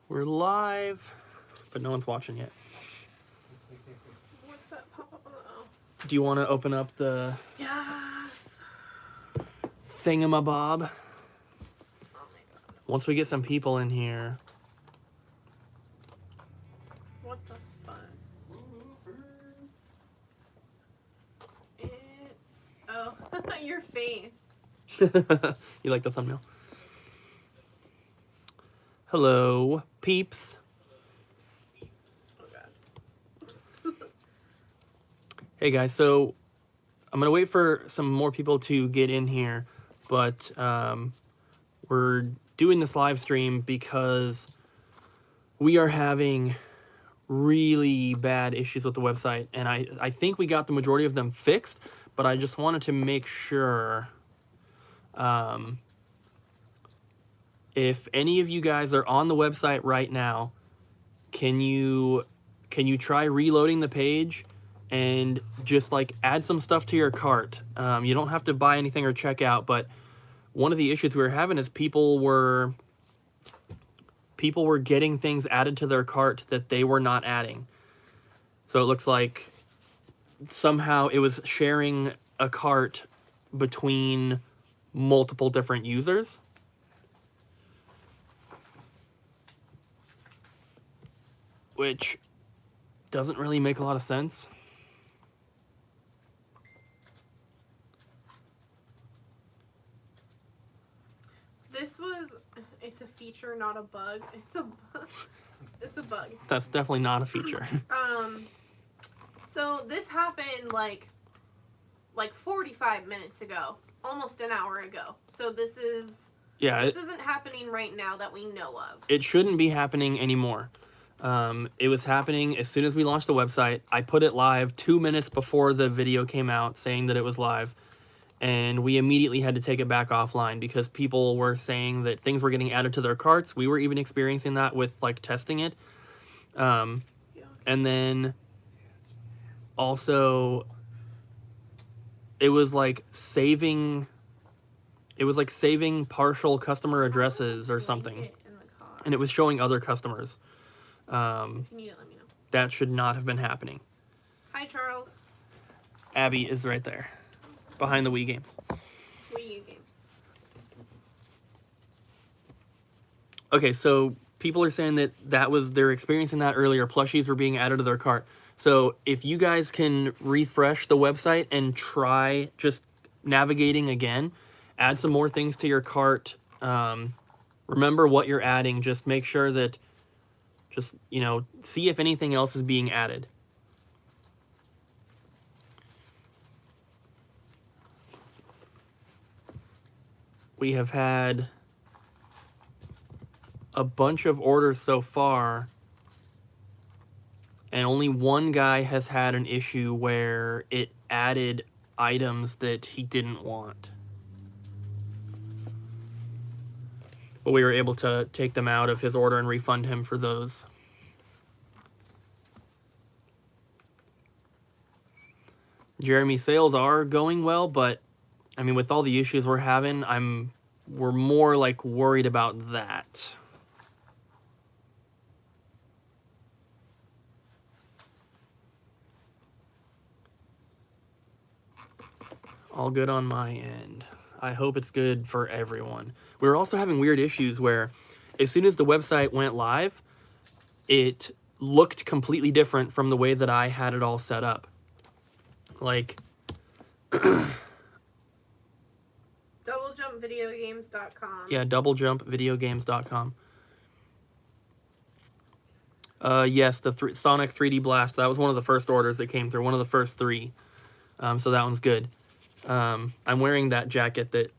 We're live, but no one's watching yet. What's that pop up on the... Do you want to open up the Yes! thingamabob? Oh my god. Once we get some people in here. What the fuck? It's... Oh, your face. You like the thumbnail? Hello, peeps. Oh god. Hey guys, so I'm gonna wait for some more people to get in here, but we're doing this live stream because we are having really bad issues with the website, and I think we got the majority of them fixed, but I just wanted to make sure if any of you guys are on the website right now, can you try reloading the page and just like add some stuff to your cart? You don't have to buy anything or check out, but one of the issues we were having is people were getting things added to their cart that they were not adding. So it looks like somehow it was sharing a cart between multiple different users. Which doesn't really make a lot of sense. It's a feature, not a bug. It's a bug. That's definitely not a feature. So this happened like 45 minutes ago, almost an hour ago. So this isn't happening right now that we know of. It shouldn't be happening anymore. It was happening as soon as we launched the website. I put it live 2 minutes before the video came out saying that it was live. And we immediately had to take it back offline because people were saying that things were getting added to their carts. We were even experiencing that with like testing it. And then also it was like saving partial customer addresses or something. And it was showing other customers. If you need it, let me know. That should not have been happening. Hi, Charles. Abby is right there, behind the Wii games. Wii U games. Okay, so people are saying that they're experiencing that earlier. Plushies were being added to their cart. So if you guys can refresh the website and try just navigating again, add some more things to your cart. Remember what you're adding. Just make sure that, see if anything else is being added. We have had a bunch of orders so far, and only one guy has had an issue where it added items that he didn't want. But we were able to take them out of his order and refund him for those. Jeremy, sales are going well, but I mean, with all the issues we're having, we're more like worried about that. All good on my end. I hope it's good for everyone. We were also having weird issues where as soon as the website went live, it looked completely different from the way that I had it all set up. Like... DoubleJumpVideoGames.com. Yeah, DoubleJumpVideoGames.com. Yes, the Sonic 3D Blast. That was one of the first orders that came through. One of the first 3. So that one's good. I'm wearing that jacket that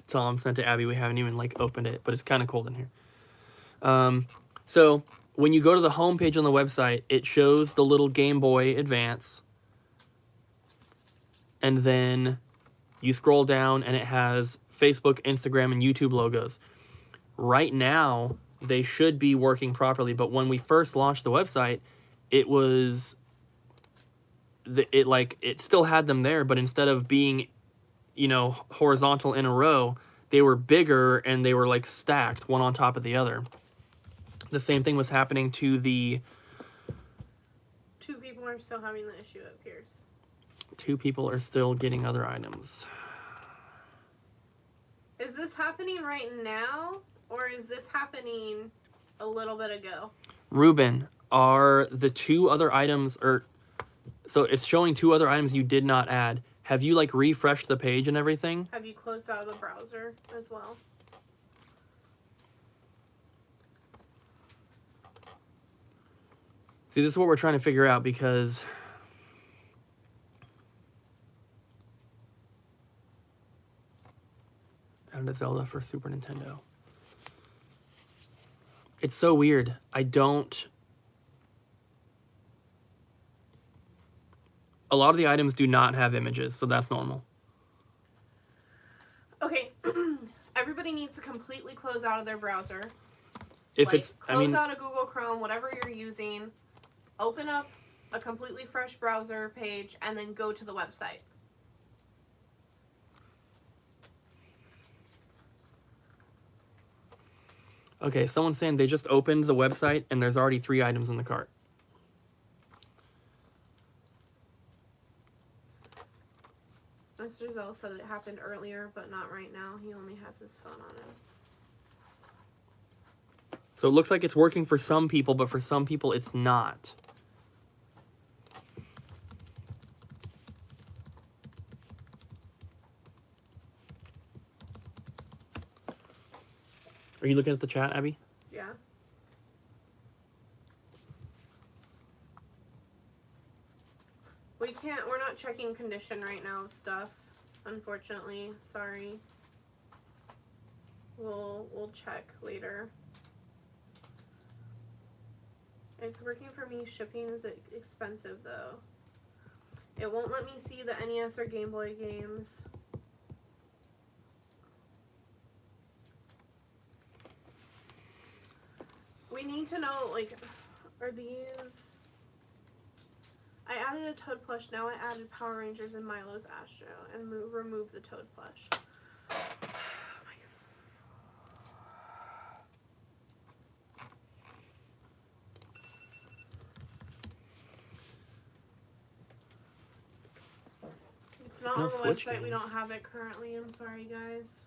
Tom sent to Abby. We haven't even like opened it, but it's kind of cold in here. So when you go to the home page on the website, it shows the little Game Boy Advance. And then you scroll down and it has Facebook, Instagram, and YouTube logos. Right now, they should be working properly, but when we first launched the website, it still had them there, but instead of being, horizontal in a row, they were bigger and they were like stacked one on top of the other. The same thing was happening to the... 2 people are still having the issue, it appears. 2 people are still getting other items. Is this happening right now, or is this happening a little bit ago? Ruben, are the 2 other items, or so it's showing 2 other items you did not add. Have you like refreshed the page and everything? Have you closed out of the browser as well? See, this is what we're trying to figure out because out of Zelda for Super Nintendo. It's so weird. A lot of the items do not have images, so that's normal. Okay. Everybody needs to completely close out of their browser. If like, close out of Google Chrome, whatever you're using. Open up a completely fresh browser page and then go to the website. Okay, someone's saying they just opened the website and there's already 3 items in the cart. Mr. Zell said it happened earlier, but not right now. He only has his phone on him. So it looks like it's working for some people, but for some people it's not. Are you looking at the chat, Abby? Yeah. We're not checking condition right now of stuff, unfortunately. Sorry. We'll check later. It's working for me. Shipping is expensive though. It won't let me see the NES or Game Boy games. We need to know, like, are these... I added a Toad plush, now I added Power Rangers and Milo's Astro, and remove the Toad plush. It's not on the website, games. We don't have it currently, I'm sorry guys.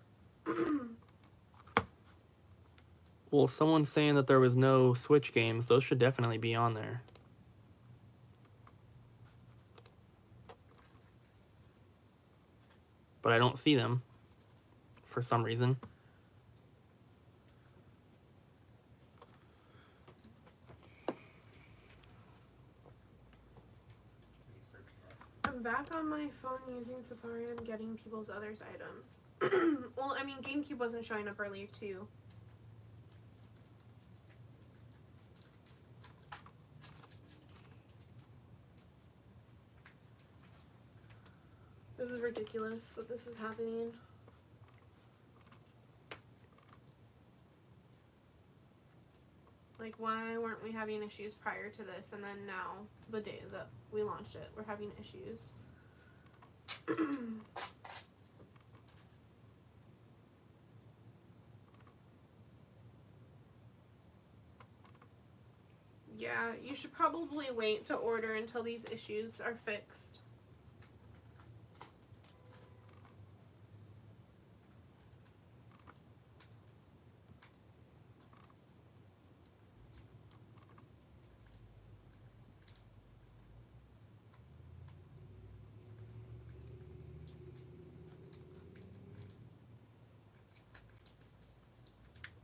Well, someone's saying that there was no Switch games. Those should definitely be on there. But I don't see them for some reason. I'm back on my phone using Safari and getting people's others items. Well, I mean, GameCube wasn't showing up earlier too. This is ridiculous that this is happening. Like, why weren't we having issues prior to this, and then now, the day that we launched it, we're having issues. Yeah, you should probably wait to order until these issues are fixed.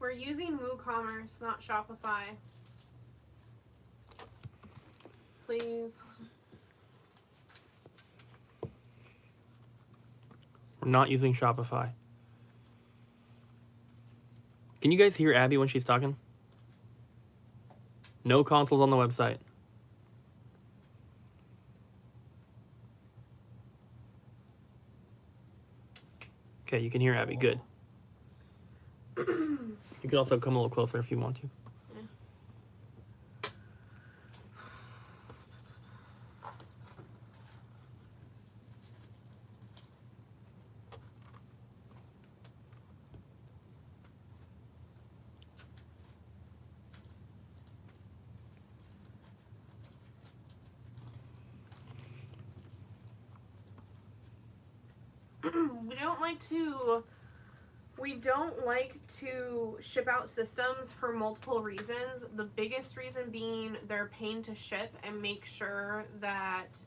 We're using WooCommerce, not Shopify. Please. We're not using Shopify. Can you guys hear Abby when she's talking? No consoles on the website. Okay, you can hear Abby. Good. You can also come a little closer if you want to. like to ship out systems for multiple reasons. The biggest reason being they're a pain to ship and make sure that,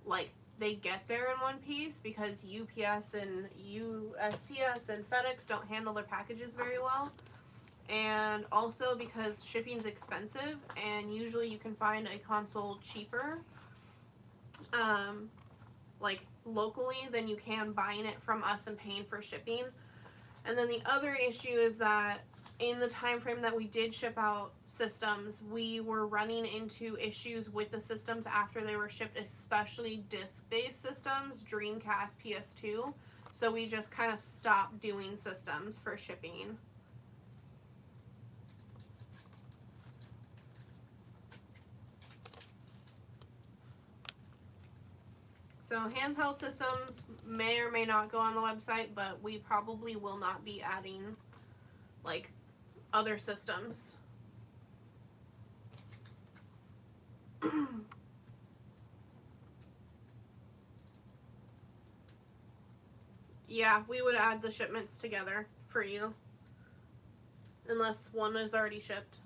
like, they get there in one piece, because UPS and USPS and FedEx don't handle their packages very well. And also because shipping's expensive, and usually you can find a console cheaper, like, locally than you can buying it from us and paying for shipping. And then the other issue is that in the time frame that we did ship out systems, we were running into issues with the systems after they were shipped, especially disc-based systems, Dreamcast, PS2. So we just kind of stopped doing systems for shipping. So handheld systems may or may not go on the website, but we probably will not be adding, like, other systems. Yeah, we would add the shipments together for you, unless one is already shipped.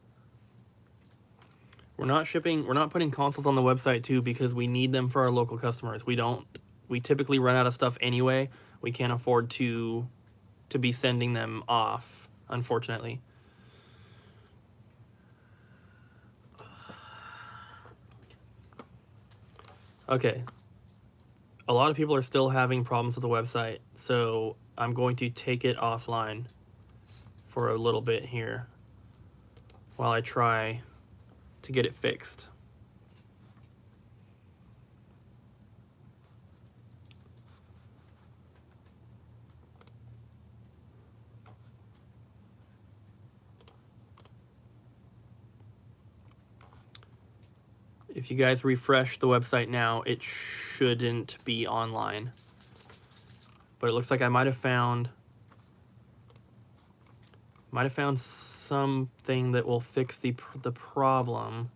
We're not putting consoles on the website too, because we need them for our local customers. We typically run out of stuff anyway. We can't afford to be sending them off, unfortunately. Okay. A lot of people are still having problems with the website, so I'm going to take it offline for a little bit here while I try to get it fixed. If you guys refresh the website now, it shouldn't be online. But it looks like I might have found something that will fix the problem.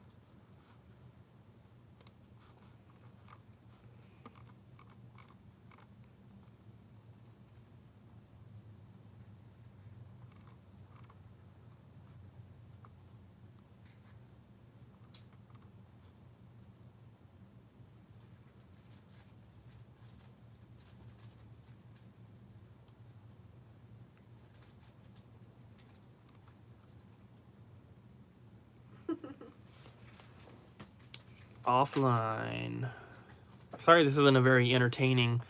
Offline. Sorry this isn't a very entertaining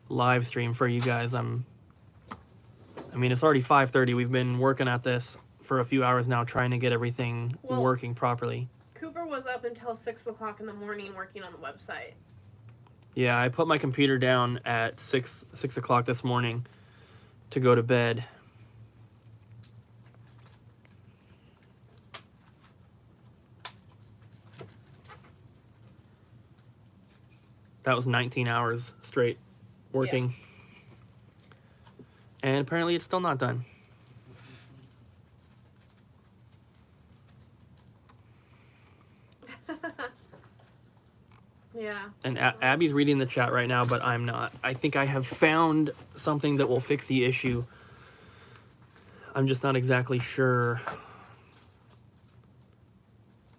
live stream for you guys. I mean, it's already 5:30. We've been working at this for a few hours now, trying to get everything working properly. Cooper was up until 6 o'clock in the morning working on the website. Yeah, I put my computer down at 6 o'clock this morning to go to bed. That was 19 hours straight working. Yeah. And apparently it's still not done. Yeah. And Abby's reading the chat right now, but I'm not. I think I have found something that will fix the issue. I'm just not exactly sure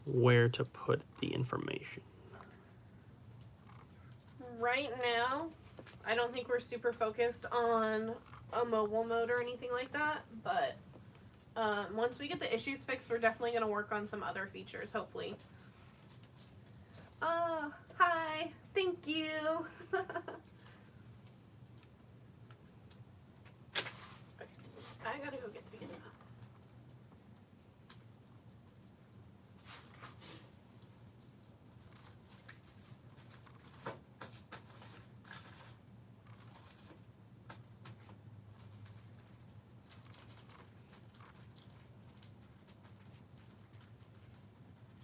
where to put the information. Right now, I don't think we're super focused on a mobile mode or anything like that, but once we get the issues fixed, we're definitely going to work on some other features, hopefully. Oh, hi. Thank you. I gotta go get pizza.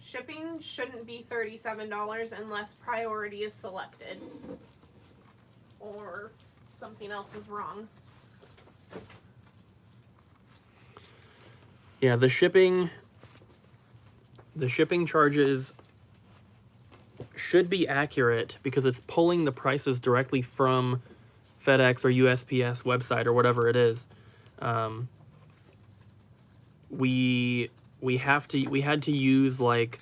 Shipping shouldn't be $37 unless priority is selected or something else is wrong. Yeah, the shipping charges should be accurate because it's pulling the prices directly from FedEx or USPS website or whatever it is, we had to use like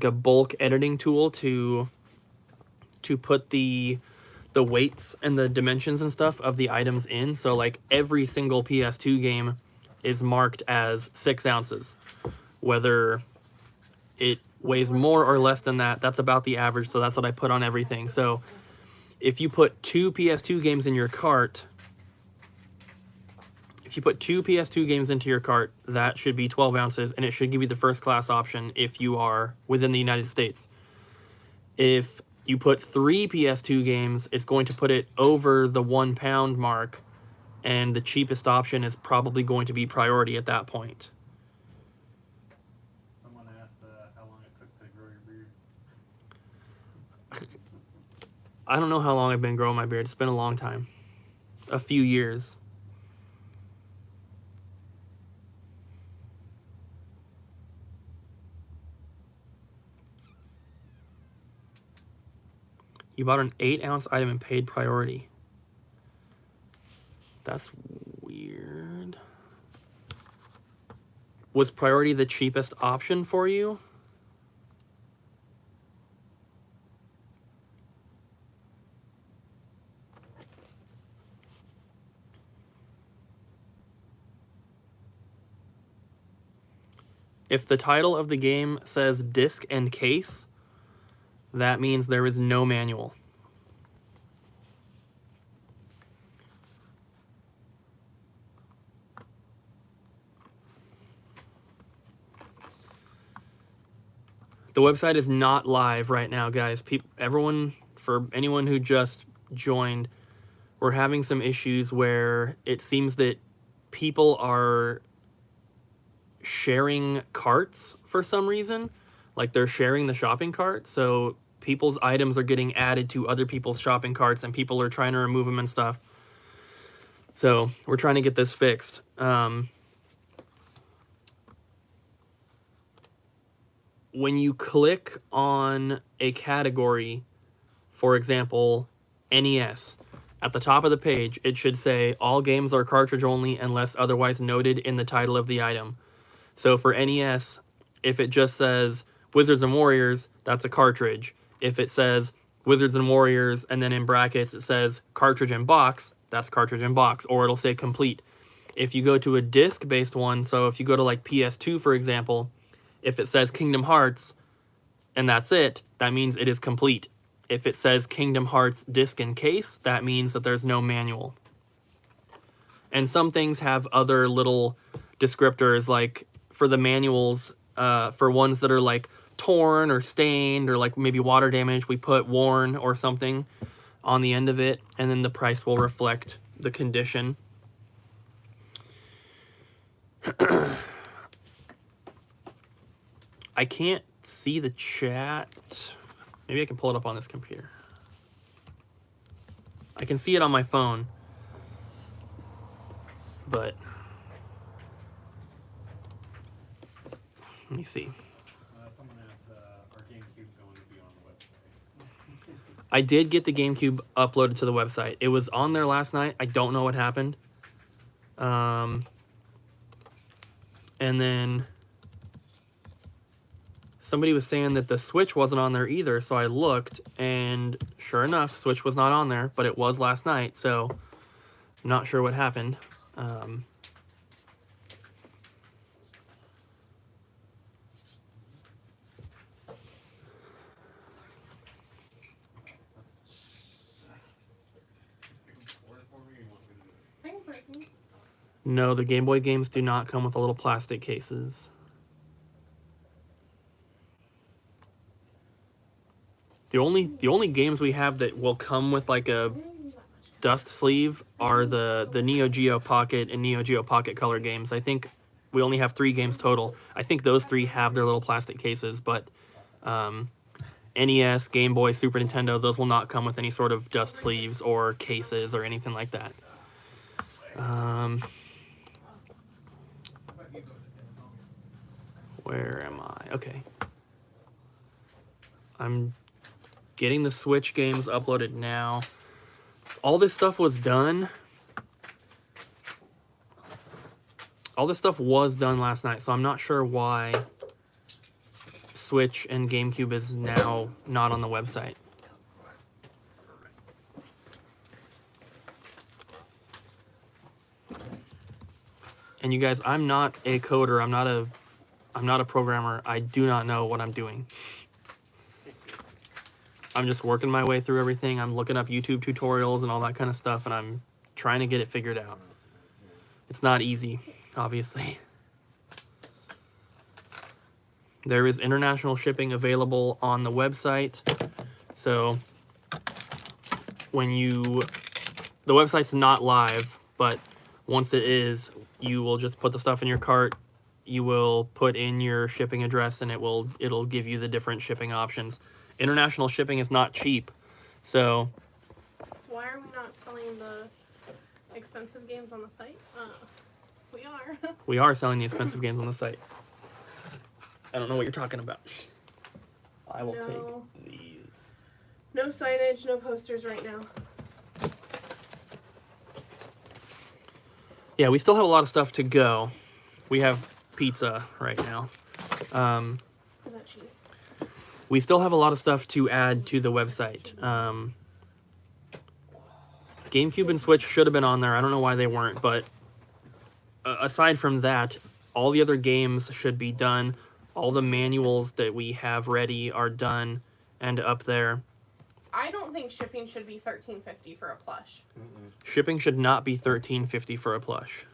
a bulk editing tool to put the weights and the dimensions and stuff of the items in. So like every single PS2 game is marked as 6 ounces, whether it weighs more or less than that. That's about the average. So that's what I put on everything. So if you put 2 PS2 games in your cart, if you put 2 PS2 games into your cart, that should be 12 ounces, and it should give you the first class option if you are within the United States. If you put 3 PS2 games, it's going to put it over the 1 pound mark, and the cheapest option is probably going to be priority at that point. Someone asked how long it took to grow your beard. I don't know how long I've been growing my beard. It's been a long time. A few years. You bought an 8-ounce item and paid priority. That's weird. Was priority the cheapest option for you? If the title of the game says disc and case, that means there is no manual. The website is not live right now, guys. For anyone who just joined, we're having some issues where it seems that people are sharing carts for some reason. Like they're sharing the shopping cart. So people's items are getting added to other people's shopping carts and people are trying to remove them and stuff. So we're trying to get this fixed. When you click on a category, for example, NES, at the top of the page, it should say all games are cartridge only unless otherwise noted in the title of the item. So for NES, if it just says Wizards and Warriors, that's a cartridge. If it says Wizards and Warriors and then in brackets it says cartridge and box, that's cartridge and box, or it'll say complete. If you go to a disc-based one, so if you go to like PS2, for example, if it says Kingdom Hearts and that's it, that means it is complete. If it says Kingdom Hearts disc and case, that means that there's no manual. And some things have other little descriptors, like for the manuals, for ones that are like torn or stained or like maybe water damage, we put worn or something on the end of it, and then the price will reflect the condition. I can't see the chat. Maybe I can pull it up on this computer. I can see it on my phone, but let me see. Someone asked, are GameCube going to be on the website? I did get the GameCube uploaded to the website. It was on there last night. I don't know what happened. And then somebody was saying that the Switch wasn't on there either, so I looked, and sure enough, Switch was not on there, but it was last night, so I'm not sure what happened. No, the Game Boy games do not come with the little plastic cases. The only games we have that will come with like a dust sleeve are the Neo Geo Pocket and Neo Geo Pocket Color games. I think we only have 3 games total. I think those 3 have their little plastic cases, but NES, Game Boy, Super Nintendo, those will not come with any sort of dust sleeves or cases or anything like that. Where am I? Okay. I'm Getting the Switch games uploaded now. All this stuff was done. All this stuff was done last night, so I'm not sure why Switch and GameCube is now not on the website. And you guys, I'm not a coder. I'm not a programmer. I do not know what I'm doing. I'm just working my way through everything. I'm looking up YouTube tutorials and all that kind of stuff, and I'm trying to get it figured out. It's not easy, obviously. There is international shipping available on the website. So when the website's not live, but once it is, you will just put the stuff in your cart. You will put in your shipping address, and it'll give you the different shipping options. International shipping is not cheap, so Why are we not selling the expensive games on the site? We are. we are selling the expensive games on the site. I don't know what you're talking about. I will No. take these. No signage, no posters right now. Yeah, we still have a lot of stuff to go. We have pizza right now. Is that cheese? We still have a lot of stuff to add to the website. GameCube and Switch should have been on there. I don't know why they weren't, but aside from that, all the other games should be done. All the manuals that we have ready are done and up there. I don't think shipping should be $13.50 for a plush. Shipping should not be $13.50 for a plush.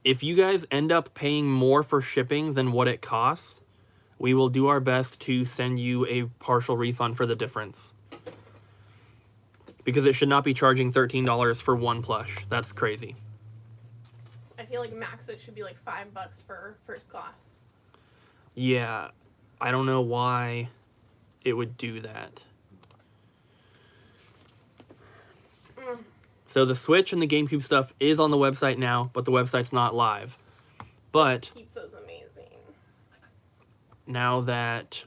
If you guys end up paying more for shipping than what it costs, we will do our best to send you a partial refund for the difference. Because it should not be charging $13 for one plush. That's crazy. I feel like max it should be like $5 for first class. Yeah, I don't know why it would do that. So the Switch and the GameCube stuff is on the website now, but the website's not live. But Pizza's amazing. now that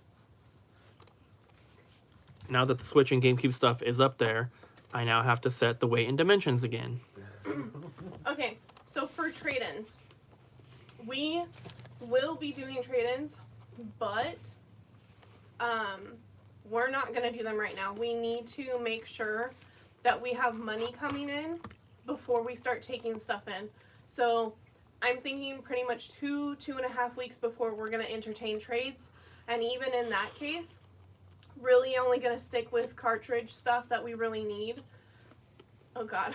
the Switch and GameCube stuff is up there, I now have to set the weight and dimensions again. Okay, so for trade-ins, we will be doing trade-ins, but we're not going to do them right now. We need to make sure that we have money coming in before we start taking stuff in. So I'm thinking pretty much 2.5 weeks before we're going to entertain trades. And even in that case, really only going to stick with cartridge stuff that we really need. Oh God.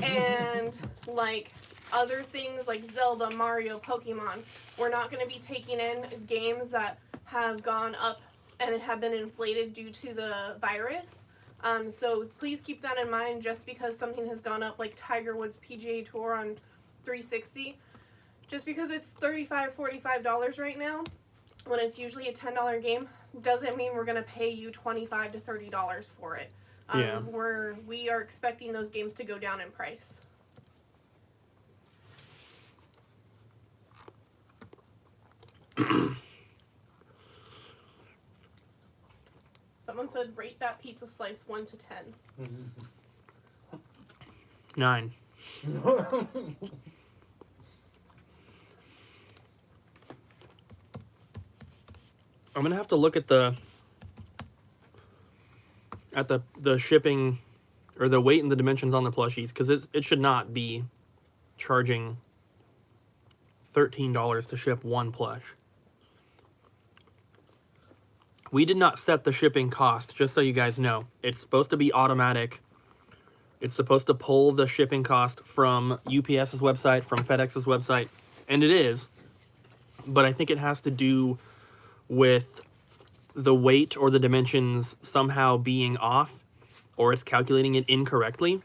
And like other things like Zelda, Mario, Pokemon. We're not going to be taking in games that have gone up and have been inflated due to the virus. So please keep that in mind. Just because something has gone up, like Tiger Woods PGA Tour on 360, just because it's $35, $45 right now, when it's usually a $10 game, doesn't mean we're going to pay you $25 to $30 for it. Yeah. We are expecting those games to go down in price. Someone said rate that pizza slice 1 to 10. 9. I'm gonna have to look at the shipping or the weight and the dimensions on the plushies, because it should not be charging $13 to ship one plush. We did not set the shipping cost, just so you guys know. It's supposed to be automatic. It's supposed to pull the shipping cost from UPS's website, from FedEx's website, and it is. But I think it has to do with the weight or the dimensions somehow being off, or it's calculating it incorrectly.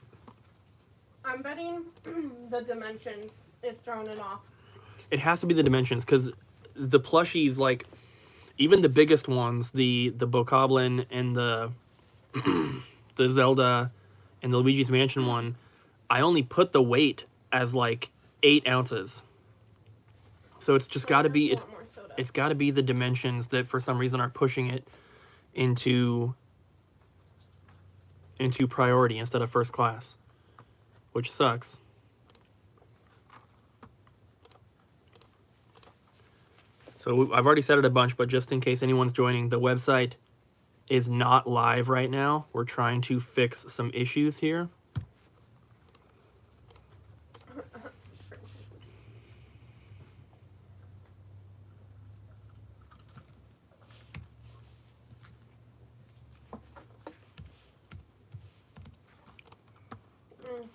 I'm betting the dimensions is throwing it off. It has to be the dimensions, because the plushies, like, even the biggest ones, the Bokoblin and the the Zelda and the Luigi's Mansion one, I only put the weight as like 8 ounces. So it's just got to be, it's got to be the dimensions that for some reason are pushing it into priority instead of first class, which sucks. So I've already said it a bunch, but just in case anyone's joining, the website is not live right now. We're trying to fix some issues here.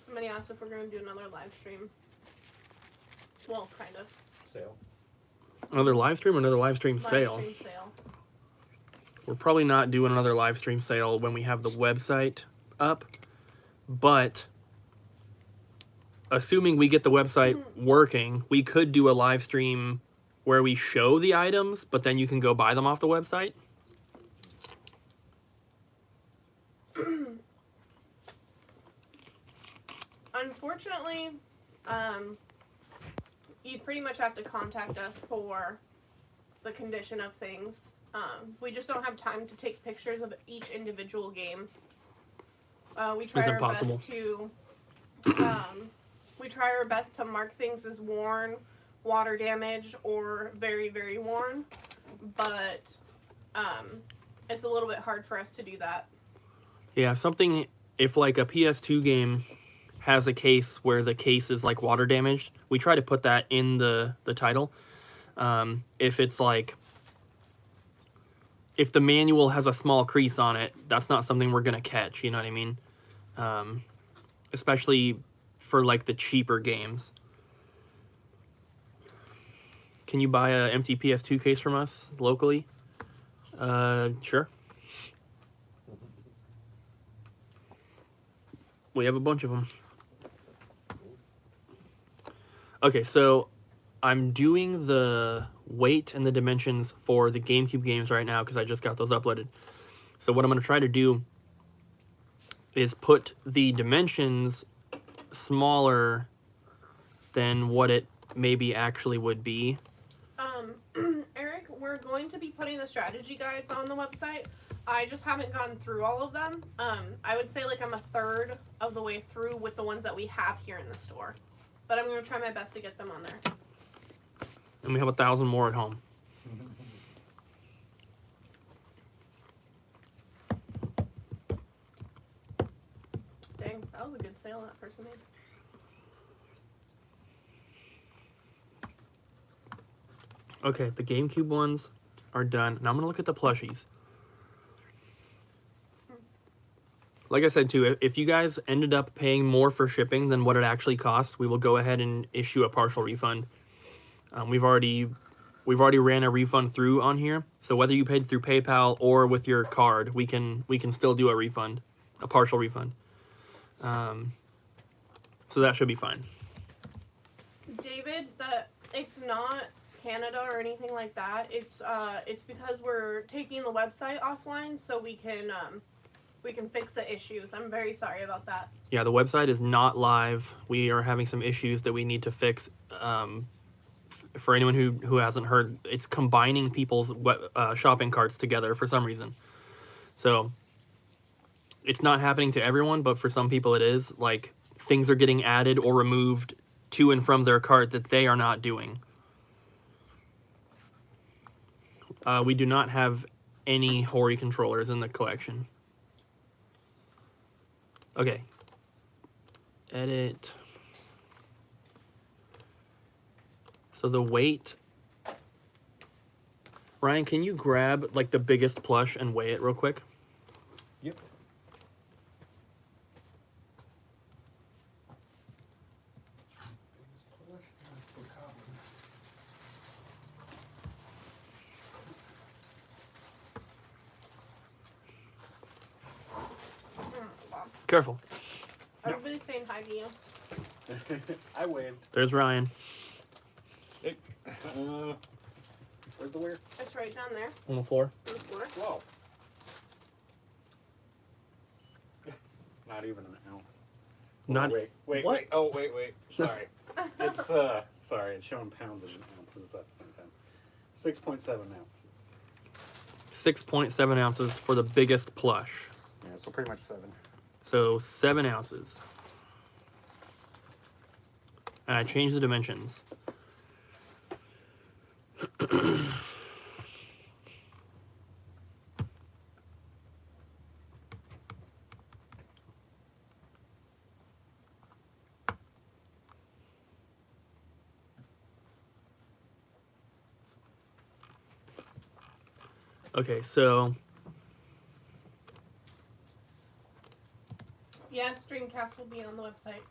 Somebody asked if we're going to do another live stream. Well, kind of. Sale. Another live stream or another live stream sale? Live stream sale. We're probably not doing another live stream sale when we have the website up, but assuming we get the website working, we could do a live stream where we show the items, but then you can go buy them off the website. Unfortunately, you'd pretty much have to contact us for the condition of things. We just don't have time to take pictures of each individual game. We try It's our impossible. best to mark things as worn, water damaged, or very, very worn, but it's a little bit hard for us to do that. Yeah, something, if like a PS2 game has a case where the case is like water damaged, we try to put that in the title. If it's like, if the manual has a small crease on it, that's not something we're gonna catch, you know what I mean? Especially for like the cheaper games. Can you buy a empty PS2 case from us locally? Sure. We have a bunch of them. Okay, so I'm doing the weight and the dimensions for the GameCube games right now because I just got those uploaded. So what I'm going to try to do is put the dimensions smaller than what it maybe actually would be. Eric, we're going to be putting the strategy guides on the website. I just haven't gone through all of them. I would say like I'm a third of the way through with the ones that we have here in the store. But I'm going to try my best to get them on there. And we have 1,000 more at home. Dang, that was a good sale that person made. Okay, the GameCube ones are done. Now I'm going to look at the plushies. Like I said too, if you guys ended up paying more for shipping than what it actually cost, we will go ahead and issue a partial refund. We've already ran a refund through on here, so whether you paid through PayPal or with your card, we can still do a refund, a partial refund. So that should be fine. David, it's not Canada or anything like that. It's because we're taking the website offline so we can fix the issues. I'm very sorry about that. Yeah, the website is not live. We are having some issues that we need to fix. For anyone who hasn't heard, it's combining people's shopping carts together for some reason. So it's not happening to everyone, but for some people it is. Like, things are getting added or removed to and from their cart that they are not doing. We do not have any Hori controllers in the collection. Okay. Edit. So the weight. Ryan, can you grab like the biggest plush and weigh it real quick? Yep. Careful. Everybody's saying hi to you. I waved. There's Ryan Hey, where's the where? It's right down there on the floor. on the floor. Whoa. Not even an ounce. Not Wait. what? Oh, wait. Sorry. It's sorry. It's showing pounds and ounces at the same time. 6.7 ounces. 6.7 ounces for the biggest plush. Yeah, so pretty much 7. So 7 ounces. And I changed the dimensions. Okay, so Yes, Dreamcast will be on the website.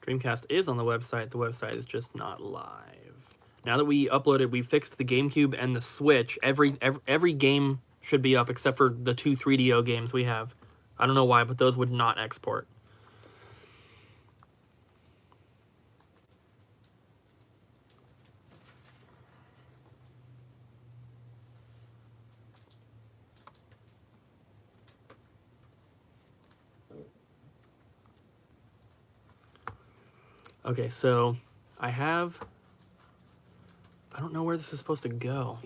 Dreamcast is on the website. The website is just not live. Now that we uploaded, we fixed the GameCube and the Switch. Every game should be up except for the 2 3DO games we have. I don't know why, but those would not export. Okay, so I don't know where this is supposed to go.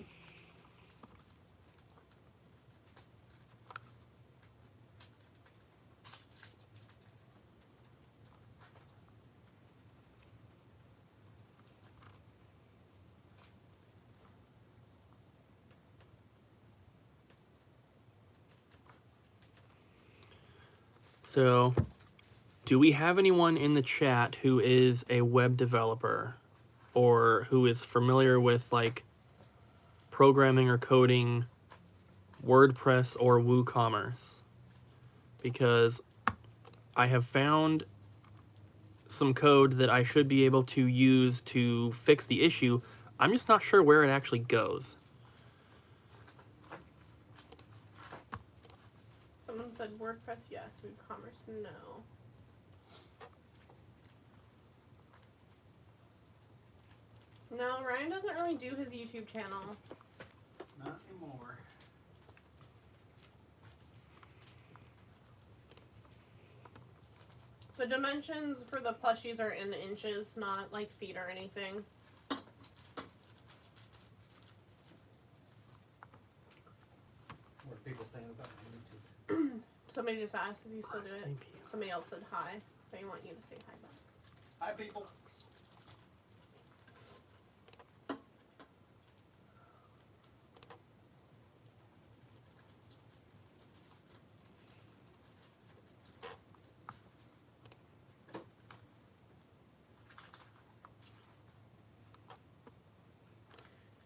So, do we have anyone in the chat who is a web developer or who is familiar with like programming or coding WordPress or WooCommerce? Because I have found some code that I should be able to use to fix the issue. I'm just not sure where it actually goes. Someone said WordPress, yes. WooCommerce, no. No, Ryan doesn't really do his YouTube channel. Not anymore. The dimensions for the plushies are in inches, not like feet or anything. What are people saying about my YouTube? Somebody just asked if you still do it. Somebody else said hi. They want you to say hi back. Hi, people.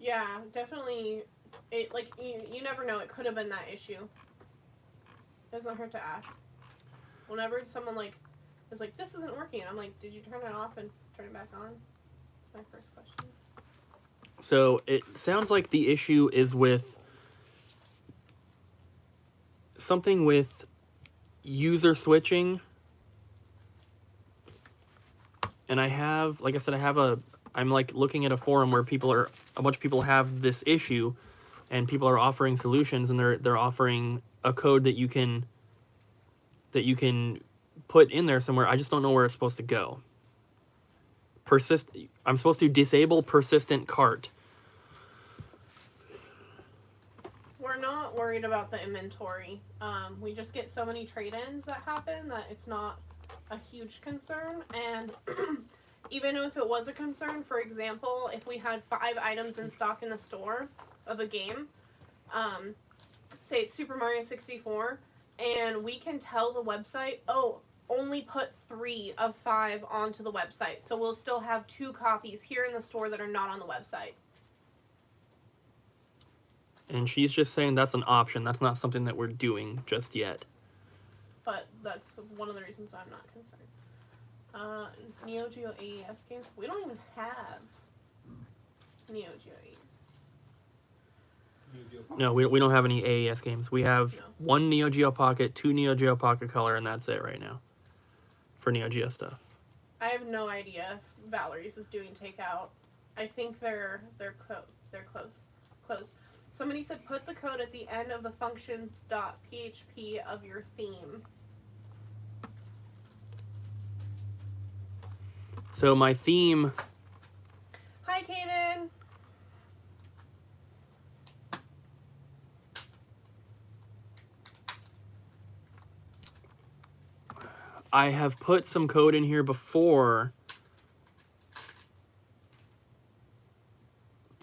Yeah, definitely. It like you never know. It could have been that issue. Doesn't hurt to ask. Whenever someone like is like, "This isn't working," I'm like, "Did you turn it off and turn it back on?" That's my first question. So it sounds like the issue is with something with user switching. And I have, like I said, I'm like looking at a forum where a bunch of people have this issue and people are offering solutions, and they're offering a code that you can put in there somewhere. I just don't know where it's supposed to go. I'm supposed to disable persistent cart. We're not worried about the inventory. We just get so many trade-ins that happen that it's not a huge concern. And even if it was a concern, for example, if we had 5 items in stock in the store of a game, say it's Super Mario 64, and we can tell the website, oh, only put 3 of 5 onto the website. So we'll still have 2 copies here in the store that are not on the website. And she's just saying that's an option. That's not something that we're doing just yet. But that's one of the reasons I'm not concerned. Neo Geo AES games? We don't even have Neo Geo AES. No, we don't have any AES games. We have 1 Neo Geo Pocket, 2 Neo Geo Pocket Color, and that's it right now for Neo Geo stuff. I have no idea if Valerie's is doing takeout. I think they're close. Somebody said put the code at the end of the function.php of your theme. So my theme... Hi, Kaden! I have put some code in here before,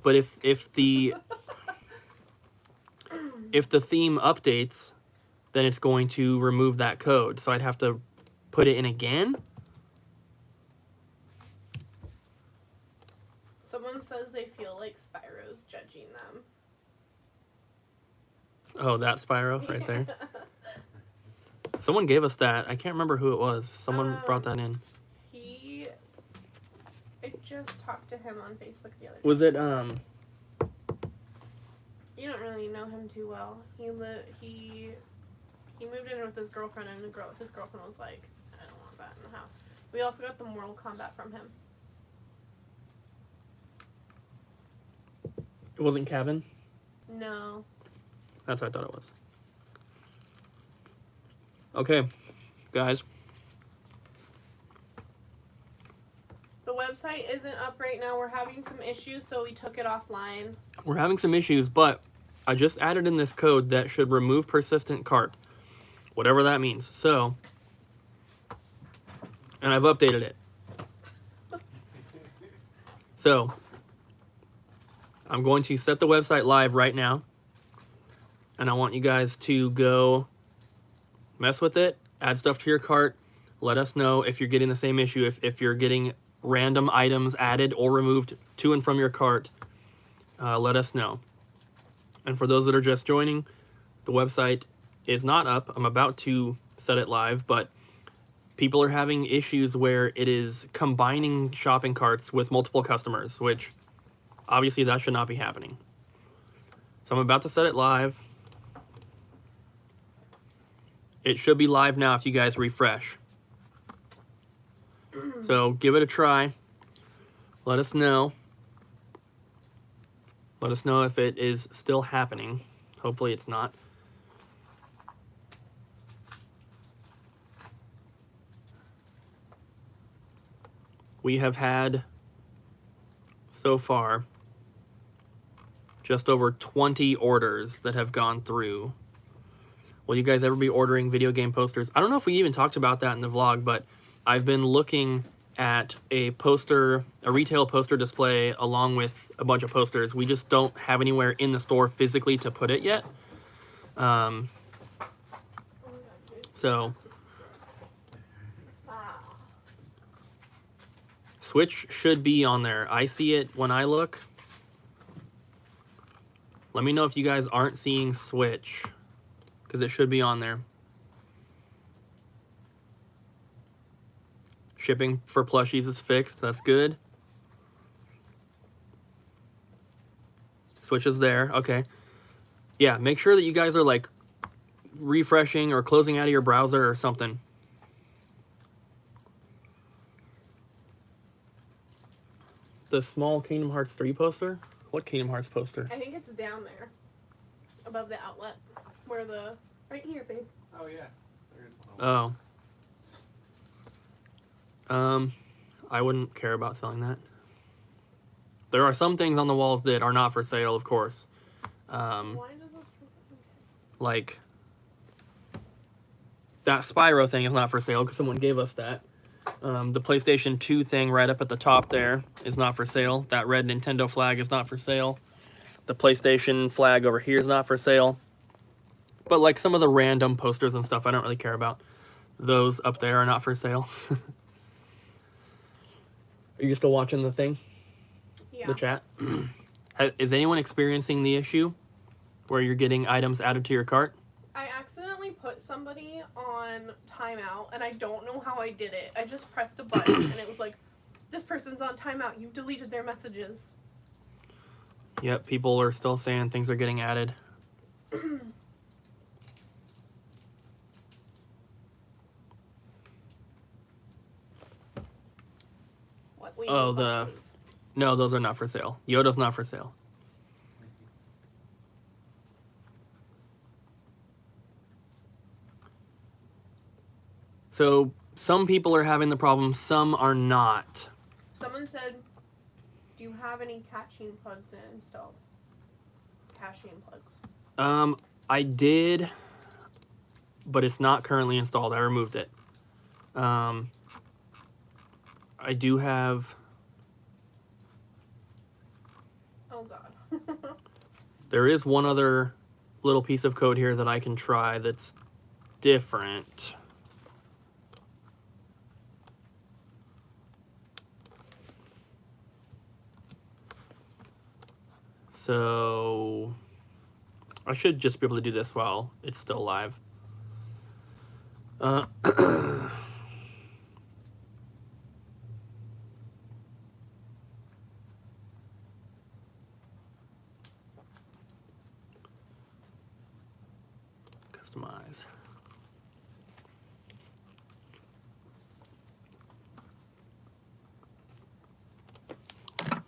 but if the theme updates, then it's going to remove that code. So I'd have to put it in again. Someone says they feel like Spyro's judging them. Oh, that Spyro right there. Someone gave us that. I can't remember who it was. Someone brought that in. I just talked to him on Facebook the other day. Was it You don't really know him too well. He moved in with his girlfriend, and his girlfriend was like, I don't want that in the house. We also got the Mortal Kombat from him. It wasn't Kevin? No. That's what I thought it was. Okay, guys. The website isn't up right now. We're having some issues, so we took it offline. We're having some issues, but I just added in this code that should remove persistent cart. Whatever that means. So, and I've updated it. So, I'm going to set the website live right now. And I want you guys to go mess with it, add stuff to your cart. Let us know if you're getting the same issue, if you're getting random items added or removed to and from your cart. Let us know. And for those that are just joining, the website is not up. I'm about to set it live, but people are having issues where it is combining shopping carts with multiple customers, which obviously that should not be happening. So I'm about to set it live. It should be live now if you guys refresh. So give it a try. Let us know. Let us know if it is still happening. Hopefully it's not. We have had so far just over 20 orders that have gone through. Will you guys ever be ordering video game posters? I don't know if we even talked about that in the vlog, but I've been looking at a retail poster display along with a bunch of posters. We just don't have anywhere in the store physically to put it yet. So Switch should be on there. I see it when I look. Let me know if you guys aren't seeing Switch, because it should be on there. Shipping for plushies is fixed. That's good. Switch is there. Okay. Yeah, make sure that you guys are like refreshing or closing out of your browser or something. The small Kingdom Hearts 3 poster? What Kingdom Hearts poster? I think it's down there. Above the outlet. Right here, babe. Oh, yeah. There is one. Oh. I wouldn't care about selling that. There are some things on the walls that are not for sale, of course. Why does this... Like, that Spyro thing is not for sale because someone gave us that. The PlayStation 2 thing right up at the top there is not for sale. That red Nintendo flag is not for sale. The PlayStation flag over here is not for sale. But like some of the random posters and stuff I don't really care about. Those up there are not for sale. Are you still watching the thing? Yeah. The chat? Is anyone experiencing the issue where you're getting items added to your cart? I accidentally put somebody on timeout, and I don't know how I did it. I just pressed a button, and it was like, this person's on timeout. You've deleted their messages. Yep, people are still saying things are getting added. What? Wait, Oh, what? No, those are not for sale. Yoda's not for sale. So some people are having the problem, some are not. Someone said, do you have any catching plugs installed? Caching plugs. I did, but it's not currently installed. I removed it. I do have, Oh god. there is one other little piece of code here that I can try that's different. So I should just be able to do this while it's still live. Customize.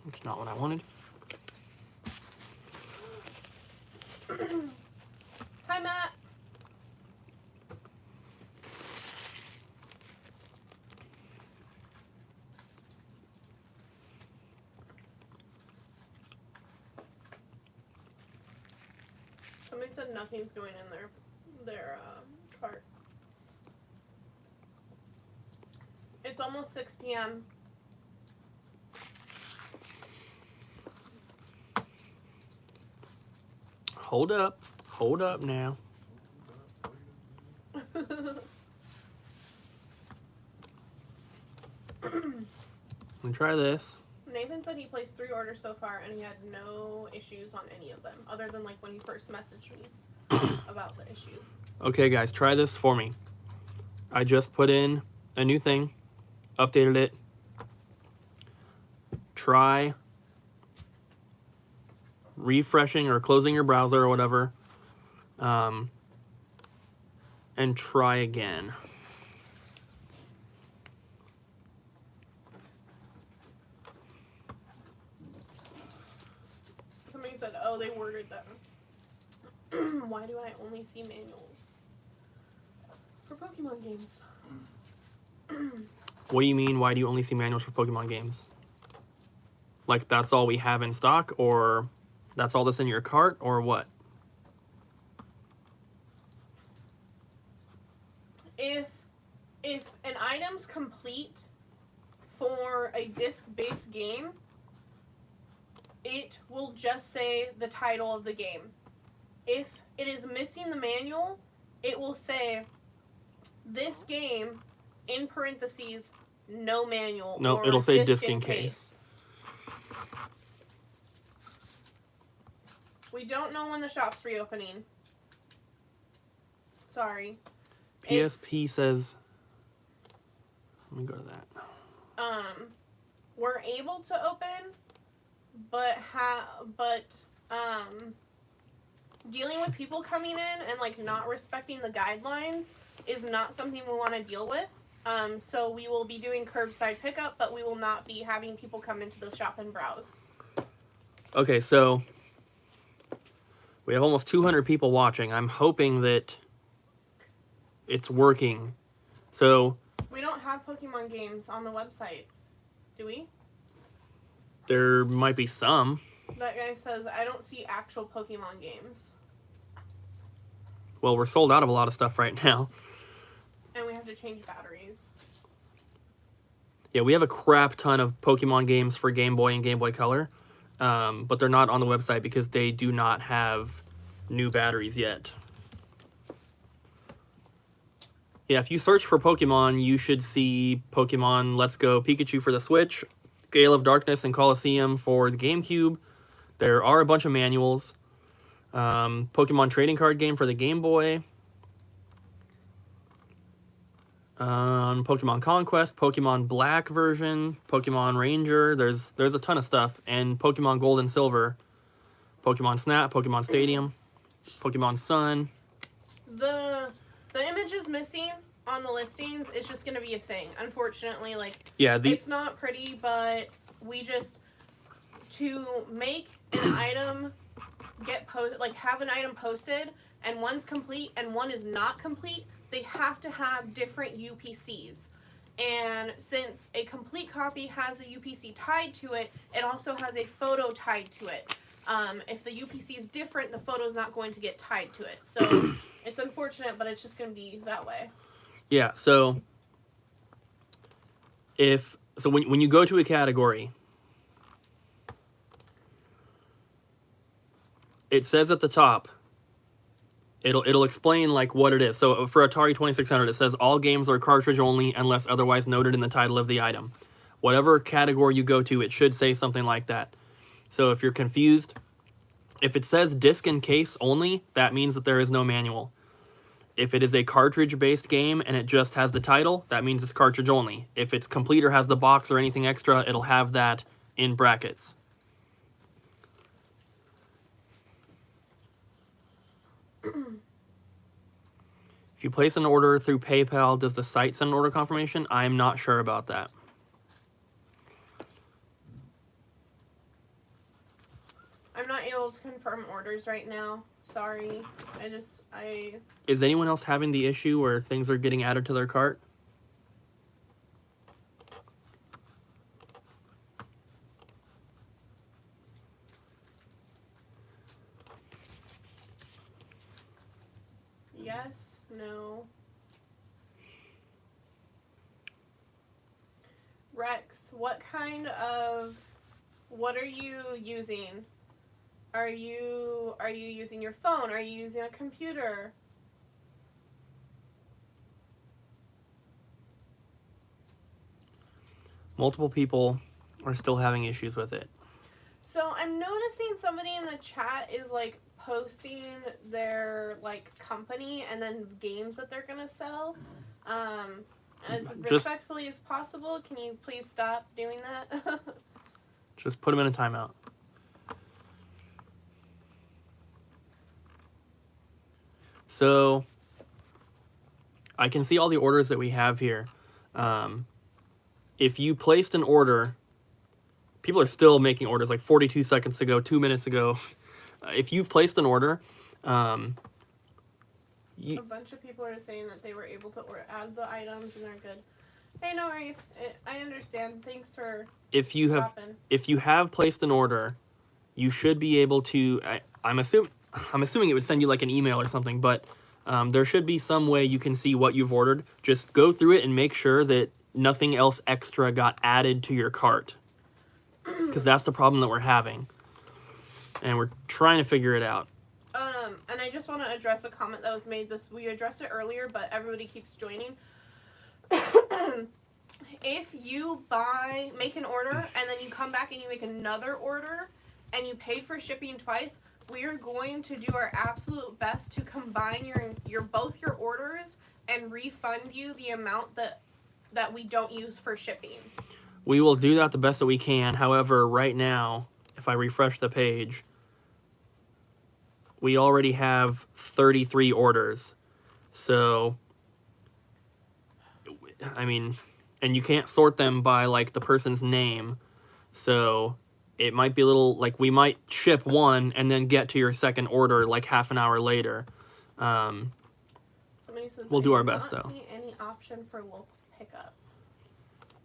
That's not what I wanted. Hi, Matt. Somebody said nothing's going in their cart. It's almost 6 p.m. Hold up now. I'm gonna try this. Nathan said he placed 3 orders so far and he had no issues on any of them, other than like when he first messaged me about the issues. Okay, guys, try this for me. I just put in a new thing, updated it. Try refreshing or closing your browser or whatever, and try again. Somebody said, oh, they worded them. Why do I only see manuals for Pokemon games? What do you mean, why do you only see manuals for Pokemon games? Like, that's all we have in stock, or that's all that's in your cart, or what? If an item's complete for a disc-based game, it will just say the title of the game. If it is missing the manual, it will say this game, in parentheses, no manual. No, or it'll say disc in case. We don't know when the shop's reopening. Sorry. PSP says, let me go to that. We're able to open, but dealing with people coming in and like not respecting the guidelines is not something we want to deal with. So we will be doing curbside pickup, but we will not be having people come into the shop and browse. Okay, so we have almost 200 people watching. I'm hoping that it's working. So We don't have Pokemon games on the website, do we? there might be some. That guy says, I don't see actual Pokemon games. Well, we're sold out of a lot of stuff right now. And we have to change batteries. Yeah, we have a crap ton of Pokemon games for Game Boy and Game Boy Color, but they're not on the website because they do not have new batteries yet. Yeah, if you search for Pokemon, you should see Pokemon Let's Go Pikachu for the Switch, Gale of Darkness and Colosseum for the GameCube. There are a bunch of manuals. Pokemon Trading Card Game for the Game Boy. Pokemon Conquest, Pokemon Black version, Pokemon Ranger. There's a ton of stuff. And Pokemon Gold and Silver, Pokemon Snap, Pokemon Stadium, Pokemon Sun. The images missing on the listings is just gonna be a thing. Unfortunately, like Yeah, it's not pretty, but we just to make an item have an item posted and one's complete and one is not complete, they have to have different UPCs. And since a complete copy has a UPC tied to it, it also has a photo tied to it. If the UPC is different, the photo's not going to get tied to it. So it's unfortunate, but it's just going to be that way. Yeah, so when you go to a category, it says at the top, it'll explain like what it is. So for Atari 2600, it says all games are cartridge only unless otherwise noted in the title of the item. Whatever category you go to, it should say something like that. So if you're confused, if it says disc and case only, that means that there is no manual. If it is a cartridge-based game and it just has the title, that means it's cartridge only. If it's complete or has the box or anything extra, it'll have that in brackets. If you place an order through PayPal, does the site send an order confirmation? I'm not sure about that. I'm not able to confirm orders right now. Sorry. I Is anyone else having the issue where things are getting added to their cart? Yes, no. Rex, what are you using? Are you using your phone? Are you using a computer? Multiple people are still having issues with it. So I'm noticing somebody in the chat is like posting their like company and then games that they're gonna sell. As respectfully as possible, can you please stop doing that? Just put them in a timeout. So I can see all the orders that we have here. If you placed an order, people are still making orders like 42 seconds ago, 2 minutes ago. If you've placed an order, A bunch of people are saying that they were able to add the items and they're good. Hey, no worries. I understand. Thanks for if you have placed an order, you should be able to. I'm assuming it would send you like an email or something, but there should be some way you can see what you've ordered. Just go through it and make sure that nothing else extra got added to your cart, because that's the problem that we're having, and we're trying to figure it out. And I just want to address a comment that was made. We addressed it earlier, but everybody keeps joining. If you make an order and then you come back and you make another order and you paid for shipping twice, we are going to do our absolute best to combine both your orders and refund you the amount that we don't use for shipping. We will do that the best that we can. However, right now, if I refresh the page, we already have 33 orders. So, I mean, and you can't sort them by like the person's name. So it might be a little like we might ship one and then get to your second order like half an hour later. Somebody says, We'll do our best, though. I though. don't see any option for local pickup.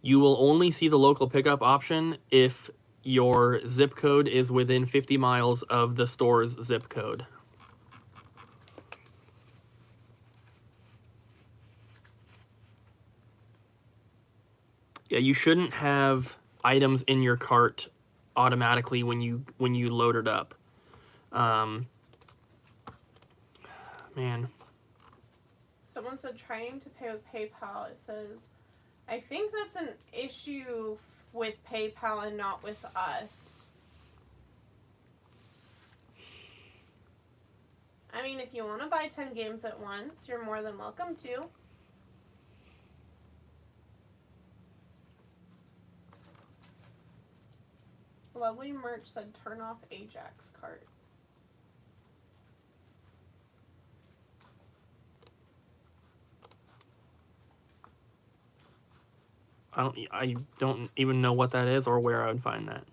You will only see the local pickup option if your zip code is within 50 miles of the store's zip code. Yeah, you shouldn't have items in your cart automatically when you load it up. Man. Someone said trying to pay with PayPal. It says, I think that's an issue with PayPal and not with us. I mean, if you want to buy 10 games at once, you're more than welcome to. Lovely Merch said turn off Ajax cart. I don't even know what that is or where I would find that.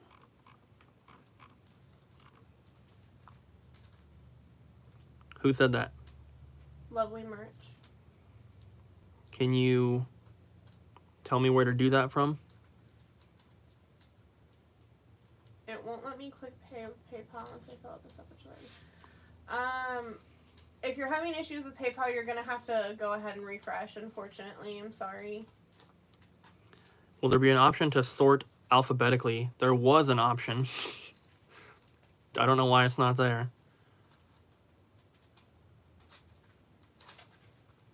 Who said that? Lovely Merch. Can you tell me where to do that from? It won't let me click pay with PayPal unless I fill out the separate charge. If you're having issues with PayPal, you're gonna have to go ahead and refresh. Unfortunately, I'm sorry. Will there be an option to sort alphabetically? There was an option. I don't know why it's not there.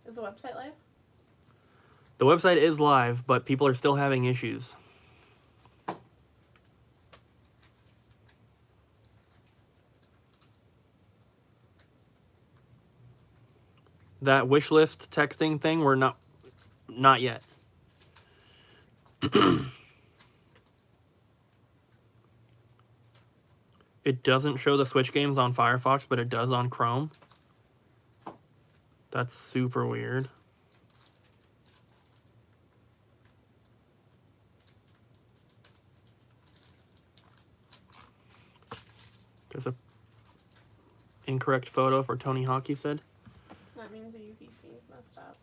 Is the website live? The website is live, but people are still having issues. That wish list texting thing, we're not yet. It doesn't show the Switch games on Firefox, but it does on Chrome. That's super weird. There's a incorrect photo for Tony Hawk, you said? That means the UPC is messed up.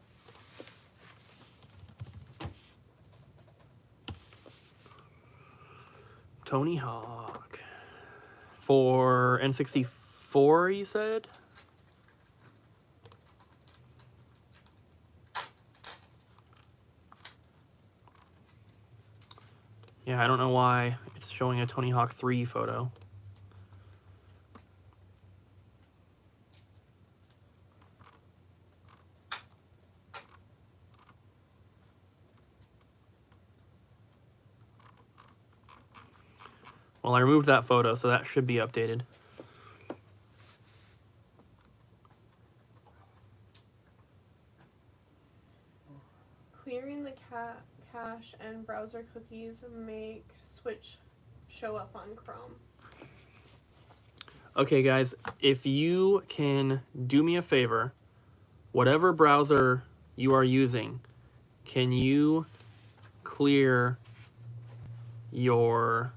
Tony Hawk. For N64, you said? Yeah, I don't know why it's showing a Tony Hawk 3 photo. Well, I removed that photo, so that should be updated. Clearing the cache and browser cookies make Switch show up on Chrome. Okay, guys, if you can do me a favor, whatever browser you are using, can you clear your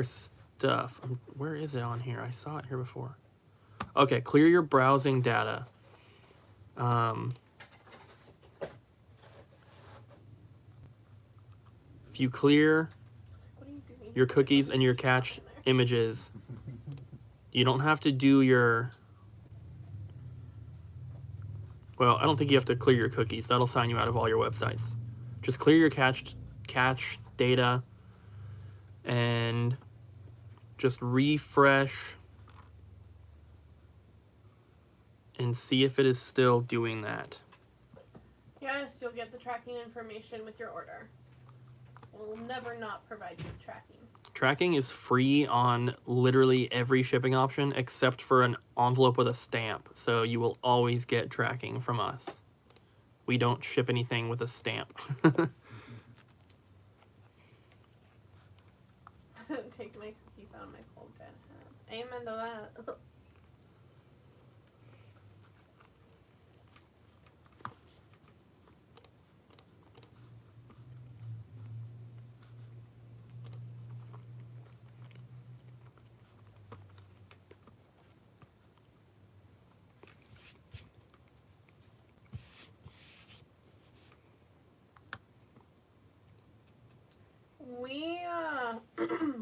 stuff? Where is it on here? I saw it here before. Okay, clear your browsing data. If you clear What are you doing? your cookies and your cached images, you don't have to do your... Well, I don't think you have to clear your cookies. That'll sign you out of all your websites. Just clear your cache data and just refresh and see if it is still doing that. Yes, you'll get the tracking information with your order. We'll never not provide you with tracking. Tracking is free on literally every shipping option except for an envelope with a stamp. So you will always get tracking from us. We don't ship anything with a stamp. Take my cookies out of my cold dead hand. Amen to that.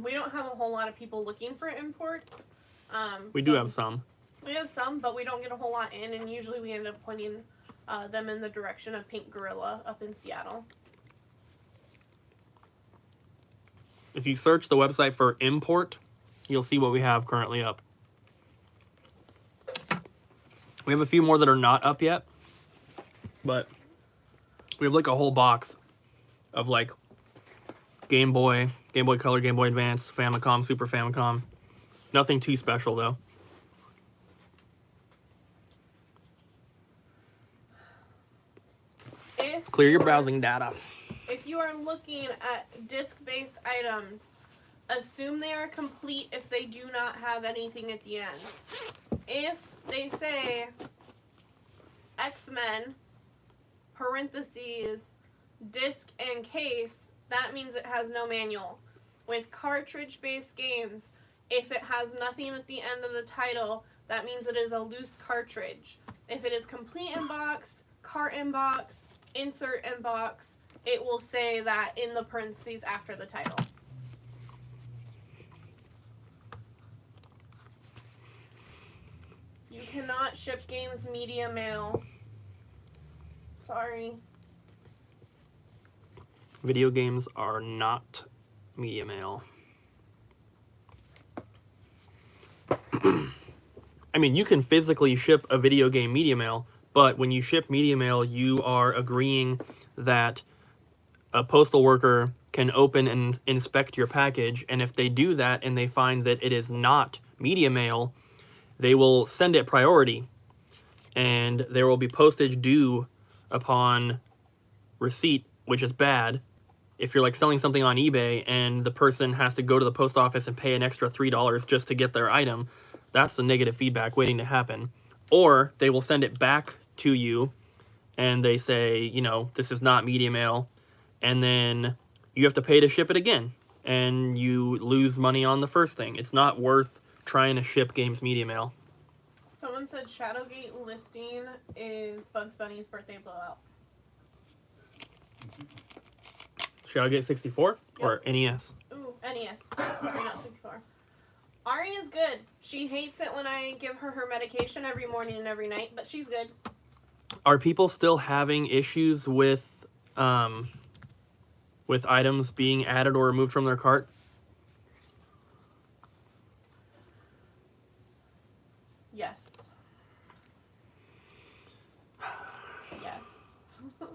We don't have a whole lot of people looking for imports. We do have some. We have some, but we don't get a whole lot in, and usually we end up pointing them in the direction of Pink Gorilla up in Seattle. If you search the website for import, you'll see what we have currently up. We have a few more that are not up yet, but we have like a whole box of like Game Boy Color, Game Boy Advance, Famicom, Super Famicom. Nothing too special though. Clear your browsing data. If you are looking at disc-based items, assume they are complete if they do not have anything at the end. If they say X-Men, parentheses, disc and case, that means it has no manual. With cartridge-based games, if it has nothing at the end of the title, that means it is a loose cartridge. If it is complete in box, cart in box, insert in box, it will say that in the parentheses after the title. You cannot ship games media mail. Sorry. Video games are not media mail. I mean, you can physically ship a video game media mail, but when you ship media mail, you are agreeing that a postal worker can open and inspect your package, and if they do that and they find that it is not media mail, they will send it priority, and there will be postage due upon receipt, which is bad. If you're like selling something on eBay and the person has to go to the post office and pay an extra $3 just to get their item, that's the negative feedback waiting to happen. Or they will send it back to you and they say, you know, this is not media mail, and then you have to pay to ship it again and you lose money on the first thing. It's not worth trying to ship games media mail. Someone said Shadowgate listing is Bugs Bunny's birthday blowout. Shadowgate 64 or NES? Ooh, NES. Sorry, not 64. Ari is good. She hates it when I give her medication every morning and every night, but she's good. Are people still having issues with items being added or removed from their cart? Yes. Yes. Oh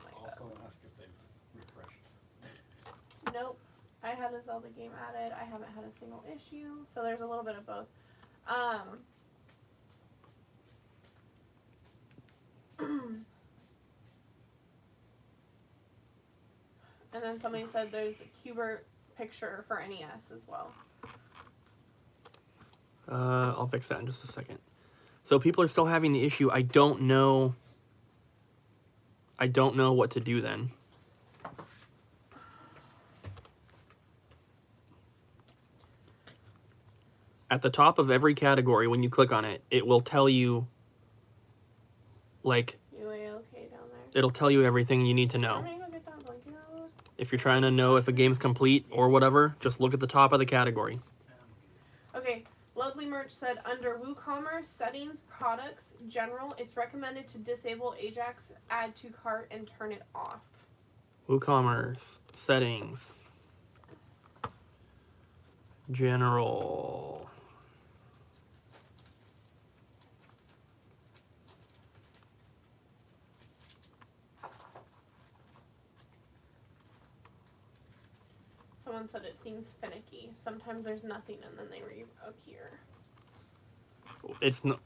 my god. Also ask if they've refreshed. Nope. I had a Zelda game added. I haven't had a single issue. So there's a little bit of both. And then somebody said there's a Cubert picture for NES as well. I'll fix that in just a second. So people are still having the issue. I don't know what to do then. At the top of every category, when you click on it, it will tell you, like, You okay down there? it'll tell you everything you need to know. I'm gonna go get that blanket out. If you're trying to know if a game's complete or whatever, just look at the top of the category. Okay, Lovely Merch said under WooCommerce settings, products, general, it's recommended to disable Ajax, add to cart, and turn it off. WooCommerce, settings, general. Someone said it seems finicky. Sometimes there's nothing and then they reappear. It's not.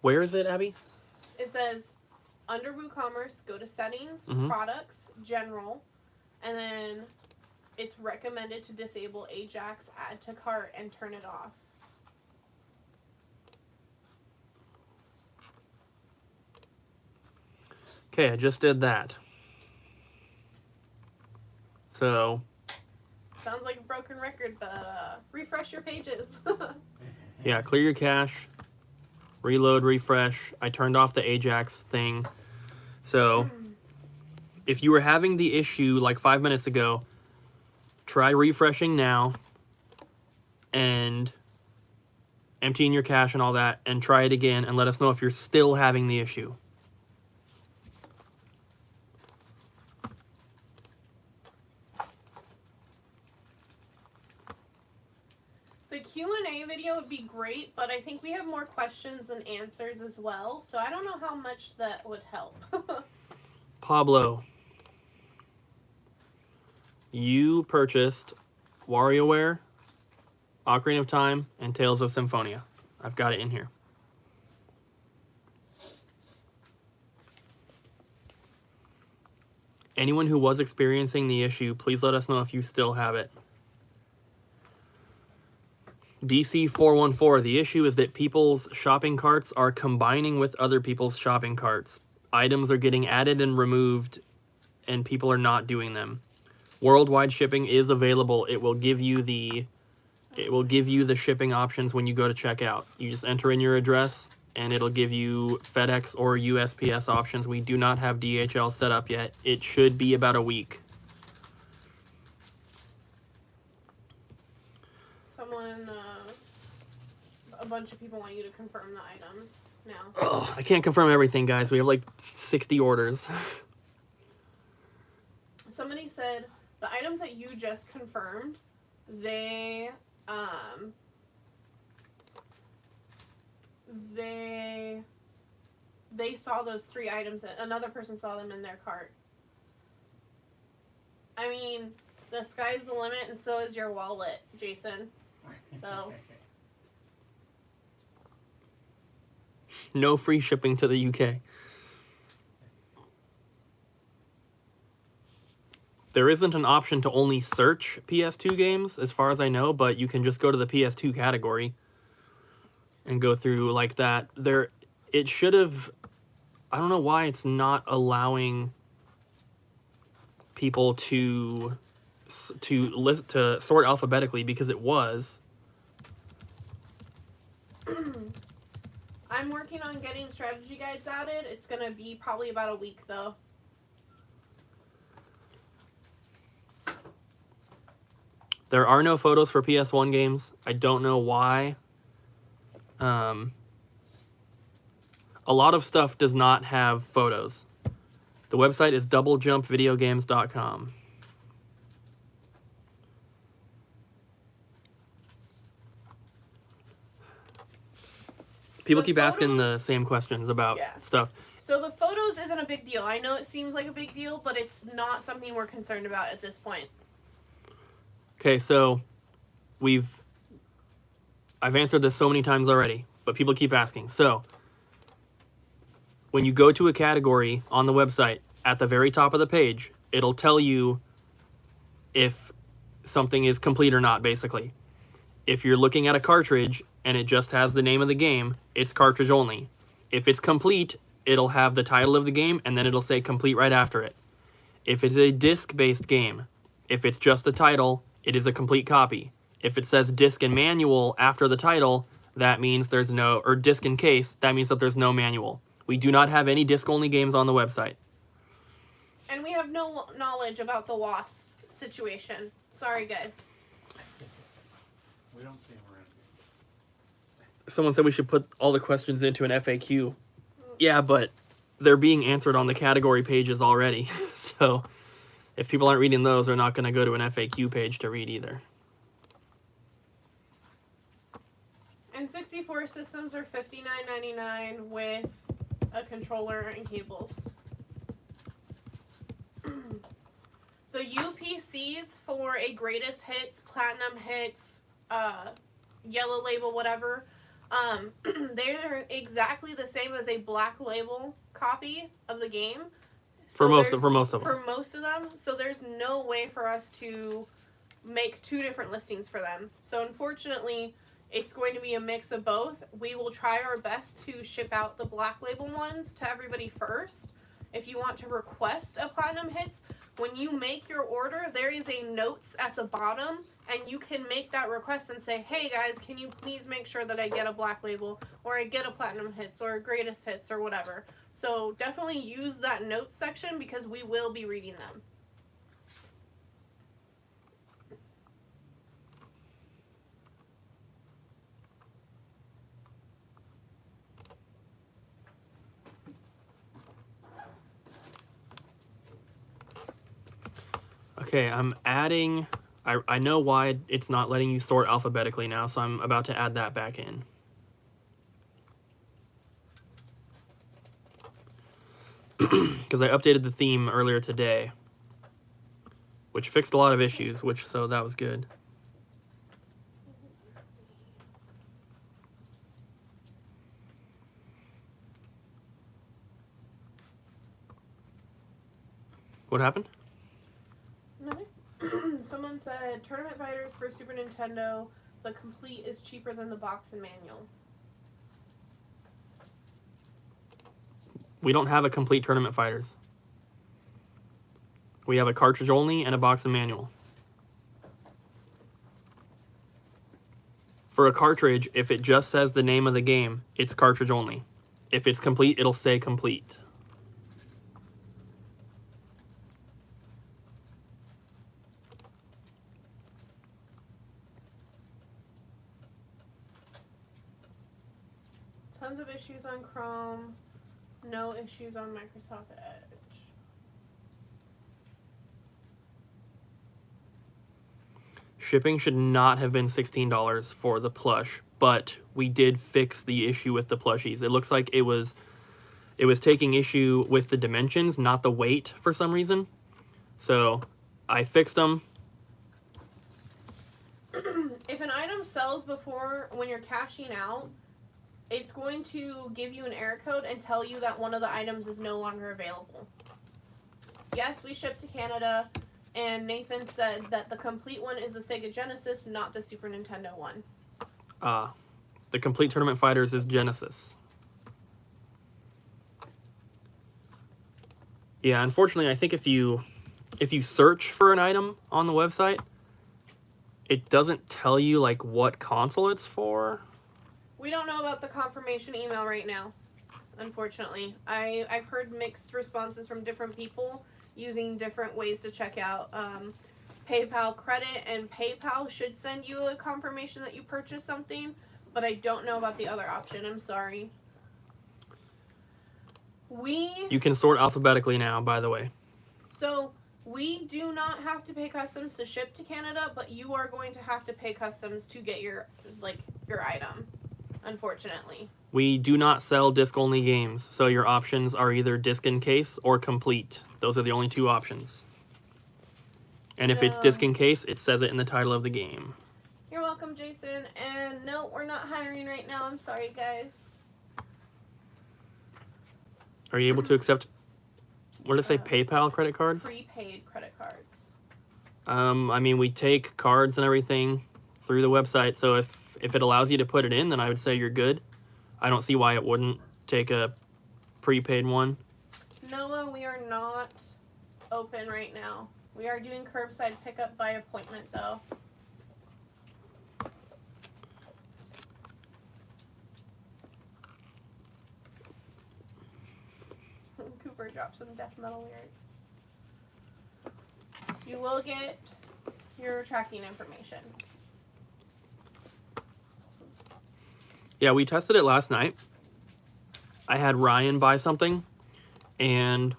Where is it, Abby? It says under WooCommerce, go to settings, Mhm. products, general, and then it's recommended to disable Ajax, add to cart, and turn it off. Okay, I just did that. So, Sounds like a broken record, but refresh your pages. yeah, clear your cache, reload, refresh. I turned off the Ajax thing. So, if you were having the issue like 5 minutes ago, try refreshing now and emptying your cache and all that, and try it again and let us know if you're still having the issue. The Q&A video would be great, but I think we have more questions than answers as well, so I don't know how much that would help. Pablo, you purchased WarioWare, Ocarina of Time, and Tales of Symphonia. I've got it in here. Anyone who was experiencing the issue, please let us know if you still have it. DC414, the issue is that people's shopping carts are combining with other people's shopping carts. Items are getting added and removed, and people are not doing them. Worldwide shipping is available. It will give you the shipping options when you go to checkout. You just enter in your address, and it'll give you FedEx or USPS options. We do not have DHL set up yet. It should be about a week. Someone, a bunch of people want you to confirm the items. No. Oh, I can't confirm everything, guys. We have like 60 orders. Somebody said the items that you just confirmed, they saw those 3 items. Another person saw them in their cart. I mean, the sky's the limit, and so is your wallet, Jason. So. No free shipping to the UK. There isn't an option to only search PS2 games, as far as I know, but you can just go to the PS2 category and go through like that. It should have. I don't know why it's not allowing people to sort alphabetically, because it was. I'm working on getting strategy guides added. It's gonna be probably about a week though. There are no photos for PS1 games. I don't know why. A lot of stuff does not have photos. The website is doublejumpvideogames.com. People keep asking the same questions about stuff. So the photos isn't a big deal. I know it seems like a big deal, but it's not something we're concerned about at this point. Okay, so I've answered this so many times already, but people keep asking. So when you go to a category on the website, at the very top of the page, it'll tell you if something is complete or not, basically. If you're looking at a cartridge and it just has the name of the game, it's cartridge only. If it's complete, it'll have the title of the game, and then it'll say complete right after it. If it's a disc-based game, if it's just the title, it is a complete copy. If it says disc and manual after the title, that means there's no, or disc and case, that means that there's no manual. We do not have any disc-only games on the website. And we have no knowledge about the WASP situation. Sorry, guys. We don't see them around here. Someone said we should put all the questions into an FAQ. Yeah, but they're being answered on the category pages already. So if people aren't reading those, they're not going to go to an FAQ page to read either. And 64 systems are $59.99 with a controller and cables. The UPCs for a greatest hits, platinum hits, yellow label, whatever, they're exactly the same as a black label copy of the game. For most For most of them. So there's no way for us to make 2 different listings for them. So unfortunately, it's going to be a mix of both. We will try our best to ship out the black label ones to everybody first. If you want to request a platinum hits, when you make your order, there is a notes at the bottom, and you can make that request and say, hey guys, can you please make sure that I get a black label, or I get a platinum hits, or a greatest hits, or whatever. So definitely use that notes section, because we will be reading them. Okay, I'm adding... I know why it's not letting you sort alphabetically now, so I'm about to add that back in. Because I updated the theme earlier today, which fixed a lot of issues, so that was good. What happened? Someone said Tournament Fighters for Super Nintendo, the complete is cheaper than the box and manual. We don't have a complete Tournament Fighters. We have a cartridge only and a box and manual. For a cartridge, if it just says the name of the game, it's cartridge only. If it's complete, it'll say complete. tons of issues on Chrome, no issues on Microsoft Edge. Shipping should not have been $16 for the plush, but we did fix the issue with the plushies. It looks like it was taking issue with the dimensions, not the weight for some reason. So I fixed them. If an item sells before when you're cashing out, it's going to give you an error code and tell you that one of the items is no longer available. Yes, we ship to Canada, and Nathan said that the complete one is the Sega Genesis, not the Super Nintendo one. The Complete Tournament Fighters is Genesis. Yeah, unfortunately, I think if you search for an item on the website, it doesn't tell you like what console it's for. We don't know about the confirmation email right now, unfortunately. I've heard mixed responses from different people using different ways to check out. PayPal credit and PayPal should send you a confirmation that you purchased something, but I don't know about the other option. I'm sorry. You can sort alphabetically now, by the way. So we do not have to pay customs to ship to Canada, but you are going to have to pay customs to get your item, unfortunately. We do not sell disc-only games, so your options are either disc in case or complete. Those are the only two options. And if it's disc in case, it says it in the title of the game. You're welcome, Jason. And no, we're not hiring right now. I'm sorry, guys. Are you able to accept, what did it say, PayPal credit cards? Prepaid credit cards. I mean, we take cards and everything through the website, so if it allows you to put it in, then I would say you're good. I don't see why it wouldn't take a prepaid one. Noah, we are not open right now. We are doing curbside pickup by appointment, though. Cooper dropped some death metal lyrics. You will get your tracking information. Yeah, we tested it last night. I had Ryan buy something, and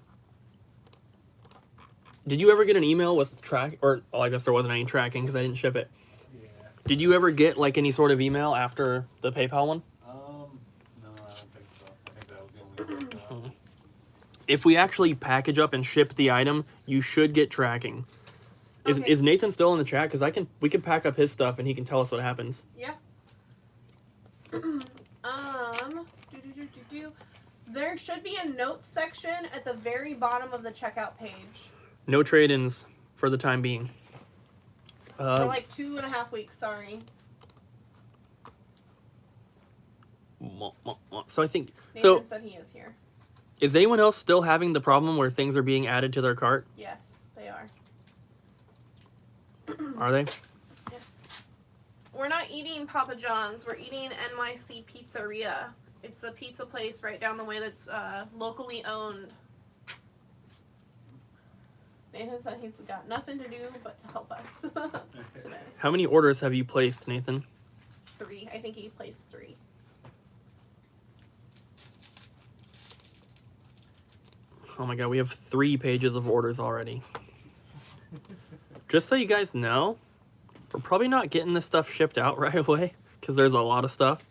did you ever get an email with I guess there wasn't any tracking because I didn't ship it. Yeah. Did you ever get like any sort of email after the PayPal one? No, I don't think so. I think that was the only one. If we actually package up and ship the item, you should get tracking. Okay. Is Nathan still in the chat? Because we can pack up his stuff and he can tell us what happens. Yeah. There should be a notes section at the very bottom of the checkout page. No trade-ins for the time being. For like 2.5 weeks, sorry. So I think... Nathan said he is here. Is anyone else still having the problem where things are being added to their cart? Yes, they are. Are they? Yeah. We're not eating Papa John's. We're eating NYC Pizzeria. It's a pizza place right down the way that's locally owned. Nathan said he's got nothing to do but to help us today. How many orders have you placed, Nathan? 3. I think he placed 3. Oh my god, we have 3 pages of orders already. Just so you guys know, we're probably not getting this stuff shipped out right away because there's a lot of stuff.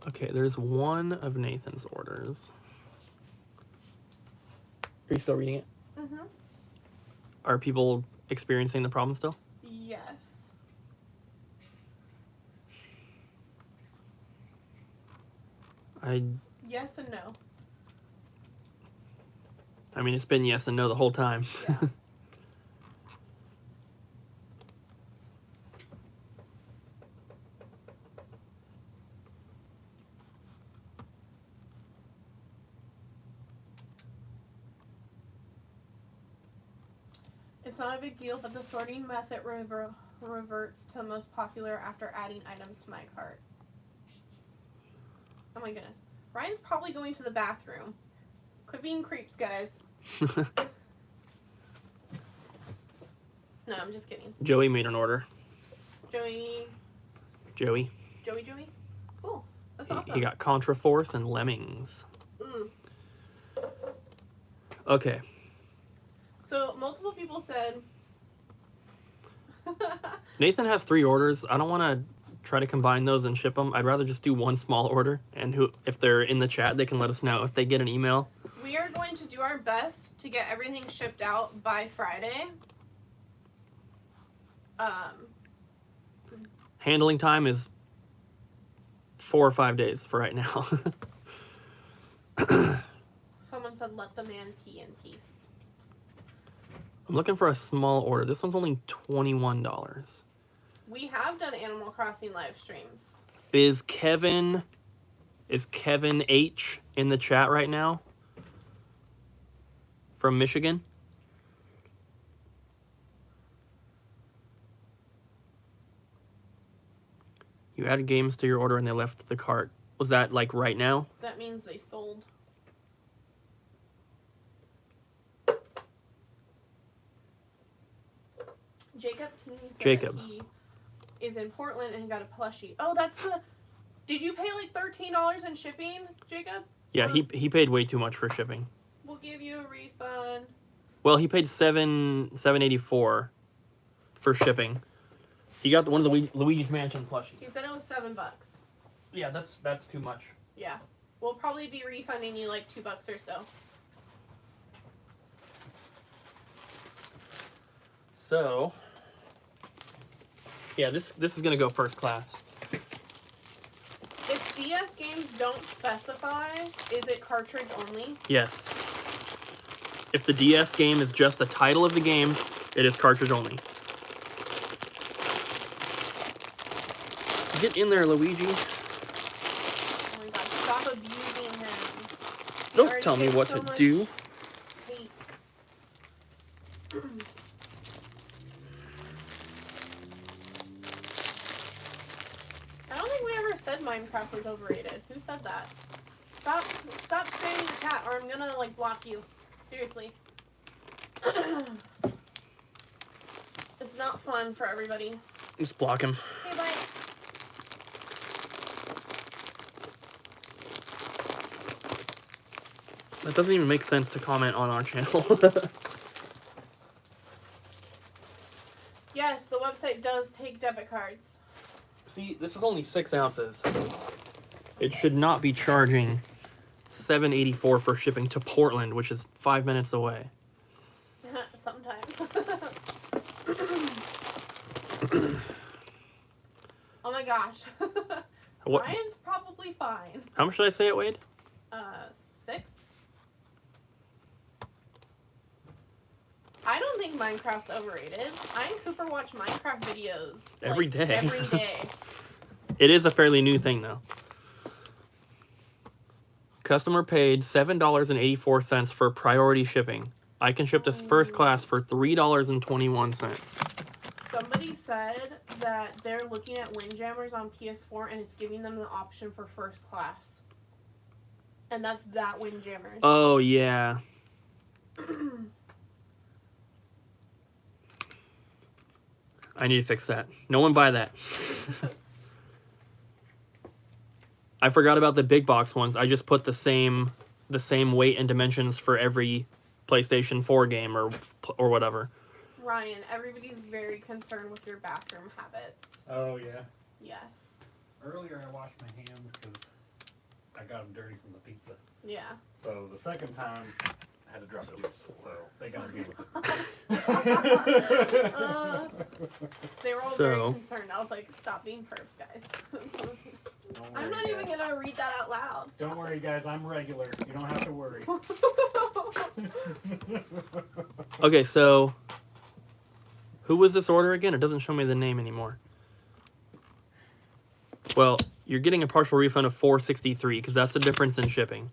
Okay, there's one of Nathan's orders. Are you still reading it? Mm-hmm. Are people experiencing the problem still? Yes. Yes and no. I mean, it's been yes and no the whole time. Yeah. It's not a big deal, but the sorting method reverts to the most popular after adding items to my cart. Oh my goodness. Ryan's probably going to the bathroom. Quit being creeps, guys. No, I'm just kidding. Joey made an order. Joey. Joey. Cool. That's He, awesome. he got Contra Force and Lemmings. Okay. So multiple people said. Nathan has 3 orders. I don't want to try to combine those and ship them. I'd rather just do one small order. And if they're in the chat, they can let us know if they get an email. We are going to do our best to get everything shipped out by Friday. Handling time is 4 or 5 days for right now. Someone said, "Let the man pee in peace." I'm looking for a small order. This one's only $21. We have done Animal Crossing live streams. Is Kevin H in the chat right now? From Michigan? You added games to your order and they left the cart. Was that like right now? That means they sold. Jacob Teeny said Jacob. that he is in Portland and he got a plushie. Oh, that's the. Did you pay like $13 in shipping, Jacob? Yeah, he paid way too much for shipping. We'll give you a refund. Well, he paid $7.84 for shipping. He got one of the Luigi's Mansion plushies. He said it was $7. Yeah, that's too much. Yeah, we'll probably be refunding you like $2 or so. So, yeah, this is gonna go first class. If DS games don't specify, is it cartridge only? Yes. If the DS game is just the title of the game, it is cartridge only. Get in there, Luigi. Oh my god, stop abusing him. He Don't already tell me gets what so to much do. hate. I don't think we ever said Minecraft was overrated. Who said that? Stop spamming the chat or I'm gonna like block you. Seriously. It's not fun for everybody. Just block him. Hey, bye. That doesn't even make sense to comment on our channel. Yes, the website does take debit cards. See, this is only 6 ounces. It should not be charging $7.84 for shipping to Portland, which is 5 minutes away. Sometimes. Oh my gosh. What? Ryan's probably fine. How much did I say it weighed? 6? I don't think Minecraft's overrated. I and Cooper watch Minecraft videos Every day. Every day. It is a fairly new thing, though. Customer paid $7.84 for priority shipping. I can ship this first class for $3.21. Somebody said that they're looking at Windjammers on PS4 and it's giving them the option for first class. And that's that Windjammers. Oh, yeah. I need to fix that. No one buy that. I forgot about the big box ones. I just put the same weight and dimensions for every PlayStation 4 game or whatever. Ryan, everybody's very concerned with your bathroom habits. Oh, yeah. Yes. Earlier I washed my hands because I got them dirty from the pizza. Yeah. So the second time I had to drop it. So they got to deal with They were all very concerned. I was like, stop being perps, guys. I'm not even going to read that out loud. Don't worry, guys. I'm regular. You don't have to worry. Okay, so who was this order again? It doesn't show me the name anymore. Well, you're getting a partial refund of $4.63 because that's the difference in shipping.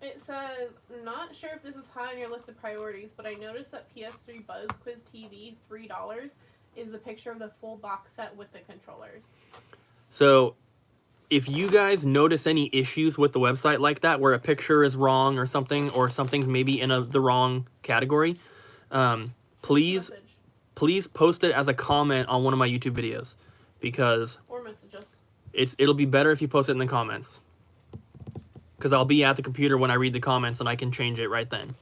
It says, not sure if this is high on your list of priorities, but I noticed that PS3 Buzz Quiz TV, $3, is a picture of the full box set with the controllers. So if you guys notice any issues with the website like that, where a picture is wrong or something's maybe in the wrong category, please Message please post it as a comment on one of my YouTube videos, because or messages. it'll be better if you post it in the comments. Because I'll be at the computer when I read the comments and I can change it right then.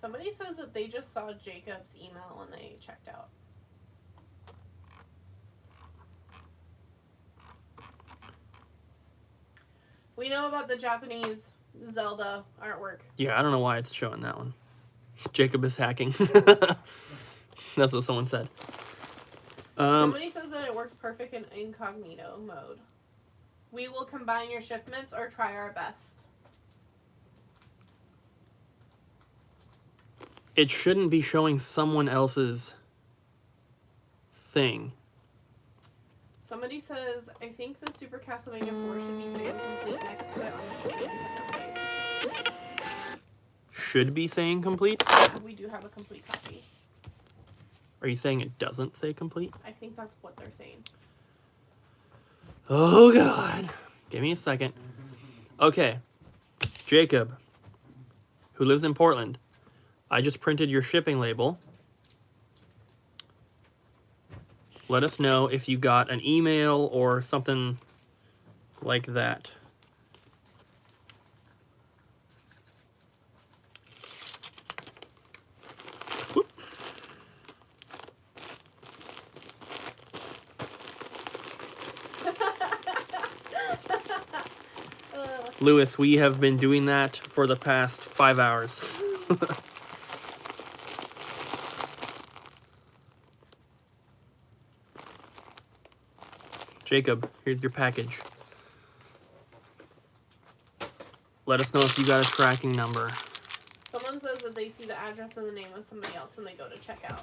Somebody says that they just saw Jacob's email when they checked out. We know about the Japanese Zelda artwork. Yeah, I don't know why it's showing that one. Jacob is hacking. That's what someone said. Somebody says that it works perfect in incognito mode. We will combine your shipments or try our best. It shouldn't be showing someone else's thing. Somebody says, I think the Super Castlevania 4 should be saying complete next to it on the shipping Nintendo page. Should be saying complete? Yeah, we do have a complete copy. Are you saying it doesn't say complete? I think that's what they're saying. Oh, God. Give me a second. Okay. Jacob, who lives in Portland, I just printed your shipping label. Let us know if you got an email or something like that. Whoop. Lewis, we have been doing that for the past 5 hours. Jacob, here's your package. Let us know if you got a tracking number. Someone says that they see the address and the name of somebody else when they go to check out.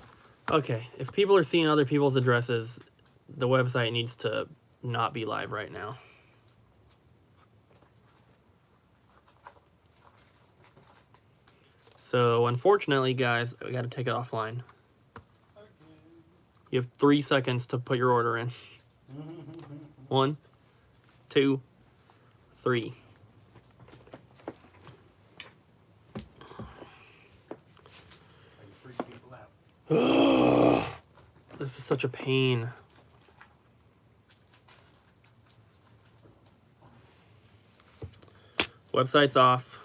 Okay, if people are seeing other people's addresses, the website needs to not be live right now. So, unfortunately, guys, we got to take it offline. You have 3 seconds to put your order in. 1, 2, 3. Freak people out. This is such a pain. Website's off.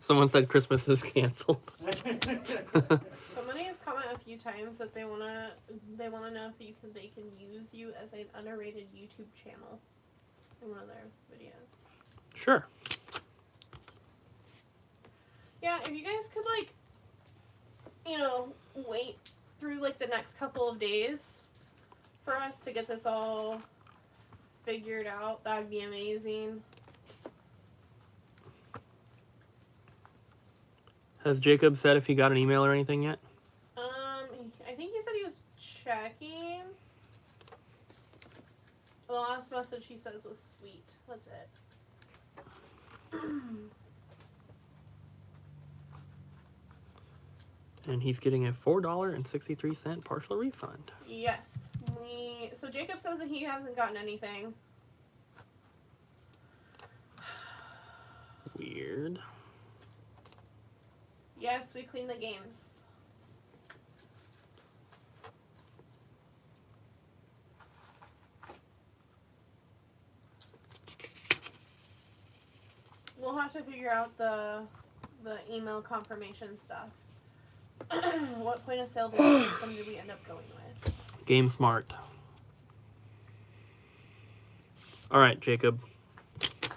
Someone said Christmas is canceled. Somebody has commented a few times that they wanna know if they can use you as an underrated YouTube channel in one of their videos. Sure. Yeah, if you guys could wait through the next couple of days for us to get this all figured out, that'd be amazing. Has Jacob said if he got an email or anything yet? I think he said he was checking. The last message he says was sweet. That's it. And he's getting a $4.63 partial refund. Yes. So Jacob says that he hasn't gotten anything. Weird. Yes, we clean the games. We'll have to figure out the email confirmation stuff. What point of sale system did we end up going with? Game Smart. All right, Jacob.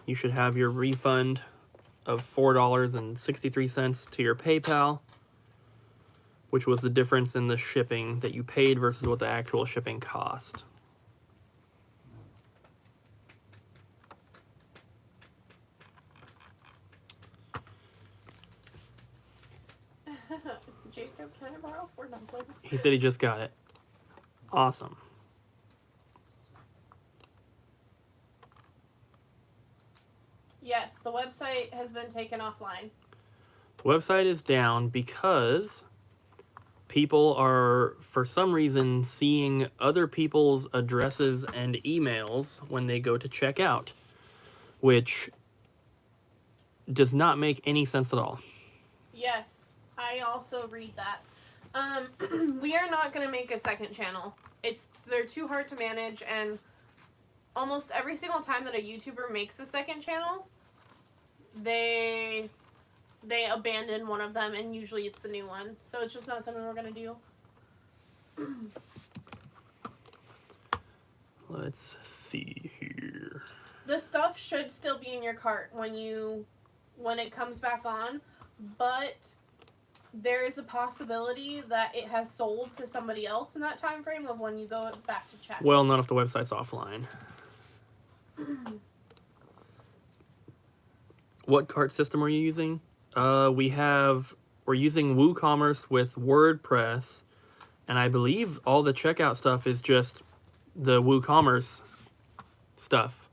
You should have your refund of $4.63 to your PayPal, which was the difference in the shipping that you paid versus what the actual shipping cost. Jacob, can I borrow $4? He said he just got it. Awesome. Yes, the website has been taken offline. The website is down because people are, for some reason, seeing other people's addresses and emails when they go to check out, which does not make any sense at all. Yes, I also read that. We are not going to make a second channel. They're too hard to manage, and almost every single time that a YouTuber makes a second channel, they abandon one of them, and usually it's the new one. So it's just not something we're going to do. Let's see here. The stuff should still be in your cart when it comes back on, but there is a possibility that it has sold to somebody else in that time frame of when you go back to check. Well, not if the website's offline. What cart system are you using? We're using WooCommerce with WordPress, and I believe all the checkout stuff is just the WooCommerce stuff.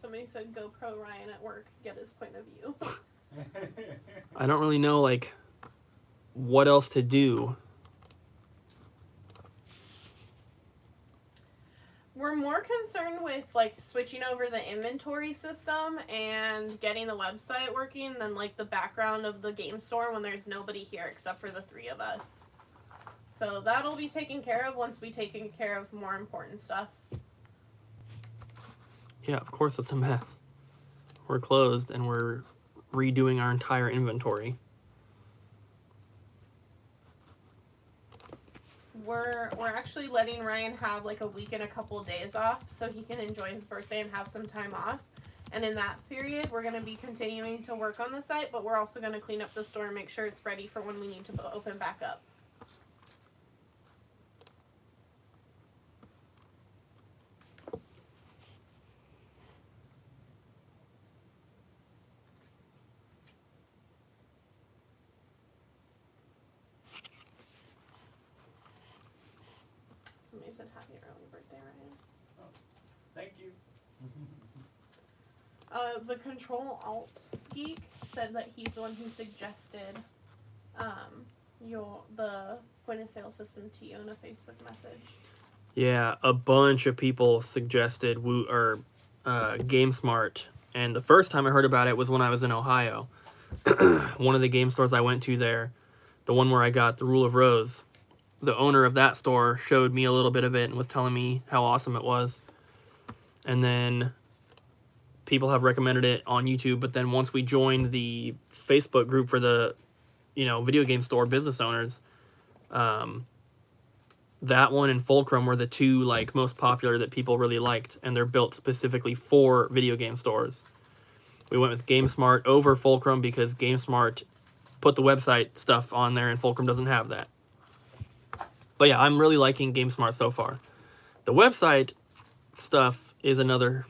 Somebody said GoPro Ryan at work, get his point of view. I don't really know, like, what else to do. We're more concerned with, like, switching over the inventory system and getting the website working than, like, the background of the game store when there's nobody here except for the three of us. So that'll be taken care of once we take care of more important stuff. Yeah, of course it's a mess. We're closed and we're redoing our entire inventory. We're actually letting Ryan have like a week and a couple of days off so he can enjoy his birthday and have some time off. And in that period, we're going to be continuing to work on the site, but we're also going to clean up the store and make sure it's ready for when we need to open back up. Somebody said happy early birthday, Ryan. Oh, thank you. The Control Alt Geek said that he's the one who suggested the point of sale system to you in a Facebook message. Yeah, a bunch of people suggested GameSmart, and the first time I heard about it was when I was in Ohio. One of the game stores I went to there, the one where I got the Rule of Rose, the owner of that store showed me a little bit of it and was telling me how awesome it was. And then people have recommended it on YouTube, but then once we joined the Facebook group for the, video game store business owners, that one and Fulcrum were the two most popular that people really liked, and they're built specifically for video game stores. We went with GameSmart over Fulcrum because GameSmart put the website stuff on there and Fulcrum doesn't have that. But yeah, I'm really liking GameSmart so far. The website stuff is another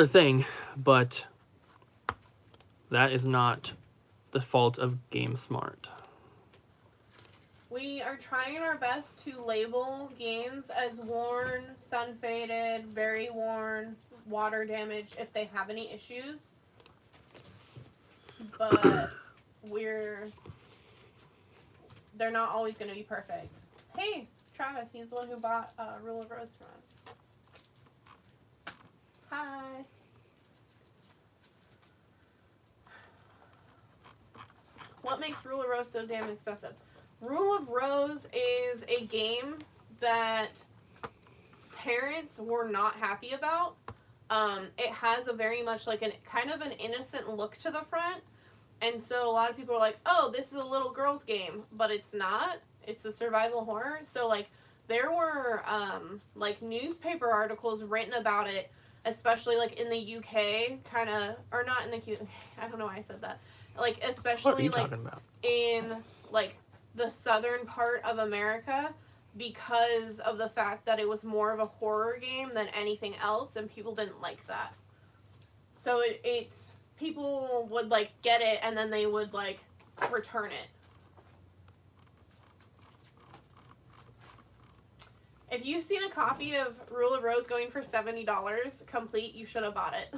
thing, but that is not the fault of GameSmart. We are trying our best to label games as worn, sun faded, very worn, water damaged if they have any issues. But they're not always going to be perfect. Hey, Travis, he's the one who bought Rule of Rose from us. Hi. What makes Rule of Rose so damn expensive? Rule of Rose is a game that parents were not happy about. It has a very much kind of an innocent look to the front. And so a lot of people are like, oh, this is a little girl's game. But it's not. It's a survival horror. So, there were, newspaper articles written about it, especially, in the UK, or not in the UK, I don't know why I said that. Especially, What are you talking about? In, the southern part of America, because of the fact that it was more of a horror game than anything else, and people didn't like that. So people would get it and then they would return it. If you've seen a copy of Rule of Rose going for $70 complete, you should have bought it.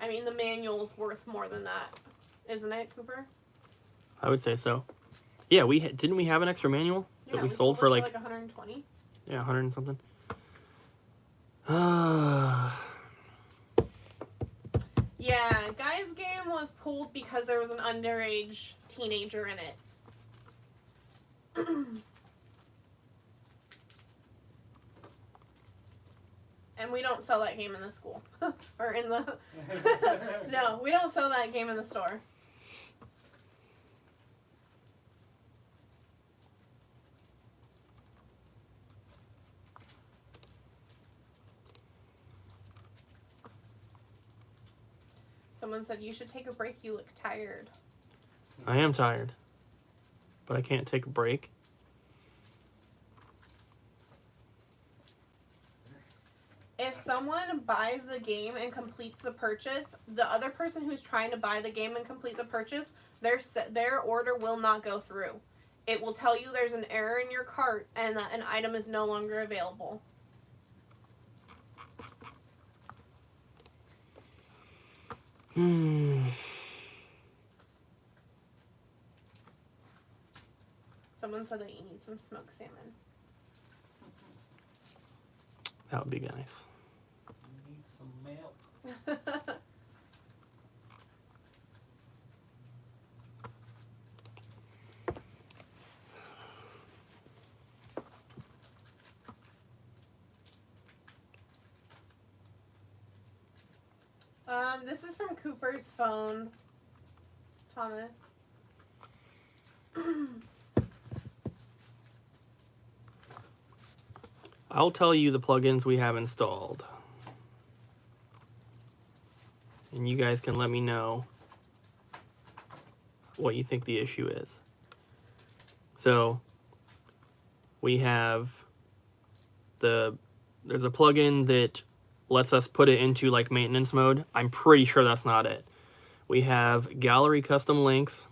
I mean, the manual's worth more than that, isn't it, Cooper? I would say so. Yeah, didn't we have an extra manual that we sold for it like 120. Yeah, 100 and something. Yeah, Guy's game was pulled because there was an underage teenager in it. And we don't sell that game in the school. Or in the... No, we don't sell that game in the store. Someone said, you should take a break, you look tired. I am tired, but I can't take a break. If someone buys the game and completes the purchase, the other person who's trying to buy the game and complete the purchase, their order will not go through. It will tell you there's an error in your cart and that an item is no longer available. Someone said that you need some smoked salmon. That would be nice. Need some milk. This is from Cooper's phone, Thomas. I'll tell you the plugins we have installed. And you guys can let me know what you think the issue is. So, we have there's a plugin that lets us put it into like maintenance mode. I'm pretty sure that's not it. We have gallery custom links.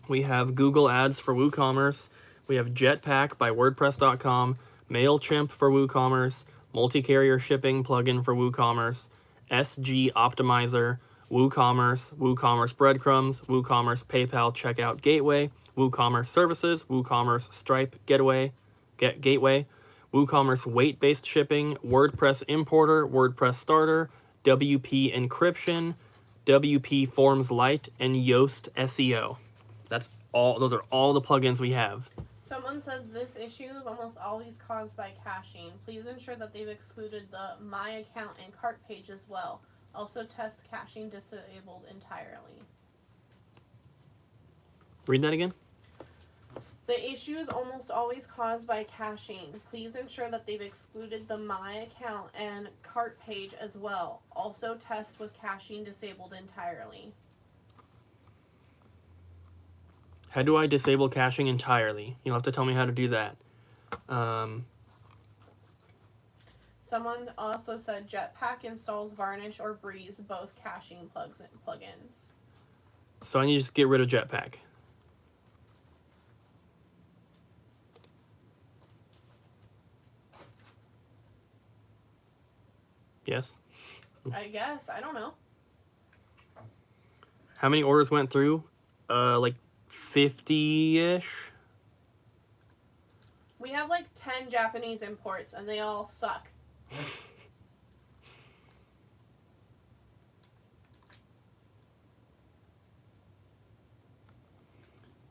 We have Google Ads for WooCommerce. We have Jetpack by WordPress.com. MailChimp for WooCommerce. Multi-carrier shipping plugin for WooCommerce. SG Optimizer. WooCommerce. WooCommerce Breadcrumbs. WooCommerce PayPal Checkout Gateway. WooCommerce Services. WooCommerce Stripe Gateway. WooCommerce weight-based shipping, WordPress importer, WordPress starter, WP encryption, WP Forms Lite, and Yoast SEO. That's all. Those are all the plugins we have. Someone said this issue is almost always caused by caching. Please ensure that they've excluded the My Account and cart page as well. Also test caching disabled entirely. Read that again. The issue is almost always caused by caching. Please ensure that they've excluded the My Account and cart page as well. Also test with caching disabled entirely. How do I disable caching entirely? You'll have to tell me how to do that. Someone also said Jetpack installs Varnish or Breeze, both caching plugins. So I need to just get rid of Jetpack. Yes. I guess. I don't know. How many orders went through? Like 50-ish? We have like 10 Japanese imports and they all suck.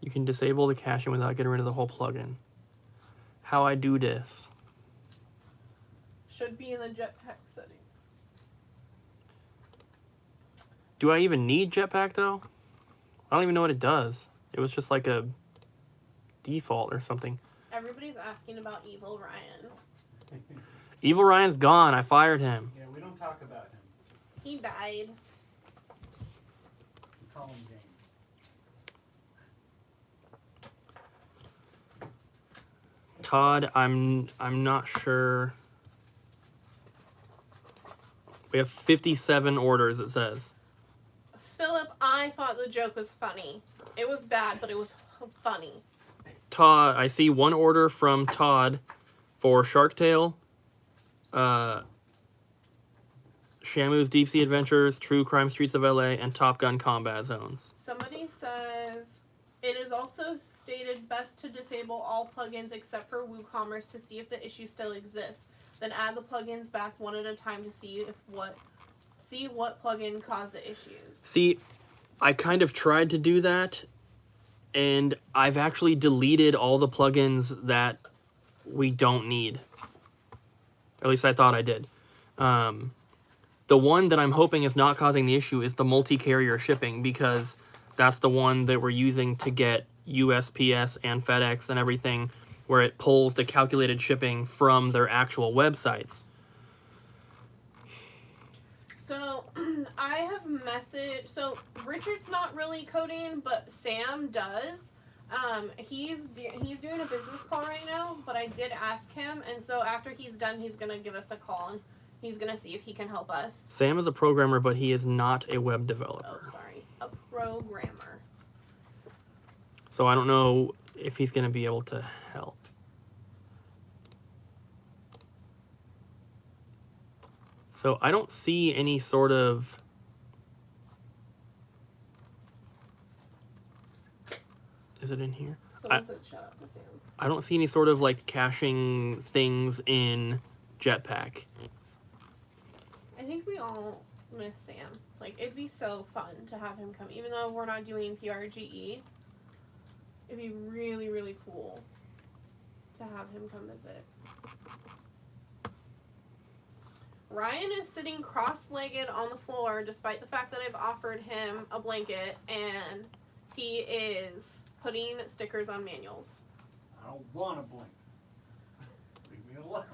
You can disable the caching without getting rid of the whole plugin. How I do this? Should be in the Jetpack settings. Do I even need Jetpack though? I don't even know what it does. It was just like a default or something. Everybody's asking about Evil Ryan. Evil Ryan's gone. I fired him. Yeah, we don't talk about him. He died. We call him James. Todd, I'm not sure We have 57 orders, it says. Philip, I thought the joke was funny. It was bad, but it was funny. Todd, I see one order from Todd for Shark Tale, Shamu's Deep Sea Adventures, True Crime Streets of LA, and Top Gun Combat Zones. Somebody says, it is also stated best to disable all plugins except for WooCommerce to see if the issue still exists. Then add the plugins back one at a time to see what plugin caused the issues. See, I kind of tried to do that, and I've actually deleted all the plugins that we don't need. At least I thought I did. The one that I'm hoping is not causing the issue is the multi-carrier shipping, because that's the one that we're using to get USPS and FedEx and everything, where it pulls the calculated shipping from their actual websites. So, I have messaged... So, Richard's not really coding, but Sam does. He's doing a business call right now, but I did ask him, and so after he's done, he's going to give us a call, and he's going to see if he can help us. Sam is a programmer, but he is not a web developer. Oh, sorry. A programmer. So I don't know if he's going to be able to help. So I don't see any sort of... Is it in here? Someone said shut up to Sam. I don't see any sort of like caching things in Jetpack. I think we all miss Sam. Like, it'd be so fun to have him come. Even though we're not doing PRGE, it'd be really, really cool to have him come visit. Ryan is sitting cross-legged on the floor despite the fact that I've offered him a blanket, and he is putting stickers on manuals. I don't want a blanket. Leave me alone.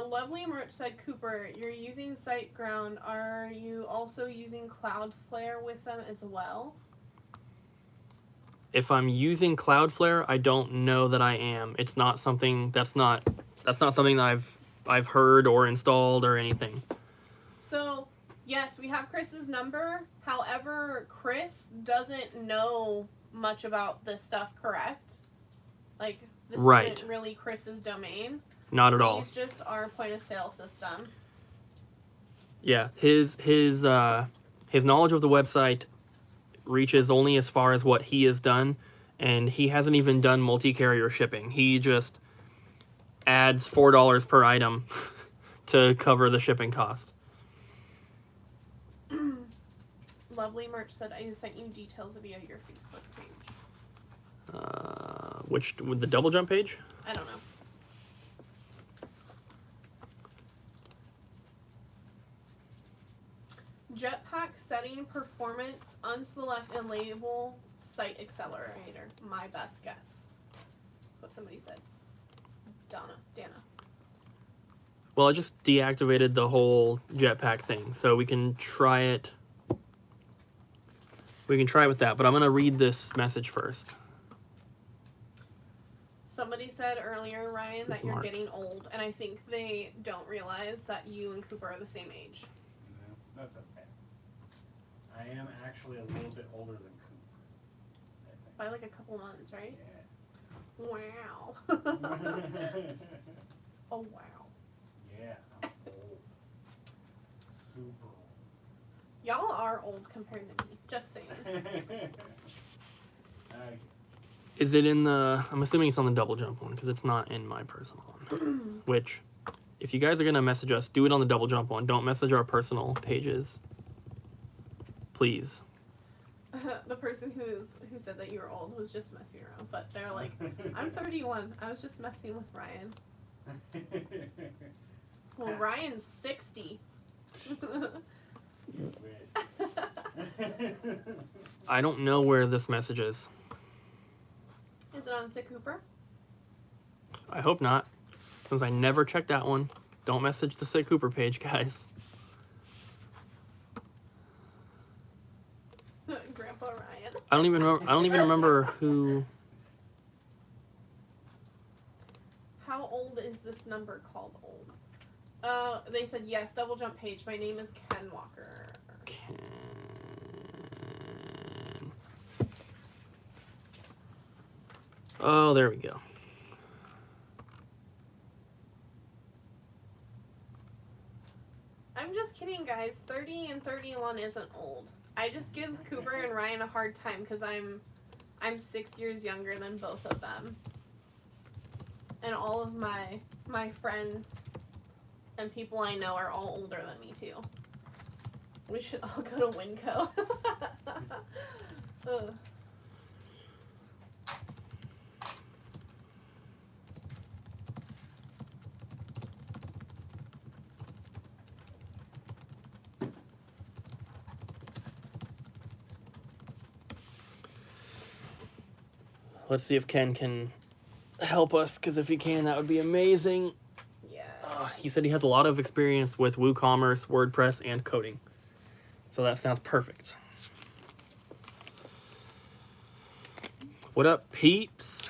Lovely Merch said, Cooper, you're using SiteGround. Are you also using Cloudflare with them as well? If I'm using Cloudflare, I don't know that I am. It's not something that's not something that I've heard or installed or anything. So, yes, we have Chris's number. However, Chris doesn't know much about this stuff, correct? Like, this Right. isn't really Chris's domain. Not at all. He's just our point of sale system. Yeah, his knowledge of the website reaches only as far as what he has done, and he hasn't even done multi-carrier shipping. He just adds $4 per item to cover the shipping cost. Lovely Merch said, I sent you details via your Facebook page. Which, with the double jump page? I don't know. Jetpack setting performance, unselect and label site accelerator. My best guess. That's what somebody said. Dana. Well, I just deactivated the whole Jetpack thing, so we can try it. We can try it with that, but I'm going to read this message first. Somebody said earlier, Ryan, that It's you're Mark. getting old, and I think they don't realize that you and Cooper are the same age. No, that's okay. I am actually a little bit older than Cooper, I think. By like a couple months, right? Yeah. Wow. Oh, wow. Yeah, I'm old. Super old. Y'all are old compared to me. Just saying. Is it in the... I'm assuming it's on the double jump one, because it's not in my personal one. Which, if you guys are going to message us, do it on the double jump one. Don't message our personal pages. Please. The person who said that you were old was just messing around, but they're like, I'm 31. I was just messing with Ryan. Well, Ryan's 60. You wish. I don't know where this message is. Is it on Sick Cooper? I hope not, since I never checked that one. Don't message the Sick Cooper page, guys. Grandpa Ryan. I don't even remember who... How how old is this number called old? They said yes, double jump page. My name is Ken Walker. Ken. Oh, there we go. I'm just kidding, guys. 30 and 31 isn't old. I just give Cooper and Ryan a hard time because I'm 6 years younger than both of them. And all of my friends and people I know are all older than me too. We should all go to Winco. Ugh. Let's see if Ken can help us, because if he can, that would be amazing. Yeah. He said he has a lot of experience with WooCommerce, WordPress, and coding. So that sounds perfect. What up, peeps?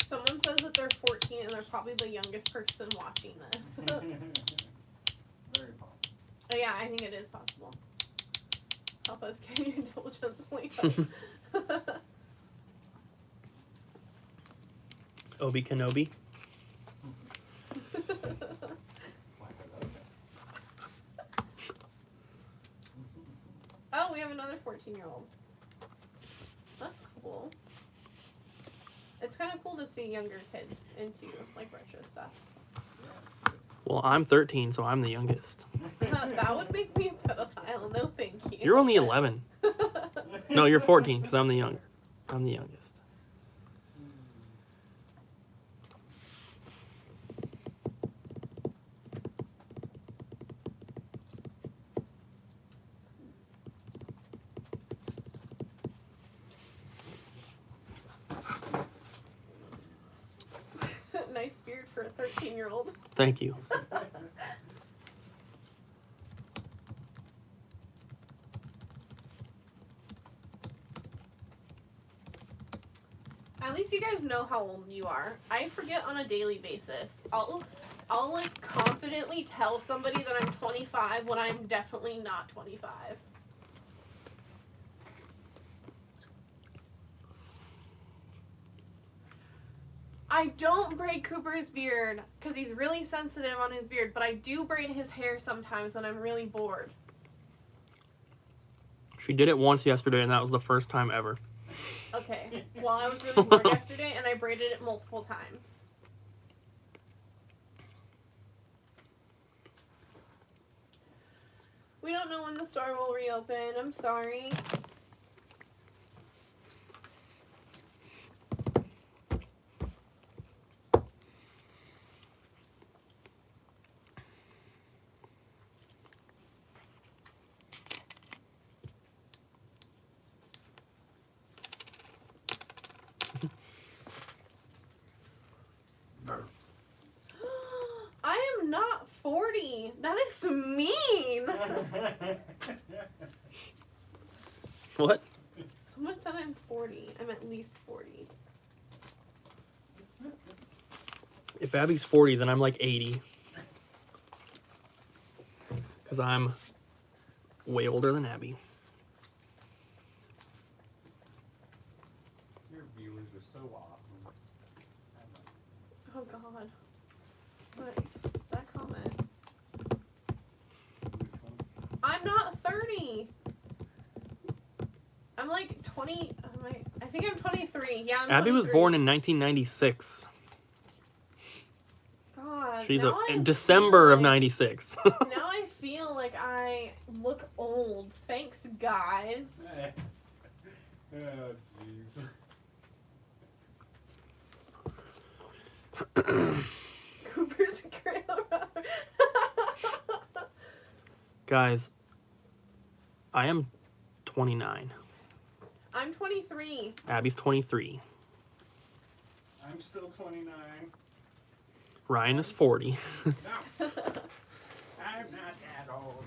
Someone says that they're 14 and they're probably the youngest person watching this. Very possible. Oh yeah, I think it is possible. Help us, can you diligently? Obi Kenobi. Oh, we have another 14-year-old. That's cool. It's kind of cool to see younger kids into like retro stuff. Well, I'm 13, so I'm the youngest. That would make me a pedophile. No, thank you. You're only 11. No, you're 14, because I'm the youngest. Nice beard for a 13-year-old. Thank you. At least you guys know how old you are. I forget on a daily basis. I'll like confidently tell somebody that I'm 25 when I'm definitely not 25. I don't braid Cooper's beard because he's really sensitive on his beard, but I do braid his hair sometimes when I'm really bored. She did it once yesterday, and that was the first time ever. Okay. Well, I was really bored yesterday, and I braided it multiple times. We don't know when the store will reopen. I'm sorry. I am not 40. That is mean. What? Someone said I'm 40. I'm at least 40. If Abby's 40, then I'm like 80. Because I'm way older than Abby. Your viewers are so awesome. Oh God. What? That comment. Which one? I'm not 30. I'm like 20. I think I'm 23. Yeah, I'm Abby 23. was born in 1996. God. She's now I in December feel of like- 96. Now I feel like I look old. Thanks, guys. Oh, jeez. Cooper's grandma. Guys, I am 29. I'm 23. Abby's 23. I'm still 29. Ryan is 40. No. I'm not that old.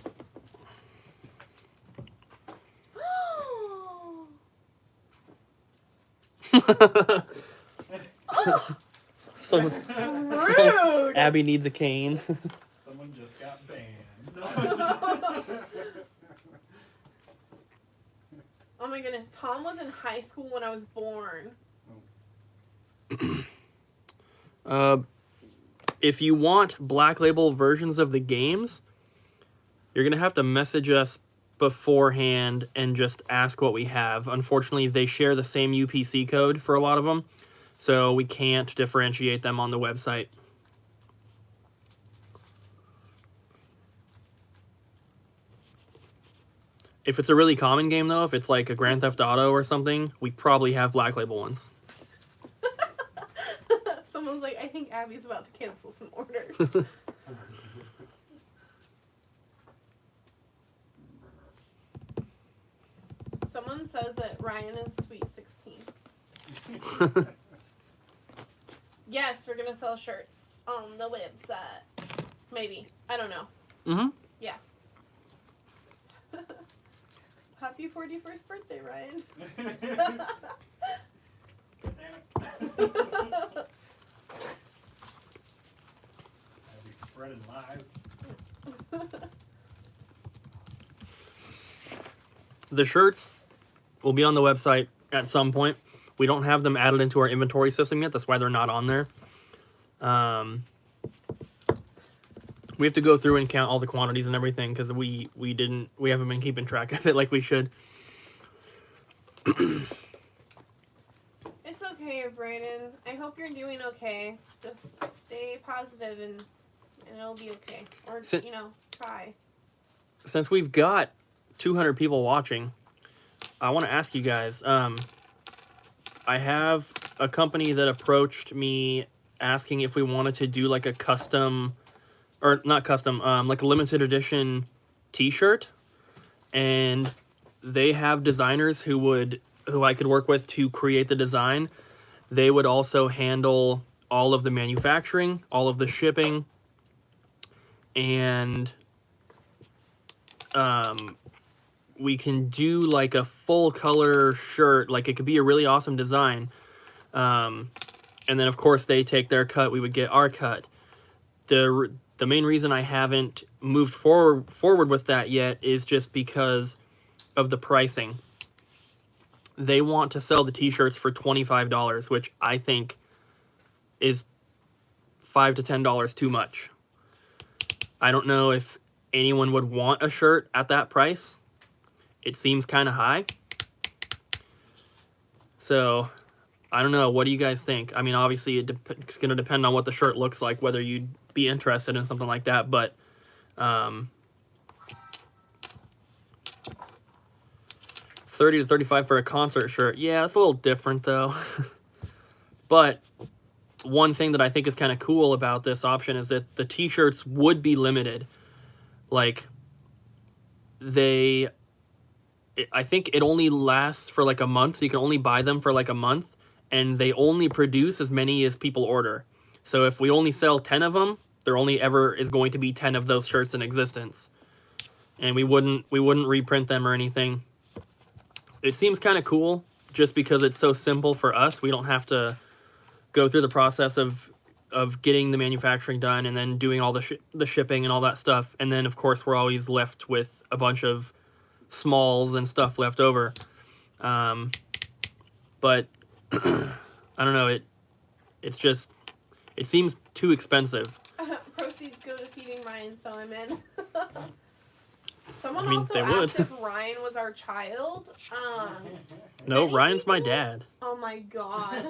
Someone's, Rude. Abby needs a cane. Someone just got banned. Oh my goodness, Tom was in high school when I was born. If you want Black Label versions of the games, you're going to have to message us beforehand and just ask what we have. Unfortunately, they share the same UPC code for a lot of them, so we can't differentiate them on the website. If it's a really common game, though, if it's like a Grand Theft Auto or something, we probably have Black Label ones. Someone's like, I think Abby's about to cancel some orders. Someone says that Ryan is sweet 16. Yes, we're gonna sell shirts on the website. Maybe. I don't know. Mm-hmm. Yeah. Happy 41st birthday, Ryan. I'll be spreading lies. The shirts will be on the website at some point. We don't have them added into our inventory system yet. That's why they're not on there. We have to go through and count all the quantities and everything because we haven't been keeping track of it like we should. It's okay, Brayden. I hope you're doing okay. Just stay positive and it'll be okay. Or, try. Since we've got 200 people watching, I want to ask you guys. I have a company that approached me asking if we wanted to do like a custom, or not custom, like a limited edition t-shirt. And they have designers who I could work with to create the design. They would also handle all of the manufacturing, all of the shipping, and we can do like a full color shirt. Like it could be a really awesome design. And then of course they take their cut, we would get our cut. The main reason I haven't moved forward with that yet is just because of the pricing. They want to sell the t-shirts for $25, which I think is $5 to $10 too much. I don't know if anyone would want a shirt at that price. It seems kind of high. So, I don't know. What do you guys think? I mean, obviously, it's going to depend on what the shirt looks like, whether you'd be interested in something like that. But, $30 to $35 for a concert shirt. Yeah, it's a little different, though. But one thing that I think is kind of cool about this option is that the t-shirts would be limited. Like, I think it only lasts for like a month, so you can only buy them for like a month, and they only produce as many as people order. So if we only sell 10 of them, there only ever is going to be 10 of those shirts in existence. And we wouldn't reprint them or anything. It seems kind of cool just because it's so simple for us. We don't have to go through the process of getting the manufacturing done and then doing all the shipping and all that stuff. And then, of course, we're always left with a bunch of smalls and stuff left over. But I don't know. It seems too expensive. Proceeds go to feeding Ryan, so I'm in. Someone I mean, also they asked would. if Ryan was our child. No, many Ryan's my people- dad. Oh my god.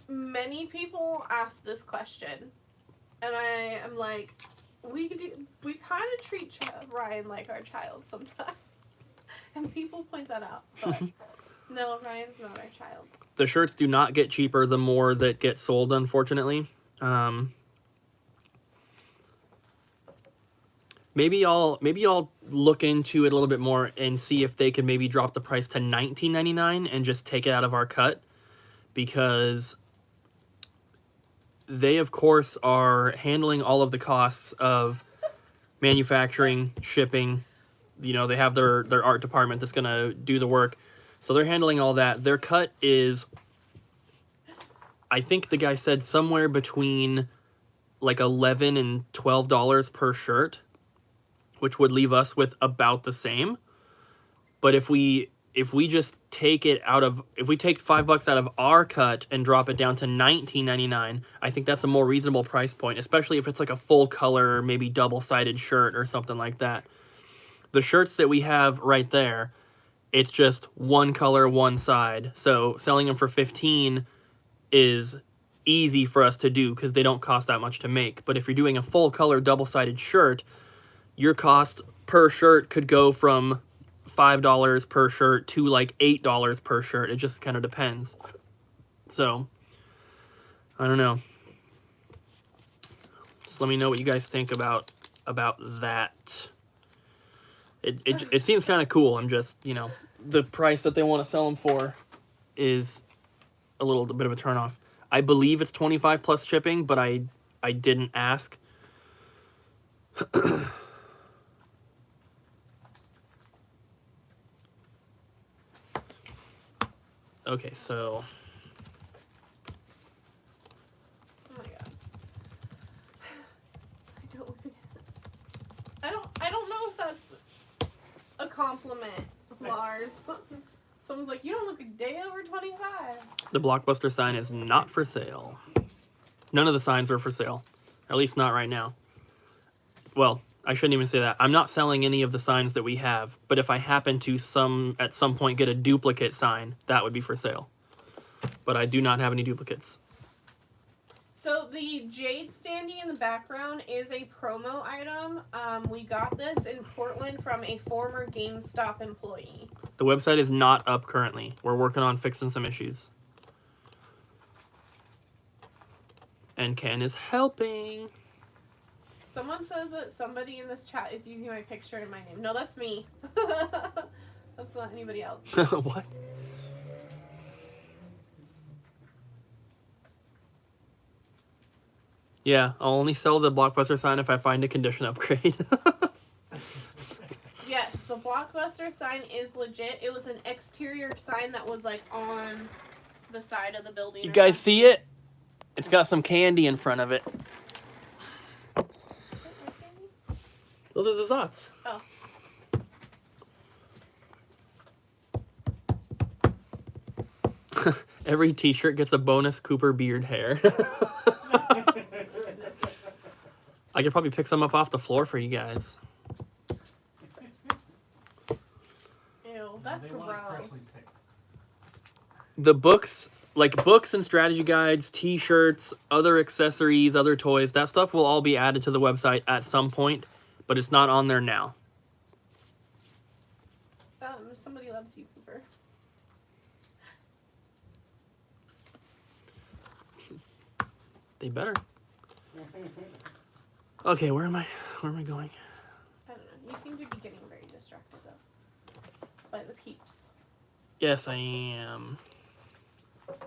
Many people ask this question, and I am like, we kind of treat Ryan like our child sometimes, and people point that out. But no, Ryan's not our child. The shirts do not get cheaper the more that get sold, unfortunately. Maybe I'll look into it a little bit more and see if they can maybe drop the price to $19.99 and just take it out of our cut, because they, of course, are handling all of the costs of manufacturing, shipping. You know, they have their art department that's going to do the work. So they're handling all that. Their cut is, I think the guy said somewhere between like $11 and $12 per shirt, which would leave us with about the same. But if we just take it out of, if we take $5 out of our cut and drop it down to $19.99, I think that's a more reasonable price point, especially if it's like a full color, maybe double-sided shirt or something like that. The shirts that we have right there, it's just one color, one side. So selling them for $15 is easy for us to do because they don't cost that much to make. But if you're doing a full color double-sided shirt, your cost per shirt could go from $5 per shirt to like $8 per shirt. It just kind of depends. So I don't know. Just let me know what you guys think about that. It seems kind of cool. I'm just, you know, the price that they want to sell them for is a little bit of a turnoff. I believe it's 25 plus shipping, but I didn't ask. Okay, so Oh my god. I don't know if that's a compliment, Lars. Someone's like, you don't look a day over 25. the Blockbuster sign is not for sale. None of the signs are for sale. At least not right now. Well, I shouldn't even say that. I'm not selling any of the signs that we have, but if I happen to at some point get a duplicate sign, that would be for sale. But I do not have any duplicates. So the jade standee in the background is a promo item. We got this in Portland from a former GameStop employee. The website is not up currently. We're working on fixing some issues. And Ken is helping. Someone says that somebody in this chat is using my picture and my name. No, that's me. That's not anybody else. What? Yeah, I'll only sell the Blockbuster sign if I find a condition upgrade. Yes, the Blockbuster sign is legit. It was an exterior sign that was like on the side of the building. You guys see it? It's got some candy in front of it. Those are the Zots. Oh. Every t-shirt gets a bonus Cooper beard hair. I could probably pick some up off the floor for you guys. Ew, that's They want it freshly gross. picked. The books, like books and strategy guides, t-shirts, other accessories, other toys, that stuff will all be added to the website at some point, but it's not on there now. Somebody loves you, Cooper. They better. Okay, where am I going? I don't know. You seem to be getting very distracted though by the peeps. Yes, I am.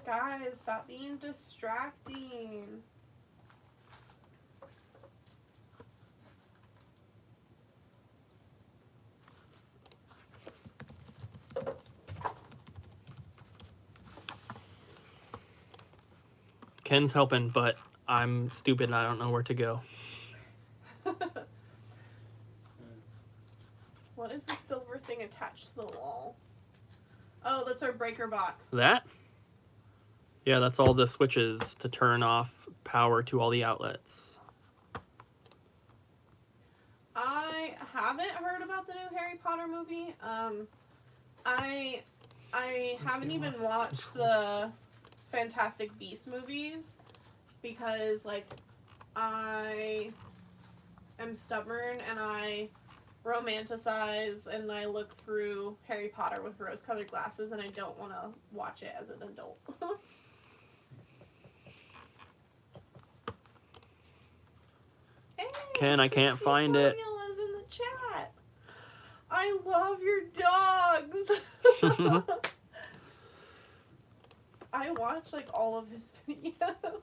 Guys, stop being distracting. Ken's helping, but I'm stupid and I don't know where to go. What is the silver thing attached to the wall? Oh, that's our breaker box. That? Yeah, that's all the switches to turn off power to all the outlets. I haven't heard about the new Harry Potter movie. I haven't even watched the Fantastic Beasts movies because, like, I am stubborn and I romanticize and I look through Harry Potter with rose-colored glasses and I don't want to watch it as an adult. Hey, Ken, I can't Sexy find it. Formula's in the chat. I love your dogs. I watch like all of his videos.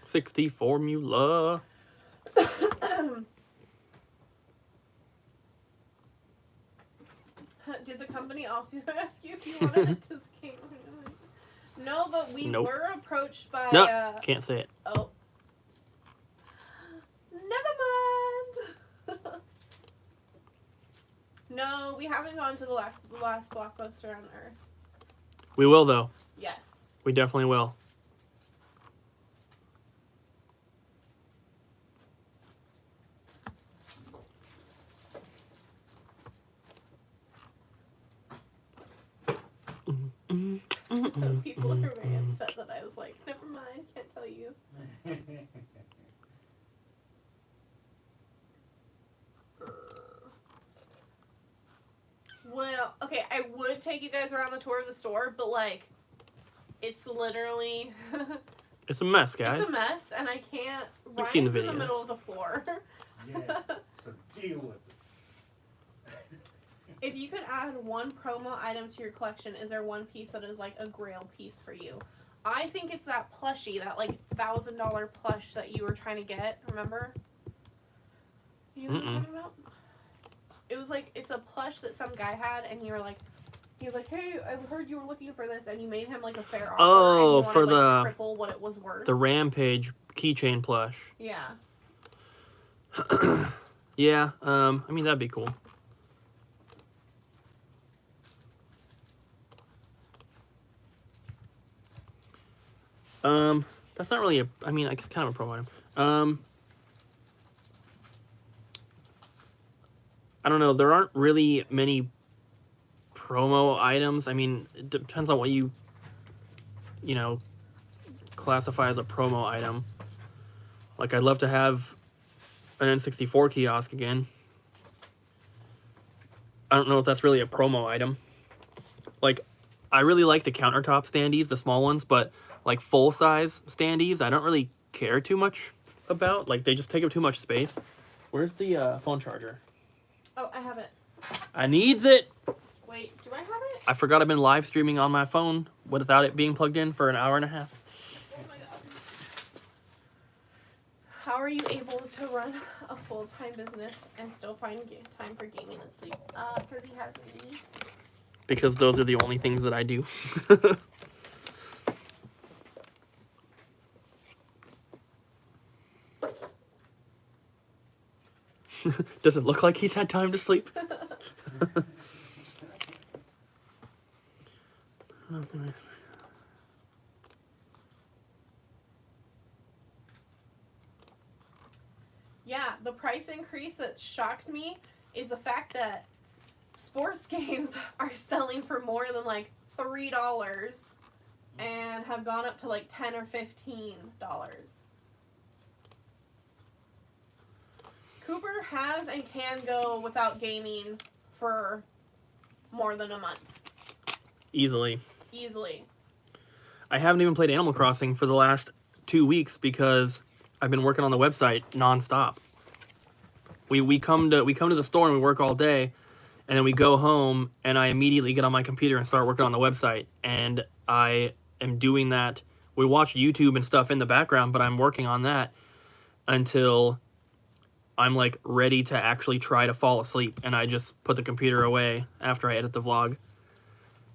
60 formula. Did the company also ask you if you wanted it to scale? No, but we Nope. were approached by. No, can't say it. Oh. Never mind. No, we haven't gone to the last blockbuster on Earth. We will, though. Yes. We definitely will. People are very upset that I was like, never mind, can't tell you. Well, okay, I would take you guys around the tour of the store, but like, it's literally It's a mess, guys. it's a mess, and I can't. We've seen the Ryan's in the videos. middle of the floor. Yeah, so deal with it. If you could add one promo item to your collection, is there one piece that is like a grail piece for you? I think it's that plushie, that like $1,000 plush that you were trying to get. Remember? You know what I'm talking about? It was like, it's a plush that some guy had, and you were like, he was like, hey, I heard you were looking for this, and you made him like a fair offer. Oh, and you for wanted, the like, triple what it was worth. The Rampage keychain plush. Yeah. Yeah, I mean, that'd be cool. That's not really I mean, it's kind of a promo item. I don't know, there aren't really many promo items. I mean, it depends on what you know, classify as a promo item. Like, I'd love to have an N64 kiosk again. I don't know if that's really a promo item. Like, I really like the countertop standees, the small ones, but like full-size standees, I don't really care too much about. Like, they just take up too much space. Where's the phone charger? Oh, I have it. I needs it. Wait, do I have it? I forgot I've been live streaming on my phone without it being plugged in for an hour and a half. Oh my god. How are you able to run a full-time business and still find time for gaming and sleep? Because he has me. Because those are the only things that I do. Does it look like he's had time to sleep? Yeah, the price increase that shocked me is the fact that sports games are selling for more than like $3 and have gone up to like $10 or $15. Cooper has and can go without gaming for more than a month. Easily. Easily. I haven't even played Animal Crossing for the last 2 weeks because I've been working on the website nonstop. We come to the store and we work all day, and then we go home and I immediately get on my computer and start working on the website. And I am doing that. We watch YouTube and stuff in the background, but I'm working on that until I'm like ready to actually try to fall asleep, and I just put the computer away after I edit the vlog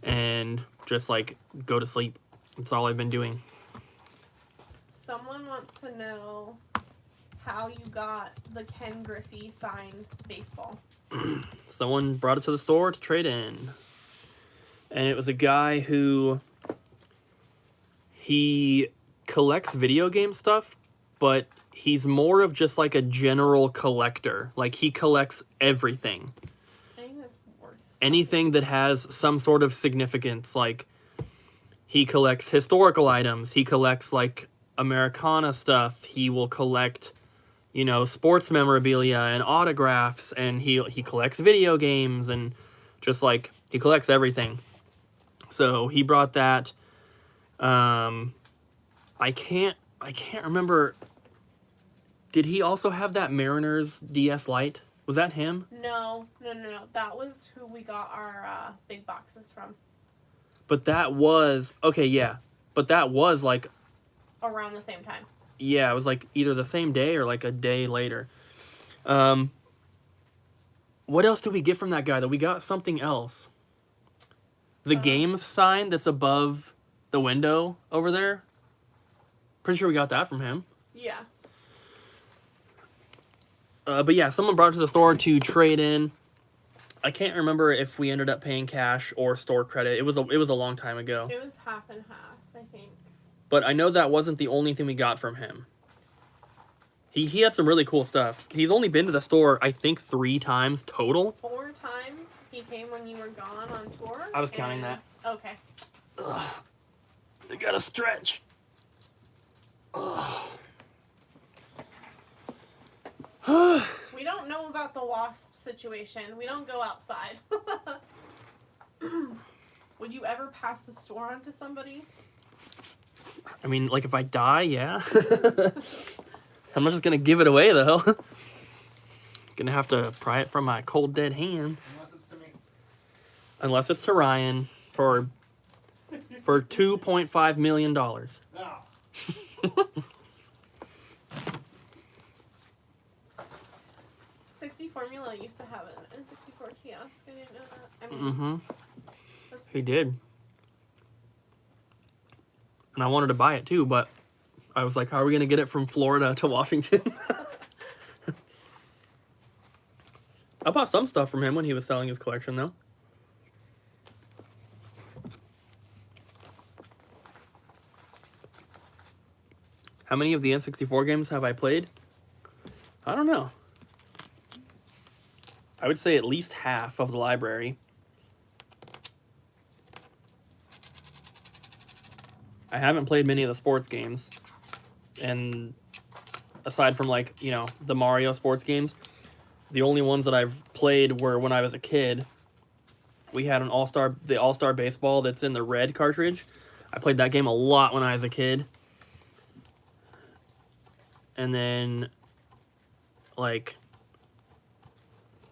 and just like go to sleep. That's all I've been doing. Someone wants to know how you got the Ken Griffey signed baseball. Someone brought it to the store to trade in. And it was a guy who he collects video game stuff, but he's more of just like a general collector. Like, he collects everything. Anything that's worth Anything that has some sort of significance. Like, he collects historical items. He collects like Americana stuff. He will collect, you know, sports memorabilia and autographs, and he collects video games, and just like he collects everything. So he brought that. I can't remember. Did he also have that Mariners DS Lite? Was that him? No. That was who we got our big boxes from. But that was okay, yeah. But that was like Around the same time. yeah, it was like either the same day or like a day later. What What else did we get from that guy, though? We got something else. The games sign that's above the window over there. Pretty sure we got that from him. Yeah. But yeah, someone brought it to the store to trade in. I can't remember if we ended up paying cash or store credit. It was a long time ago. It was half and half, I think. But I know that wasn't the only thing we got from him. He had some really cool stuff. He's only been to the store, I think, 3 times total. 4 times he came when you were gone on tour. I was counting that. Okay. Ugh. I gotta stretch. Ugh. We don't know about the wasp situation. We don't go outside. Would you ever pass the store on to somebody? I mean, like, if I die, yeah. I'm not just gonna give it away, though. Gonna have to pry it from my cold, dead hands. Unless it's to me. Unless it's to Ryan for $2.5 million. No. 60 Formula used to have an N64 kiosk. I didn't know that. I mean, Mm-hmm. that's He did. And I wanted to buy it too, but I was like, how are we going to get it from Florida to Washington? I bought some stuff from him when he was selling his collection, though. How many of the N64 games have I played? I don't know. I would say at least half of the library. I haven't played many of the sports games. And aside from, like, you know, the Mario sports games, the only ones that I've played were when I was a kid. We had the All-Star Baseball that's in the red cartridge. I played that game a lot when I was a kid. And then, like,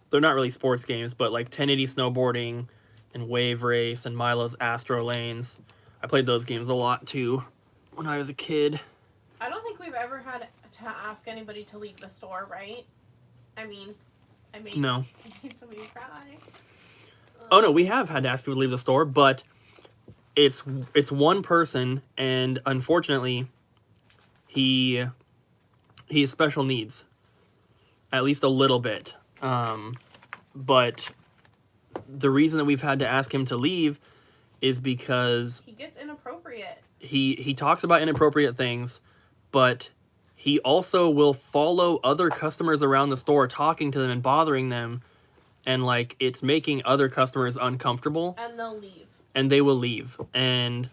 they're not really sports games, but like 1080 Snowboarding and Wave Race and Milo's Astro Lanes. I played those games a lot too when I was a kid. I don't think we've ever had to ask anybody to leave the store, right? I mean, I made somebody cry. Oh no, we have had to ask people to leave the store, but it's one person, and unfortunately, he has special needs, at least a little bit. But the reason that we've had to ask him to leave is because he gets inappropriate. He talks about inappropriate things, but he also will follow other customers around the store, talking to them and bothering them, and like it's making other customers uncomfortable. And they'll leave. And they will leave. And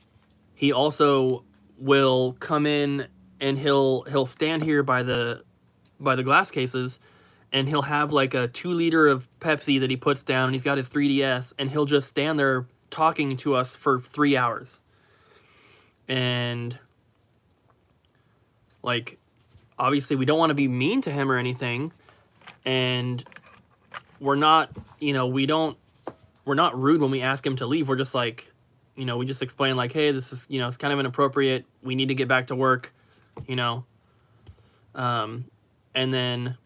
he also will come in and he'll stand here by the glass cases, and he'll have like a 2-liter of Pepsi that he puts down, and he's got his 3DS, and he'll just stand there talking to us for 3 hours. And like, obviously we don't want to be mean to him or anything, and we're not, you know, we're not rude when we ask him to leave. We're just like, you know, we just explain like, hey, this is, you know, it's kind of inappropriate. We need to get back to work, you know. And then,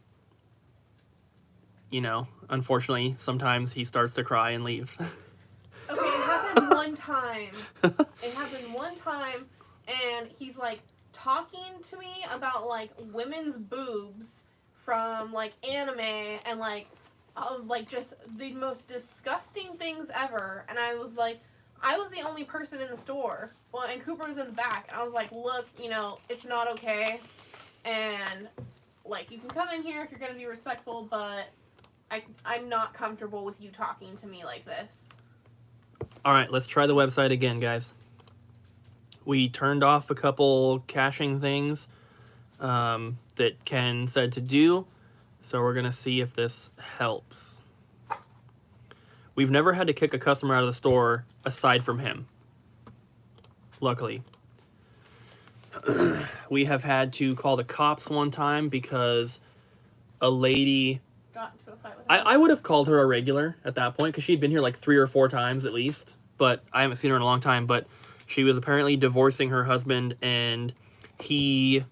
you know, unfortunately, sometimes he starts to cry and leaves. Okay, it happened one time. It happened one time, and he's like talking to me about like women's boobs from like anime and like just the most disgusting things ever. And I was like, I was the only person in the store. Well, and Cooper was in the back, and I was like, look, you know, it's not okay, and like you can come in here if you're gonna be respectful, but I'm not comfortable with you talking to me like this. All right, let's try the website again, guys. We turned off a couple caching things that Ken said to do, so we're going to see if this helps. We've never had to kick a customer out of the store aside from him, luckily. We have had to call the cops one time because a lady... Got into a fight with him. I would have called her a regular at that point because she'd been here like 3 or 4 times at least, but I haven't seen her in a long time. But she was apparently divorcing her husband, and he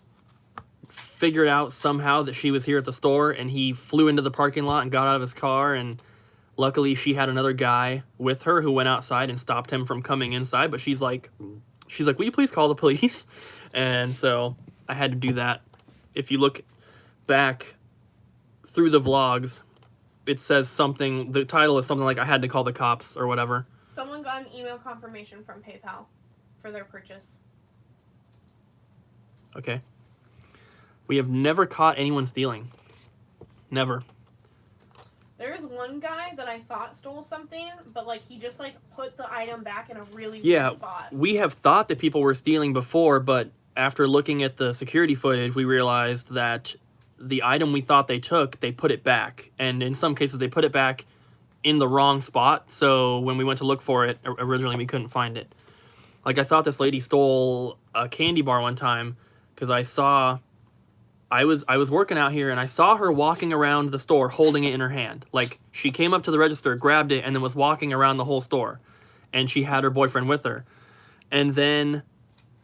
figured out somehow that she was here at the store, and he flew into the parking lot and got out of his car, and luckily she had another guy with her who went outside and stopped him from coming inside, but she's like, will you please call the police? And so I had to do that. If you look back through the vlogs, it says something, the title is something like I had to call the cops or whatever. Someone got an email confirmation from PayPal for their purchase. Okay. We have never caught anyone stealing. Never. There's one guy that I thought stole something, but like he just like put the item back in a really Yeah, good spot. we have thought that people were stealing before, but after looking at the security footage, we realized that the item we thought they took, they put it back. And in some cases, they put it back in the wrong spot. So when we went to look for it, originally we couldn't find it. Like I thought this lady stole a candy bar one time because I was working out here and I saw her walking around the store holding it in her hand. Like she came up to the register, grabbed it, and then was walking around the whole store. And she had her boyfriend with her. And then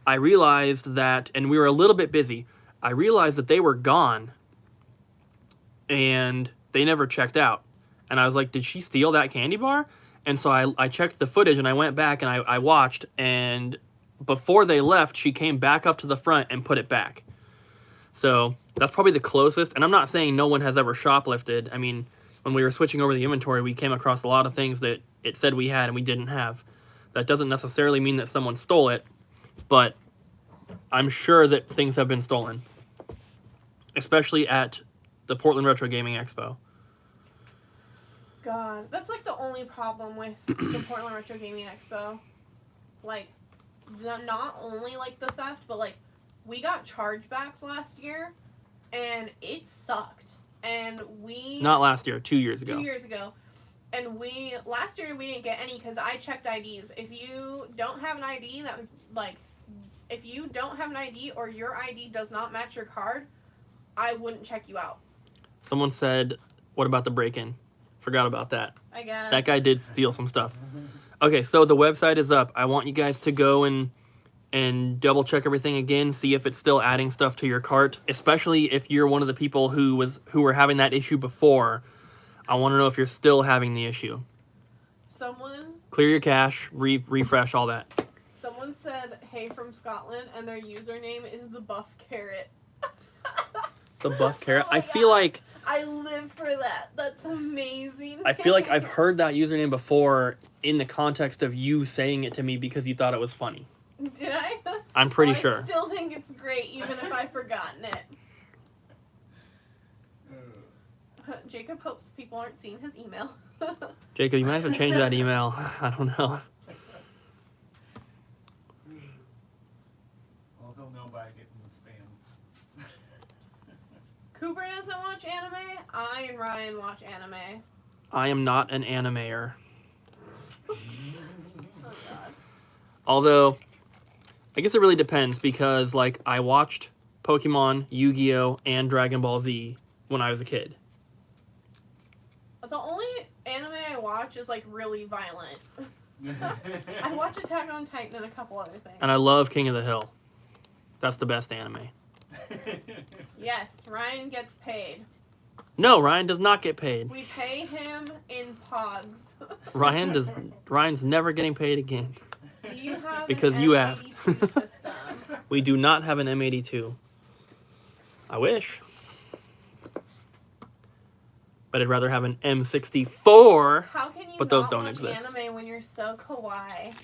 I realized that, and we were a little bit busy, I realized that they were gone and they never checked out. And I was like, did she steal that candy bar? And so I checked the footage and I went back and I watched, and before they left, she came back up to the front and put it back. So that's probably the closest. And I'm not saying no one has ever shoplifted. I mean, when we were switching over the inventory, we came across a lot of things that it said we had and we didn't have. That doesn't necessarily mean that someone stole it, but I'm sure that things have been stolen, especially at the Portland Retro Gaming Expo. God, that's like the only problem with the Portland Retro Gaming Expo. Like, not only like the theft, but like we got chargebacks last year, and it sucked. And we Not last year, 2 years ago. 2 years ago, and last year we didn't get any because I checked IDs. If you don't have an ID if you don't have an ID or your ID does not match your card, I wouldn't check you out. Someone said, "What about the break-in?" Forgot about that. I guess. That guy did steal some stuff. Okay, so the website is up. I want you guys to go and double check everything again, see if it's still adding stuff to your cart, especially if you're one of the people who were having that issue before. I want to know if you're still having the issue. Clear your cache, refresh, all that. Someone said, "Hey from Scotland," and their username is the Buff Carrot. The Buff Carrot. Oh my I feel God. like I live for that. That's amazing. I feel like I've heard that username before in the context of you saying it to me because you thought it was funny. Did I? I'm pretty sure. I still think it's great, even if I've forgotten it. Jacob hopes people aren't seeing his email. Jacob, you might have to change that email. I don't know. Well, he'll know by getting the spam. Cooper doesn't watch anime. I and Ryan watch anime. I am not an animator. Oh God. Although, I guess it really depends because, like, I watched Pokemon, Yu-Gi-Oh, and Dragon Ball Z when I was a kid. The only anime I watch is like really violent. I watch Attack on Titan and a couple other things. And I love King of the Hill. That's the best anime. Yes, Ryan gets paid. No, Ryan does not get paid. We pay him in pogs. Ryan's never getting paid again. Do you have Because an you M82 asked. system? We do not have an M82. I wish. But I'd rather have an M64. How can you But those not don't watch exist. anime when you're so kawaii?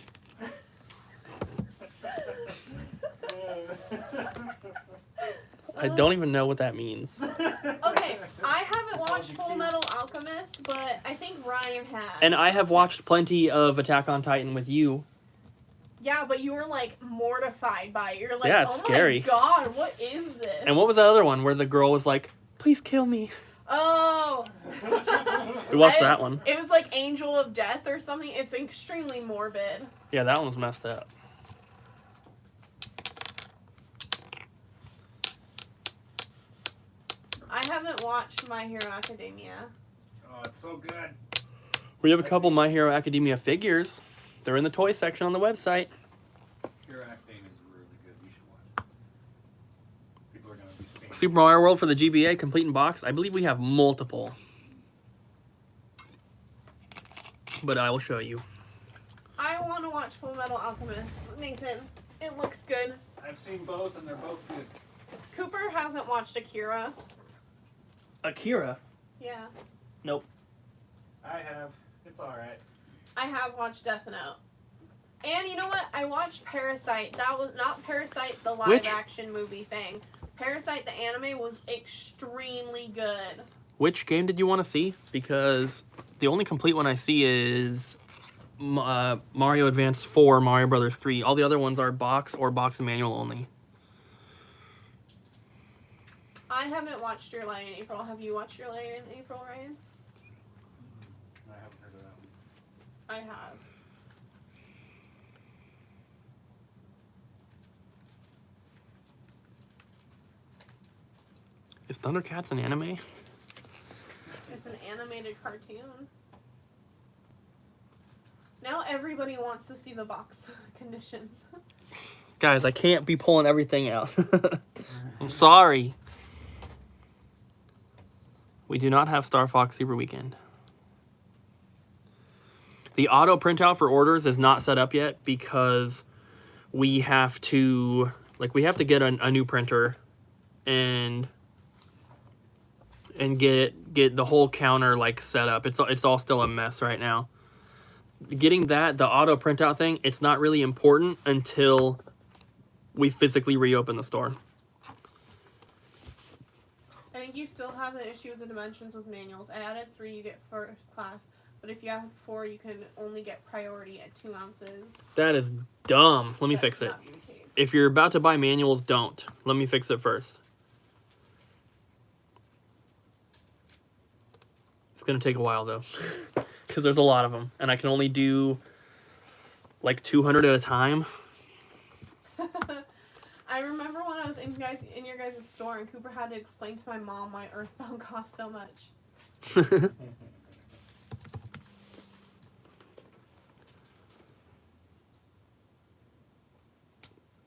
I don't even know what that means. Okay, I haven't watched Full Metal Alchemist, but I think Ryan has. And I have watched plenty of Attack on Titan with you. Yeah, but you were like mortified by it. You're like, Yeah, it's oh scary. my God, what is this? And what was that other one where the girl was like, please kill me? Oh. We watched that one. It was like Angel of Death or something. It's extremely morbid. Yeah, that one's messed up. I haven't watched My Hero Academia. Oh, it's so good. We have a couple My Hero Academia figures. They're in the toy section on the website. Your acting is really good. You should watch it. People are going to be spamming Super Mario World for the GBA, complete in box. I believe we have multiple. But I will show you. I want to watch Full Metal Alchemist, Nathan. It looks good. I've seen both, and they're both good. Cooper hasn't watched Akira. Akira? Yeah. Nope. I have. It's alright. I have watched Death Note. And you know what? I watched Parasite. That was not Parasite, the live action movie thing. Parasite, the anime, was extremely good. Which game did you want to see? Because the only complete one I see is Mario Advance 4, Mario Brothers 3. All the other ones are box or box and manual only. I haven't watched Your Lie in April. Have you watched Your Lie in April, Ryan? I haven't heard of that one. I have. Is Thundercats an anime? It's an animated cartoon. Now everybody wants to see the box conditions. Guys, I can't be pulling everything out. I'm sorry. We do not have Star Fox Super Weekend. The auto printout for orders is not set up yet because we have to get a new printer and get the whole counter set up. It's all still a mess right now. Getting the auto printout thing, it's not really important until we physically reopen the store. I think you still have an issue with the dimensions with manuals. I added 3, you get first class. But if you add 4, you can only get priority at 2 ounces. That is dumb. Let me fix it. Not the case. If you're about to buy manuals, don't. Let me fix it first. It's going to take a while, though. Because there's a lot of them. And I can only do 200 at a time. I remember when I was in your guys' store and Cooper had to explain to my mom why Earthbound cost so much.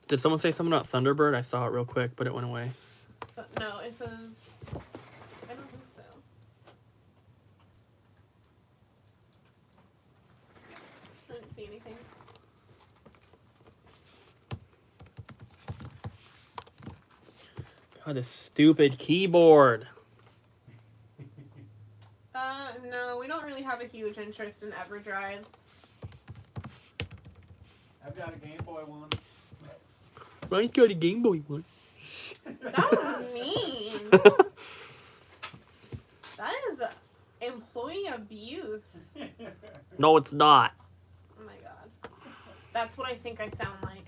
Did someone say something about Thunderbird? I saw it real quick, but it went away. No, it says... I don't think so. I didn't see anything. God, this stupid keyboard. No, we don't really have a huge interest in EverDrives. I've got a Game Boy one. Ryan's got a Game Boy one. That was mean. That is employee abuse. No, it's not. Oh my god. That's what I think I sound like.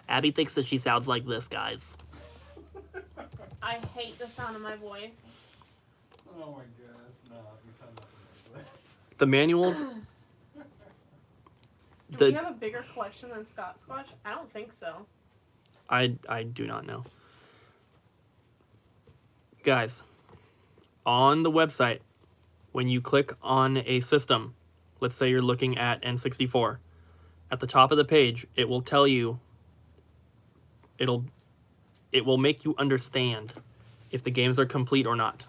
Abby thinks that she sounds like this, guys. I hate the sound of my voice. Oh my god. No, you sound nothing like that. The manuals... Do we have a bigger collection than Scott Squatch? I don't think so. I do not know. Guys, on the website, when you click on a system, let's say you're looking at N64, at the top of the page, it will tell you, it will make you understand if the games are complete or not.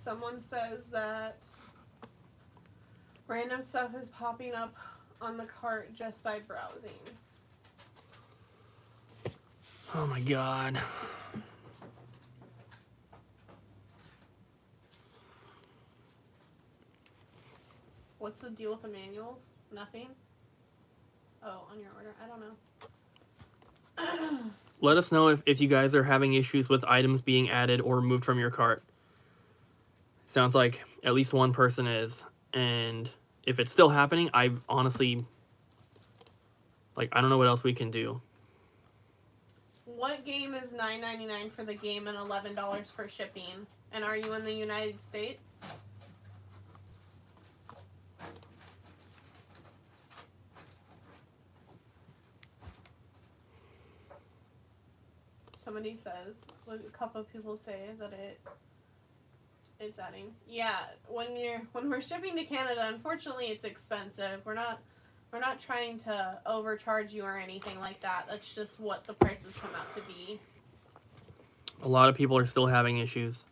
Someone says that random stuff is popping up on the cart just by browsing. Oh my god. What's the deal with the manuals? Nothing? Oh, on your order. I don't know. Let us know if you guys are having issues with items being added or removed from your cart. Sounds like at least one person is. And if it's still happening, I honestly... I don't know what else we can do. What game is $9.99 for the game and $11 for shipping? And are you in the United States? Somebody says, a couple of people say that it's adding. Yeah, when we're shipping to Canada, unfortunately it's expensive. We're not trying to overcharge you or anything like that. That's just what the prices come out to be. A lot of people are still having issues.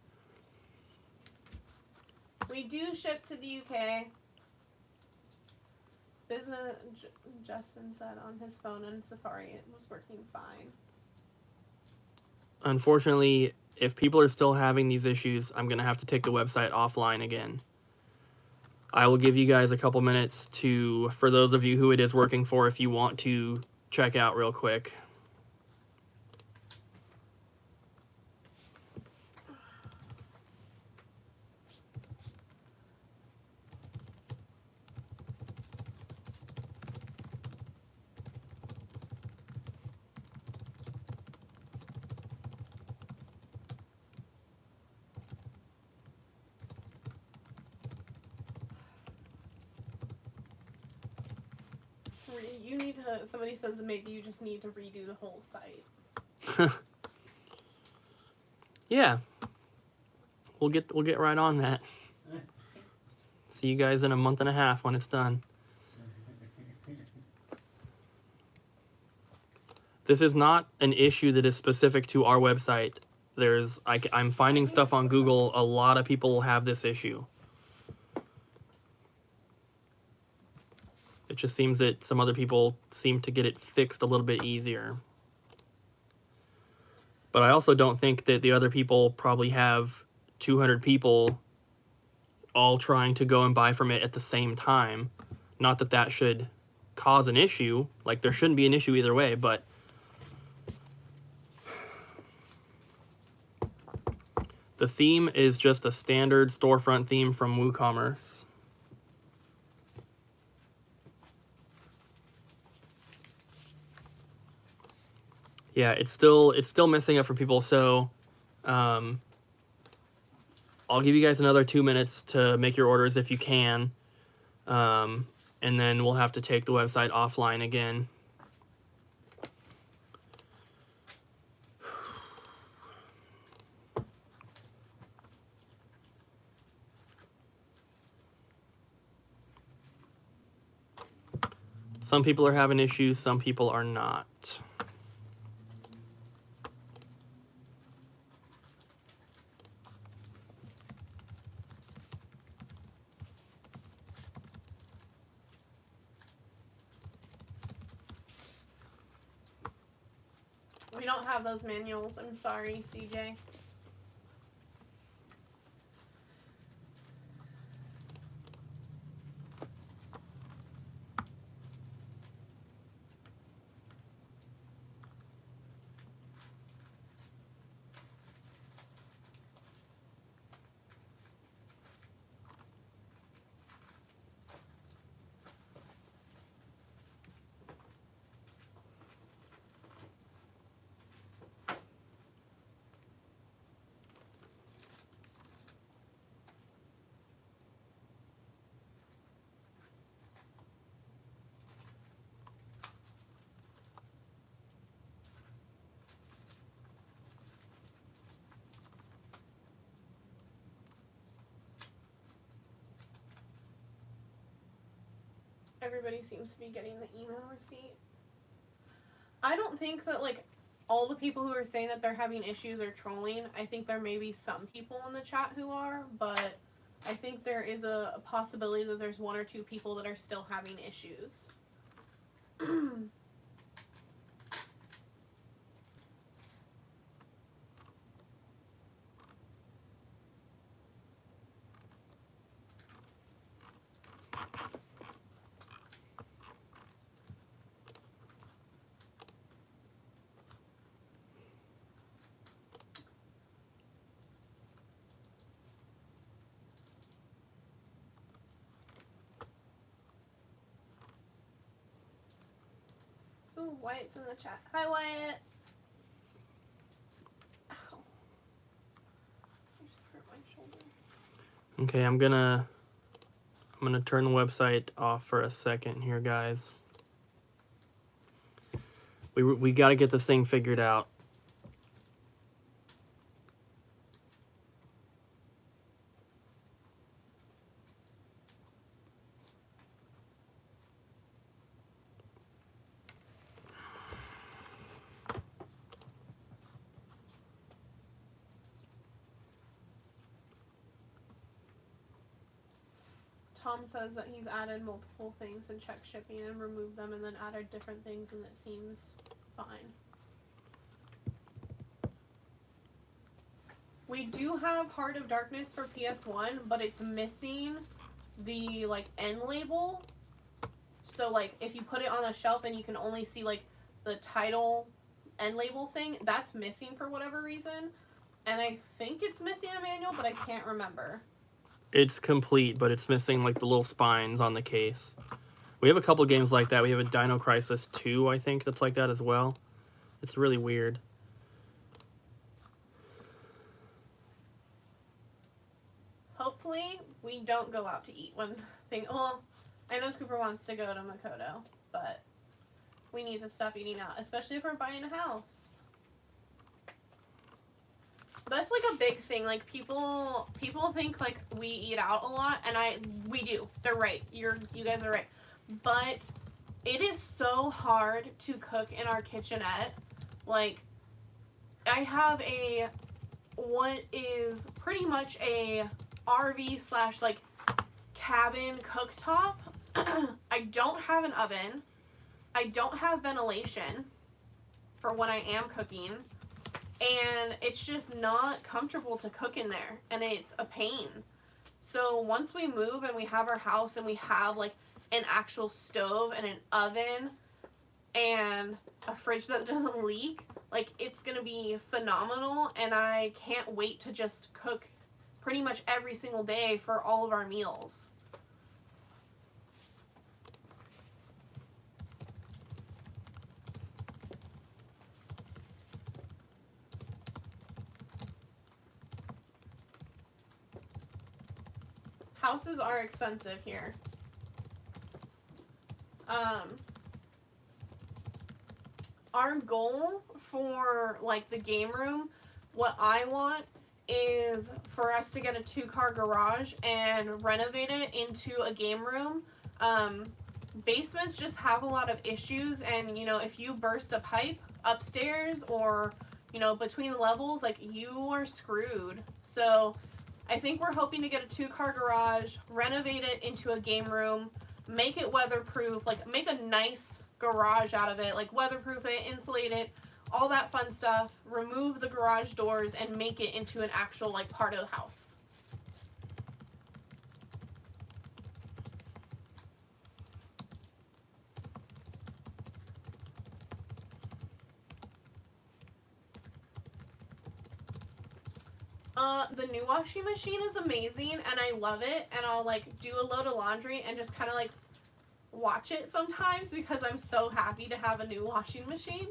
We do ship to the UK. Justin said on his phone and Safari it was working fine. Unfortunately, if people are still having these issues, I'm going to have to take the website offline again. I will give you guys a couple minutes for those of you who it is working for, if you want to check out real quick. You need to. Somebody says that maybe you just need to redo the whole site. Yeah, we'll get right on that. See you guys in a month and a half when it's done. This is not an issue that is specific to our website. I'm finding stuff on Google. A lot of people have this issue. It just seems that some other people seem to get it fixed a little bit easier. But I also don't think that the other people probably have 200 people all trying to go and buy from it at the same time. Not that that should cause an issue. Like, there shouldn't be an issue either way, but the theme is just a standard storefront theme from WooCommerce. Yeah, it's still messing up for people, so I'll give you guys another 2 minutes to make your orders if you can, and then we'll have to take the website offline again. Some people are having issues, some people are not. We don't have those manuals. I'm sorry, CJ. Everybody seems to be getting the email receipt. I don't think that, like, all the people who are saying that they're having issues are trolling. I think there may be some people in the chat who are, but I think there is a possibility that there's 1 or 2 people that are still having issues. Ooh, Wyatt's in the chat. Hi, Wyatt. Ow. I just hurt my shoulder. Okay, I'm gonna turn the website off for a second here, guys. We got to get this thing figured out. Tom says that he's added multiple things and checked shipping and removed them and then added different things and it seems fine. We do have Heart of Darkness for PS1, but it's missing the, like, end label. So, like, if you put it on a shelf and you can only see, like, the title end label thing, that's missing for whatever reason. And I think it's missing a manual, but I can't remember. It's complete, but it's missing, like, the little spines on the case. We have a couple games like that. We have a Dino Crisis 2, I think, that's like that as well. It's really weird. Hopefully, we don't go out to eat one thing. Well, I know Cooper wants to go to Makoto, but we need to stop eating out, especially if we're buying a house. That's like a big thing. Like people think like we eat out a lot, and we do. They're right. You guys are right. But it is so hard to cook in our kitchenette. Like I have what is pretty much a RV / like cabin cooktop. I don't have an oven. I don't have ventilation for when I am cooking. And it's just not comfortable to cook in there. And it's a pain. So once we move and we have our house and we have like an actual stove and an oven and a fridge that doesn't leak, like it's going to be phenomenal. And I can't wait to just cook pretty much every single day for all of our meals. Houses are expensive here. Our goal for like the game room, what I want is for us to get a 2-car garage and renovate it into a game room. Basements just have a lot of issues, and you know, if you burst a pipe upstairs or you know between levels, like you are screwed. So I think we're hoping to get a 2-car garage, renovate it into a game room, make it weatherproof, like make a nice garage out of it, like weatherproof it, insulate it, all that fun stuff, remove the garage doors and make it into an actual like part of the house. The new washing machine is amazing and I love it, and I'll like do a load of laundry and just kind of like watch it sometimes because I'm so happy to have a new washing machine.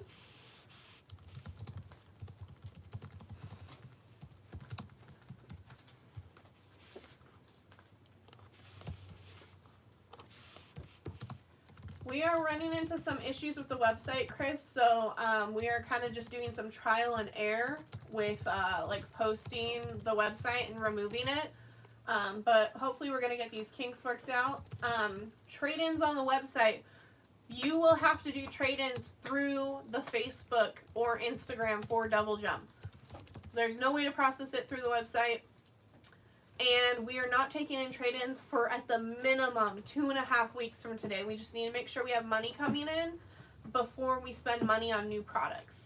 We are running into some issues with the website, Chris, so we are kind of just doing some trial and error with like posting the website and removing it. But hopefully we're going to get these kinks worked out. Trade-ins on the website. You will have to do trade-ins through the Facebook or Instagram for Double Jump. There's no way to process it through the website. And we are not taking in trade-ins for at the minimum 2.5 weeks from today. We just need to make sure we have money coming in before we spend money on new products.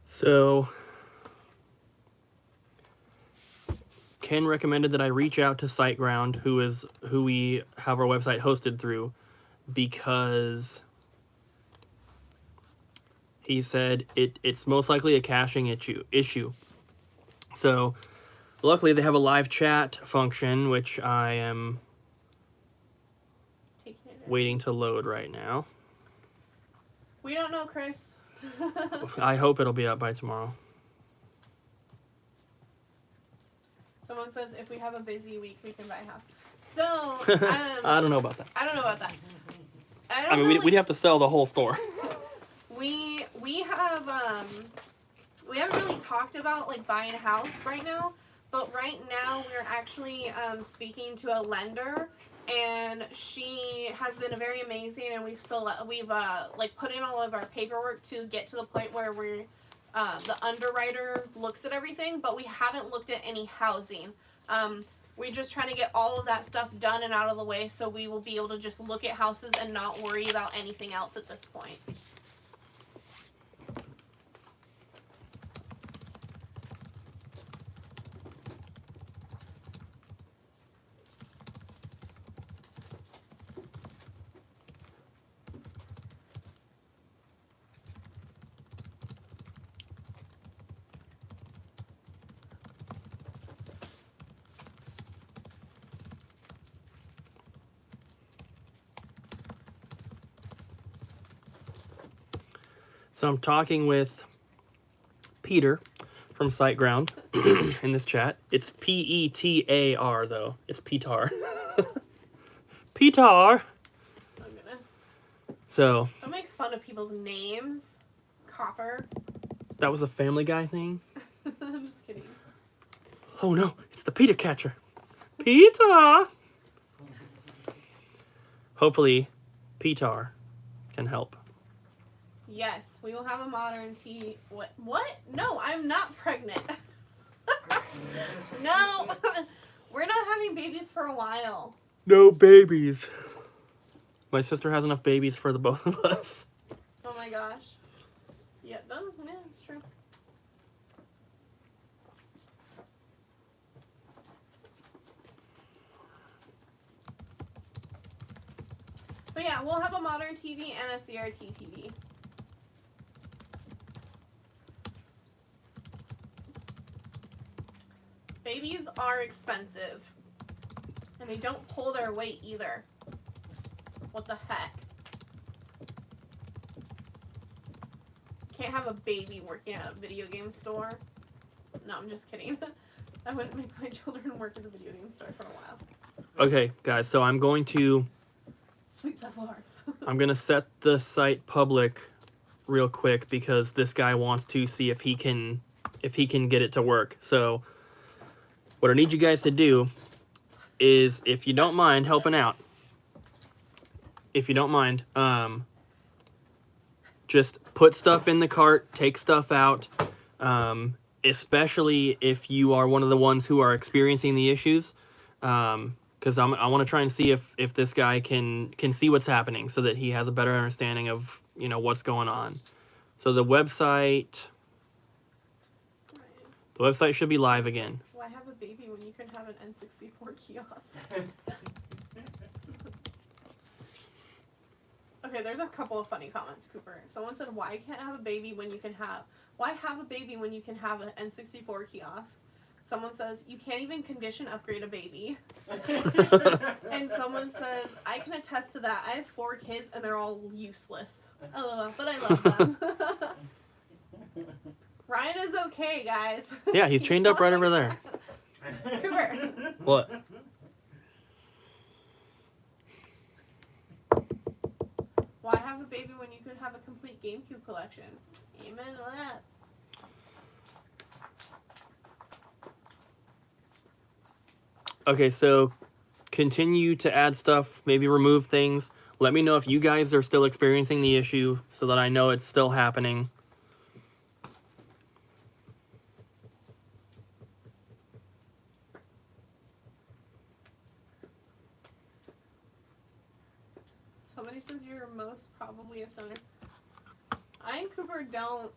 So Ken recommended that I reach out to SiteGround, who we have our website hosted through, because he said it's most likely a caching issue. So luckily they have a live chat function, which I am waiting to load right now. We don't know, Chris. I hope it'll be up by tomorrow. Someone says if we have a busy week, we can buy a house. So, I don't know about that. I don't know about that. I mean, we'd have to sell the whole store. We haven't really talked about like buying a house right now, but right now we're actually speaking to a lender, and she has been very amazing, and we've like put in all of our paperwork to get to the point where we're the underwriter looks at everything, but we haven't looked at any housing. We're just trying to get all of that stuff done and out of the way, so we will be able to just look at houses and not worry about anything else at this point. So I'm talking with Peter from SiteGround in this chat. It's Petar though. It's Petar. Petar. Oh goodness. So Don't make fun of people's names. Copper. that was a Family Guy thing. I'm just kidding. Oh no, it's the Peter catcher. Peter. Hopefully, Petar can help. Yes, we will have a modern tea. What? What? No, I'm not pregnant. No, we're not having babies for a while. No babies. My sister has enough babies for the both of us. Oh my gosh. Yeah, it's true. But yeah, we'll have a modern TV and a CRT TV. Babies are expensive. And they don't pull their weight either. What the heck? Can't have a baby working at a video game store. No, I'm just kidding. I wouldn't make my children work at a video game store for a while. Okay, guys, so I'm going to Sweet bars. I'm going to set the site public real quick because this guy wants to see if he can get it to work. So what I need you guys to do is, if you don't mind helping out, just put stuff in the cart, take stuff out, especially if you are one of the ones who are experiencing the issues, because I want to try and see if this guy can see what's happening so that he has a better understanding of, you know, what's going on. So the website should be live again. Why have a baby when you can have an N64 kiosk? Okay, there's a couple of funny comments, Cooper. Someone said, why have a baby when you can have an N64 kiosk? Someone says, you can't even condition upgrade a baby. And someone says, I can attest to that. I have 4 kids and they're all useless. LOL, but I love them. Ryan is okay, guys. Yeah, he's chained up right over there. Cooper. What? Why have a baby when you could have a complete GameCube collection? Amen to that. Okay, so continue to add stuff, maybe remove things. Let me know if you guys are still experiencing the issue so that I know it's still happening. Somebody says you're most probably a stoner. I and Cooper don't.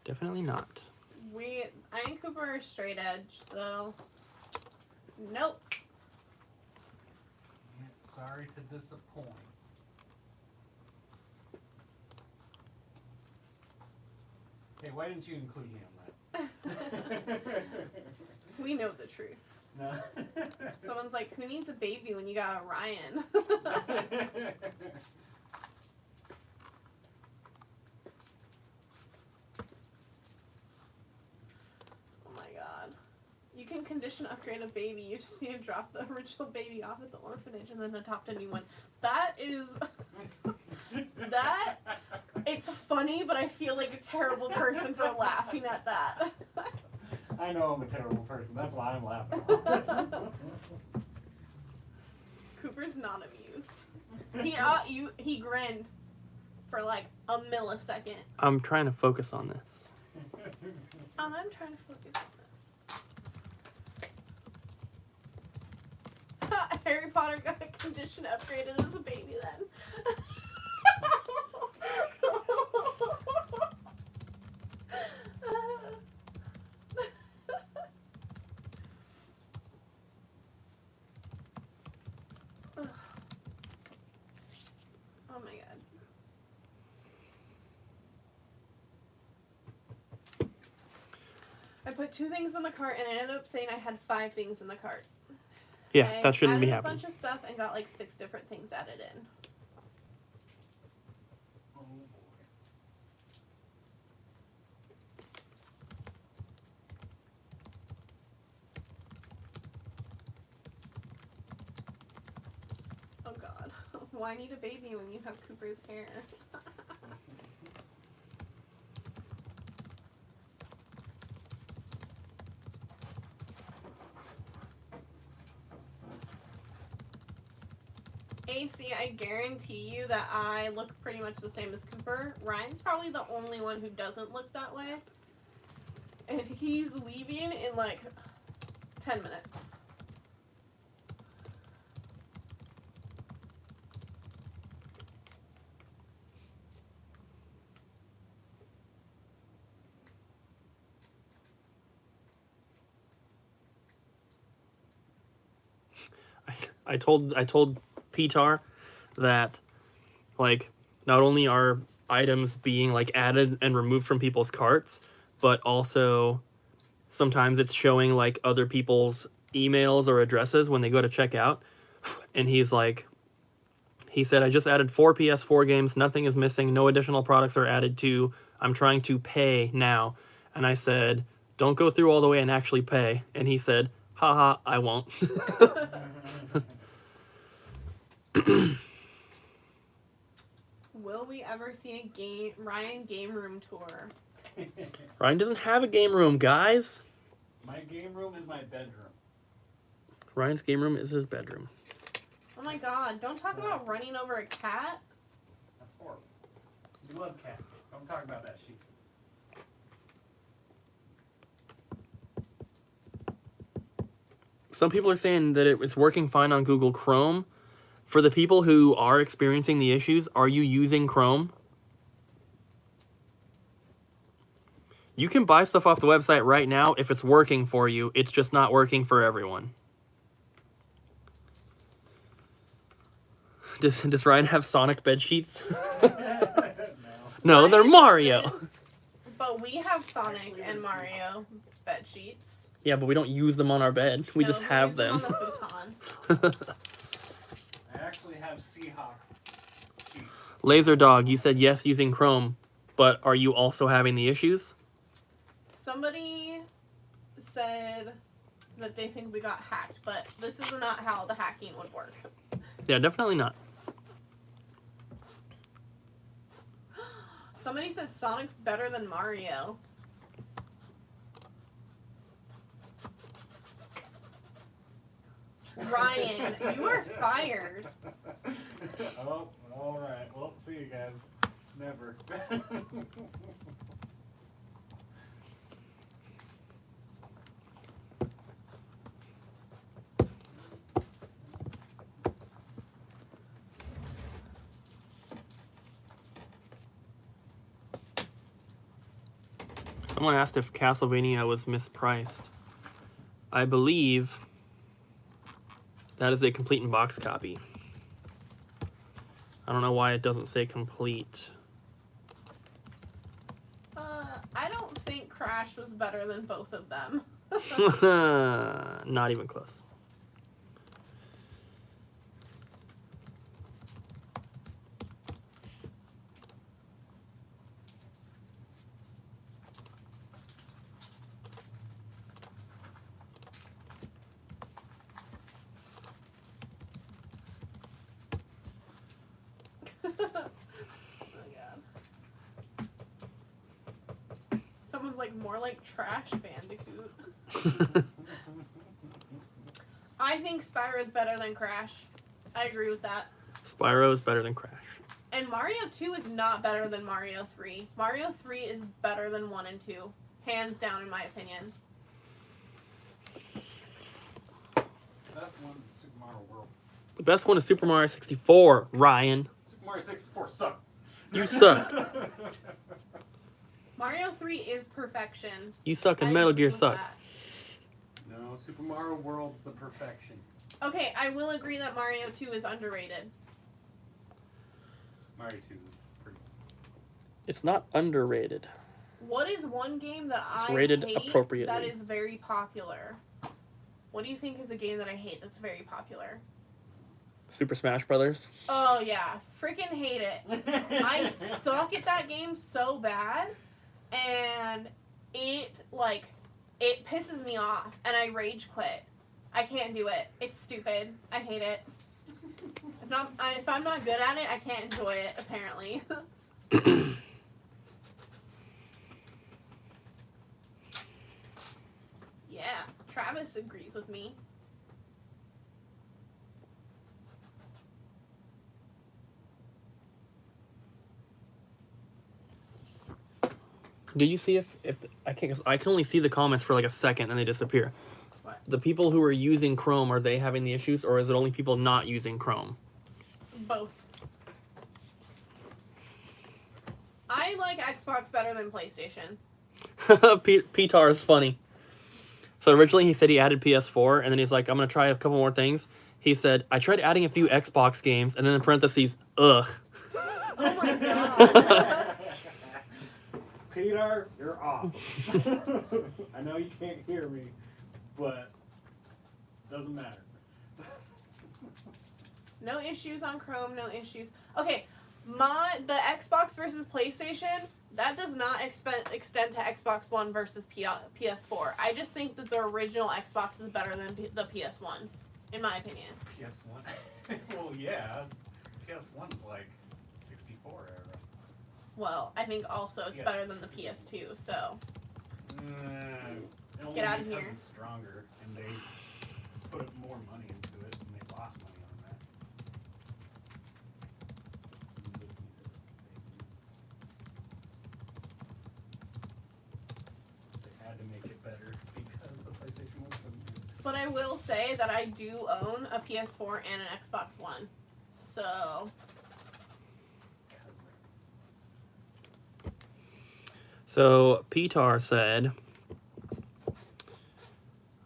Definitely not. I and Cooper are straight edge, so. Nope. Yeah, sorry to disappoint. Hey, why didn't you include me on that? We know the truth. No. Someone's like, who needs a baby when you got a Ryan? Oh my god. You can condition upgrade a baby. You just need to drop the original baby off at the orphanage and then adopt a new one. That is... that... It's funny, but I feel like a terrible person for laughing at that. I know I'm a terrible person. That's why I'm laughing. Cooper's not amused. He grinned for like a millisecond. I'm trying to focus on this. I'm trying to focus on this. Harry Potter got a condition upgraded as a baby then. Oh my god. I put 2 things in the cart and I ended up saying I had 5 things in the cart. Yeah, that shouldn't be added happening. a bunch of stuff and got like 6 different things added in. Oh boy. Oh god. Why need a baby when you have Cooper's hair? AC, I guarantee you that I look pretty much the same as Cooper. Ryan's probably the only one who doesn't look that way. And he's leaving in like 10 minutes. I told Petar that, like, not only are items being like added and removed from people's carts, but also sometimes it's showing like other people's emails or addresses when they go to check out. And he said, I just added 4 PS4 games. Nothing is missing. No additional products are added to. I'm trying to pay now. And I said, don't go through all the way and actually pay. And he said, haha, I won't. Will we ever see a Ryan game room tour? Ryan doesn't have a game room, guys. My game room is my bedroom. Ryan's game room is his bedroom. Oh my god, don't talk about running over a cat. That's horrible. You love cats. Don't talk about that sheep. Some people are saying that it's working fine on Google Chrome. For the people who are experiencing the issues, are you using Chrome? You can buy stuff off the website right now if it's working for you. It's just not working for everyone. Does Ryan have Sonic bed sheets? No, they're Ryan Mario. doesn't, but we have Sonic and Mario bed sheets. Yeah, but we don't use them on our bed. We No, just we have use them. on the futon. I actually have Seahawk sheets. Laser Dog, you said yes using Chrome, but are you also having the issues? Somebody said that they think we got hacked, but this is not how the hacking would work. Yeah, definitely not. Somebody said Sonic's better than Mario. Ryan, you are fired. Oh, alright. Well, see you guys. Never. Someone asked if Castlevania was mispriced. I believe that is a complete in box copy. I don't know why it doesn't say complete. I don't think Crash was better than both of them. Not even close. Oh god. Someone's like, more like Trash Bandicoot. I think Spyro is better than Crash. I agree with that. Spyro is better than Crash. And Mario 2 is not better than Mario 3. Mario 3 is better than 1 and 2. Hands down, in my opinion. That's one Super Mario World. The best one is Super Mario 64, Ryan. Super Mario 64 sucked. You suck. Mario 3 is perfection. You suck and I Metal agree Gear with sucks. that. No, Super Mario World's the perfection. Okay, I will agree that Mario 2 is underrated. Mario 2 is pretty. It's not underrated. What is one game that It's I rated hate appropriately. that is very popular? What do you think is a game that I hate that's very popular? Super Smash Brothers. Oh yeah, freaking hate it. I suck at that game so bad, and it pisses me off, and I rage quit. I can't do it. It's stupid. I hate it. If I'm not good at it, I can't enjoy it. Apparently. Yeah, Travis agrees with me. Did you see if I can't? 'Cause I can only see the comments for like a second and they disappear. What? The people who are using Chrome, are they having the issues, or is it only people not using Chrome? Both. I like Xbox better than PlayStation. Pitar is funny. So originally he said he added PS4, and then he's like, I'm gonna try a couple more things. He said, I tried adding a few Xbox games, and then in parentheses, ugh. Oh my god. Peter, you're awesome. I know you can't hear me, but doesn't matter. No issues on Chrome, no issues. Okay, the Xbox versus PlayStation, that does not extend to Xbox One versus PS4. I just think that the original Xbox is better than the PS1, in my opinion. PS1? Well, yeah. PS1's like 64 era. Well, I think also it's Yes. better than the PS2, so. Only Get out of because here. it's stronger, and they put more money into it, and they lost money on that. They had to make it better because the PlayStation was so good. But I will say that I do own a PS4 and an Xbox One. So. So Pitar said,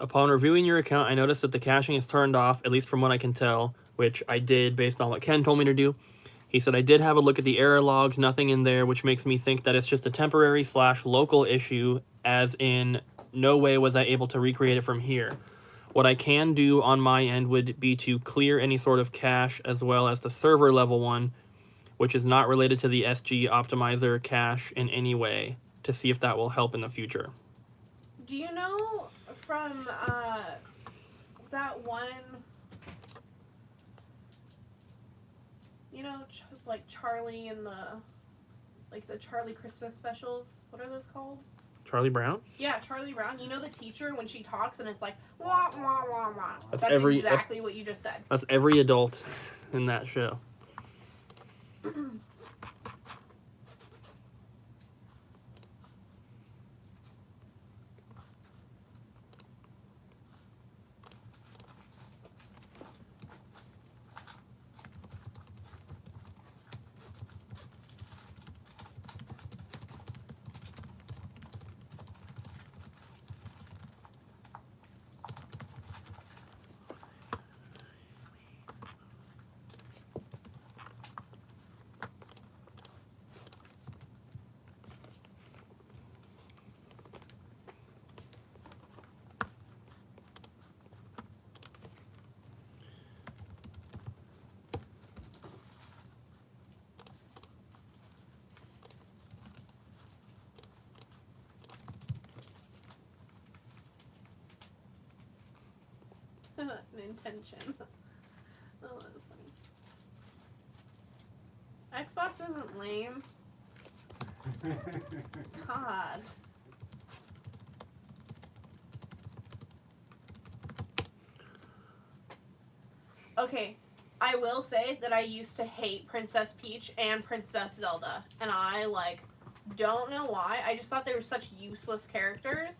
upon reviewing your account, I noticed that the caching is turned off, at least from what I can tell, which I did based on what Ken told me to do. He said, I did have a look at the error logs, nothing in there, which makes me think that it's just a temporary / local issue, as in no way was I able to recreate it from here. What I can do on my end would be to clear any sort of cache as well as the server level one, which is not related to the SG optimizer cache in any way, to see if that will help in the future. Do you know from that one, you know, like Charlie and the Charlie Christmas specials? What are those called? Charlie Brown? Yeah, Charlie Brown. You know the teacher when she talks and it's like wah wah wah wah. That's exactly what you just said. That's every adult in that show. An intention. Oh, that's funny. Xbox isn't lame. God. Okay, I will say that I used to hate Princess Peach and Princess Zelda, and I like don't know why. I just thought they were such useless characters.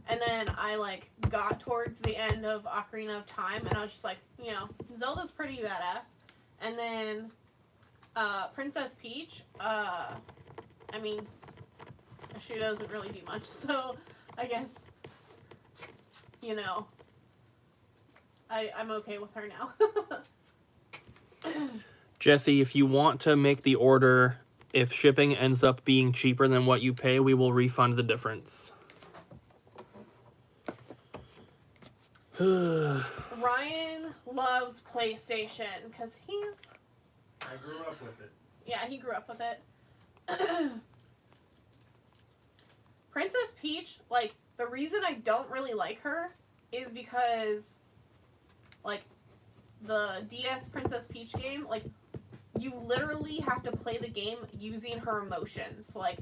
And then I like got towards the end of Ocarina of Time, and I was just like, you know, Zelda's pretty badass. And then Princess Peach, I mean, she doesn't really do much, so I guess, you know, I'm okay with her now. Jesse, if you want to make the order, if shipping ends up being cheaper than what you pay, we will refund the difference. Ryan loves PlayStation because I grew up with it. Yeah, he grew up with it. Princess Peach, like, the reason I don't really like her is because, like, the DS Princess Peach game, like, you literally have to play the game using her emotions. Like,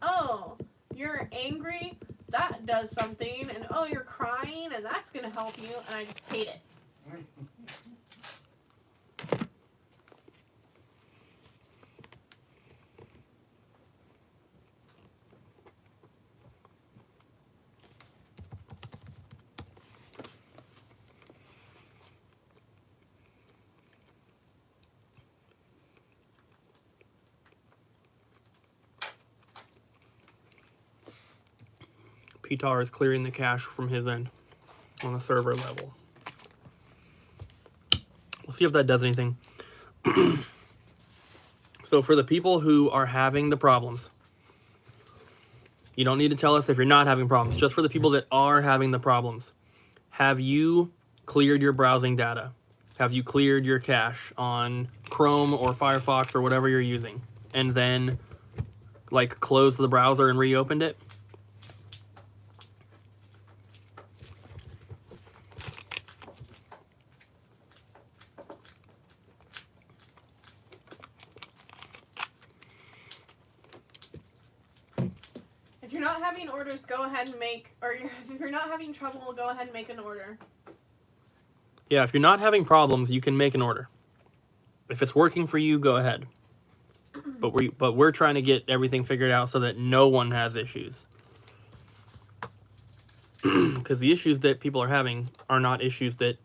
oh, you're angry? That does something. And, oh, you're crying? And that's going to help you. And I just hate it. Pitar is clearing the cache from his end on the server level. We'll see if that does anything. So for the people who are having the problems, you don't need to tell us if you're not having problems. Just for the people that are having the problems, have you cleared your browsing data? Have you cleared your cache on Chrome or Firefox or whatever you're using? And then, like, closed the browser and reopened it? If you're not having orders, go ahead and make, or if you're not having trouble, go ahead and make an order. Yeah, if you're not having problems, you can make an order. If it's working for you, go ahead. But we're trying to get everything figured out so that no one has issues. Because the issues that people are having are not issues that,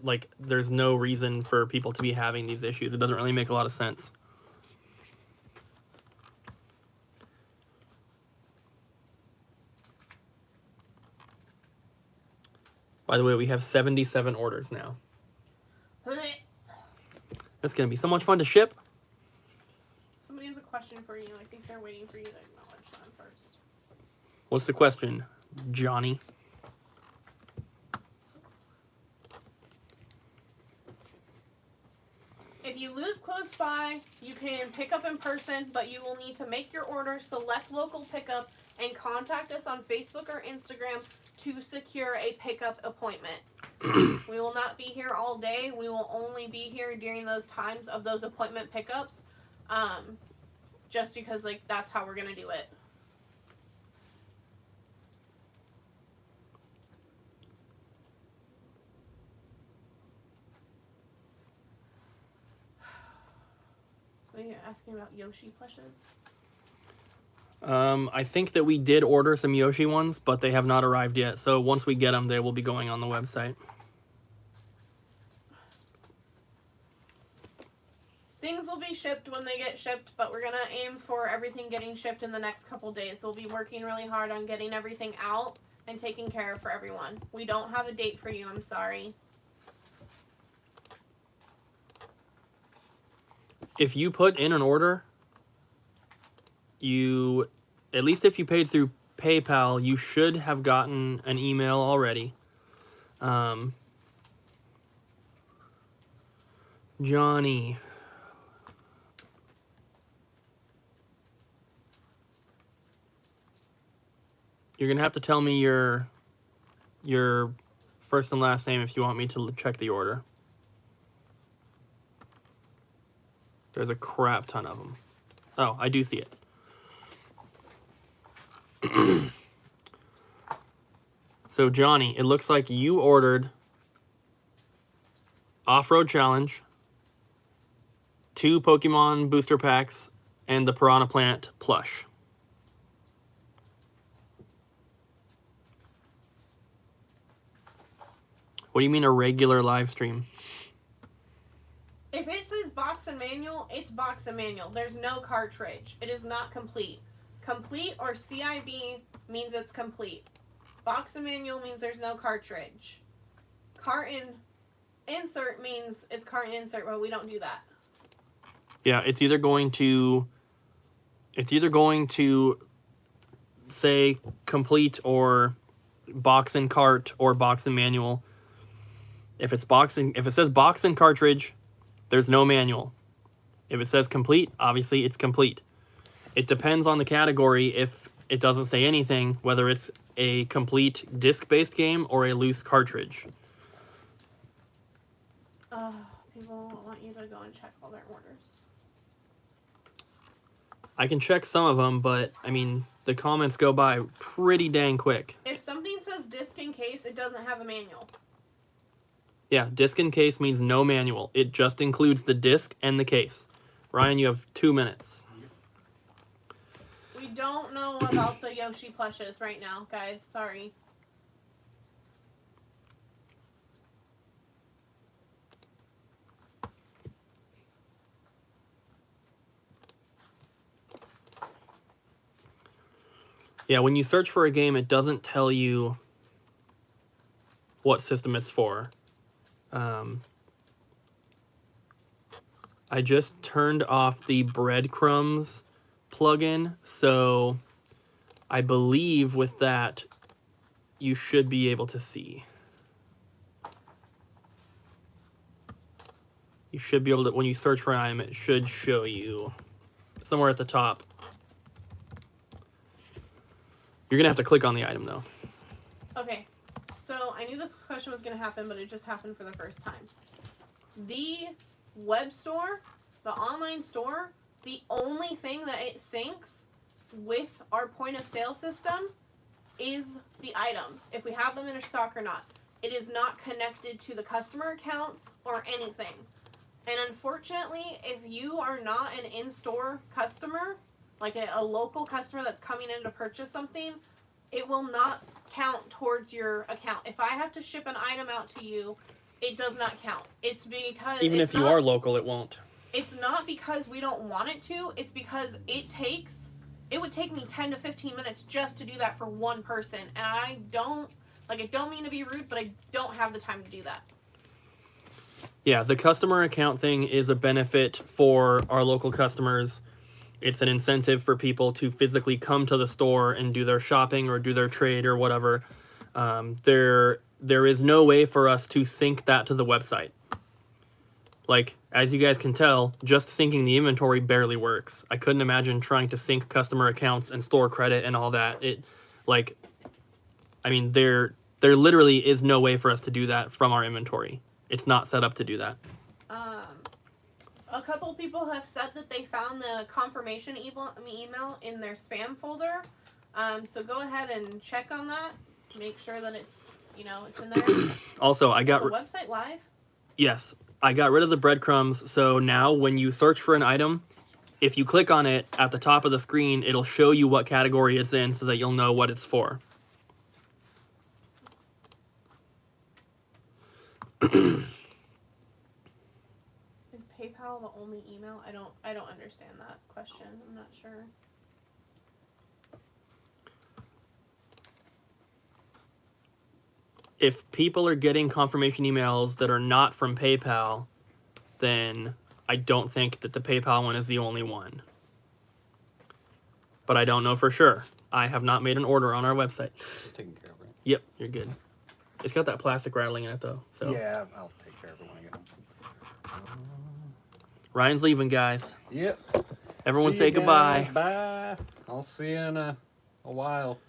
like, there's no reason for people to be having these issues. It doesn't really make a lot of sense. By the way, we have 77 orders now. That's going to be so much fun to ship. Somebody has a question for you. I think they're waiting for you to acknowledge them first. What's the question, Johnny? If you live close by, you can pick up in person, but you will need to make your order, select local pickup, and contact us on Facebook or Instagram to secure a pickup appointment. We will not be here all day. We will only be here during those times of those appointment pickups, just because, like, that's how we're going to do it. So you're asking about Yoshi plushes? I think that we did order some Yoshi ones, but they have not arrived yet. So once we get them, they will be going on the website. Things will be shipped when they get shipped, but we're going to aim for everything getting shipped in the next couple days. We'll be working really hard on getting everything out and taking care of for everyone. We don't have a date for you, I'm sorry. If you put in an order, at least if you paid through PayPal, you should have gotten an email already. Johnny. You're going to have to tell me your first and last name if you want me to check the order. There's a crap ton of them. Oh, I do see it. So, Johnny, it looks like you ordered Off-Road Challenge, 2 Pokemon booster packs, and the Piranha Plant plush. What do you mean a regular live stream? If it says box and manual, it's box and manual. There's no cartridge. It is not complete. Complete or CIB means it's complete. Box and manual means there's no cartridge. Carton insert means it's carton insert, but we don't do that. Yeah, it's either going to say complete or box and cart or box and manual. If it says box and cartridge, there's no manual. If it says complete, obviously it's complete. It depends on the category if it doesn't say anything, whether it's a complete disc-based game or a loose cartridge. People want you to go and check all their orders. I can check some of them, but I mean, the comments go by pretty dang quick. If something says disc in case, it doesn't have a manual. Yeah, disc in case means no manual. It just includes the disc and the case. Ryan, you have 2 minutes. We don't know about the Yoshi plushes right now, guys. Sorry. Yeah, when you search for a game, it doesn't tell you what system it's for. I just turned off the breadcrumbs plugin, so I believe with that, you should be able to see. You should be able to, when you search for an item, it should show you somewhere at the top. You're going to have to click on the item, though. Okay. So, I knew this question was going to happen, but it just happened for the first time. The web store, the online store, the only thing that it syncs with our point of sale system is the items, if we have them in stock or not. It is not connected to the customer accounts or anything. And unfortunately, if you are not an in-store customer, like a local customer that's coming in to purchase something, it will not count towards your account. If I have to ship an item out to you, it does not count. It's because even if you are local, it won't. It's not because we don't want it to. It's because it would take me 10 to 15 minutes just to do that for one person. And I don't mean to be rude, but I don't have the time to do that. Yeah, the customer account thing is a benefit for our local customers. It's an incentive for people to physically come to the store and do their shopping or do their trade or whatever. There is no way for us to sync that to the website. Like, as you guys can tell, just syncing the inventory barely works. I couldn't imagine trying to sync customer accounts and store credit and all that. There literally is no way for us to do that from our inventory. It's not set up to do that. A couple people have said that they found the confirmation email in their spam folder. So go ahead and check on that. Make sure that it's in there. Also, Is the website live? Yes, I got rid of the breadcrumbs. So now when you search for an item, if you click on it at the top of the screen, it'll show you what category it's in so that you'll know what it's for. Is PayPal the only email? I don't understand that question. I'm not sure. If people are getting confirmation emails that are not from PayPal, then I don't think that the PayPal one is the only one. But I don't know for sure. I have not made an order on our website. Just taking care of it. Yep, you're good. It's got that plastic rattling in it, though. So Yeah, I'll take care of it when I get home. Ryan's leaving, guys. Yep. Everyone See say you guys. goodbye. Bye. I'll see you in a while.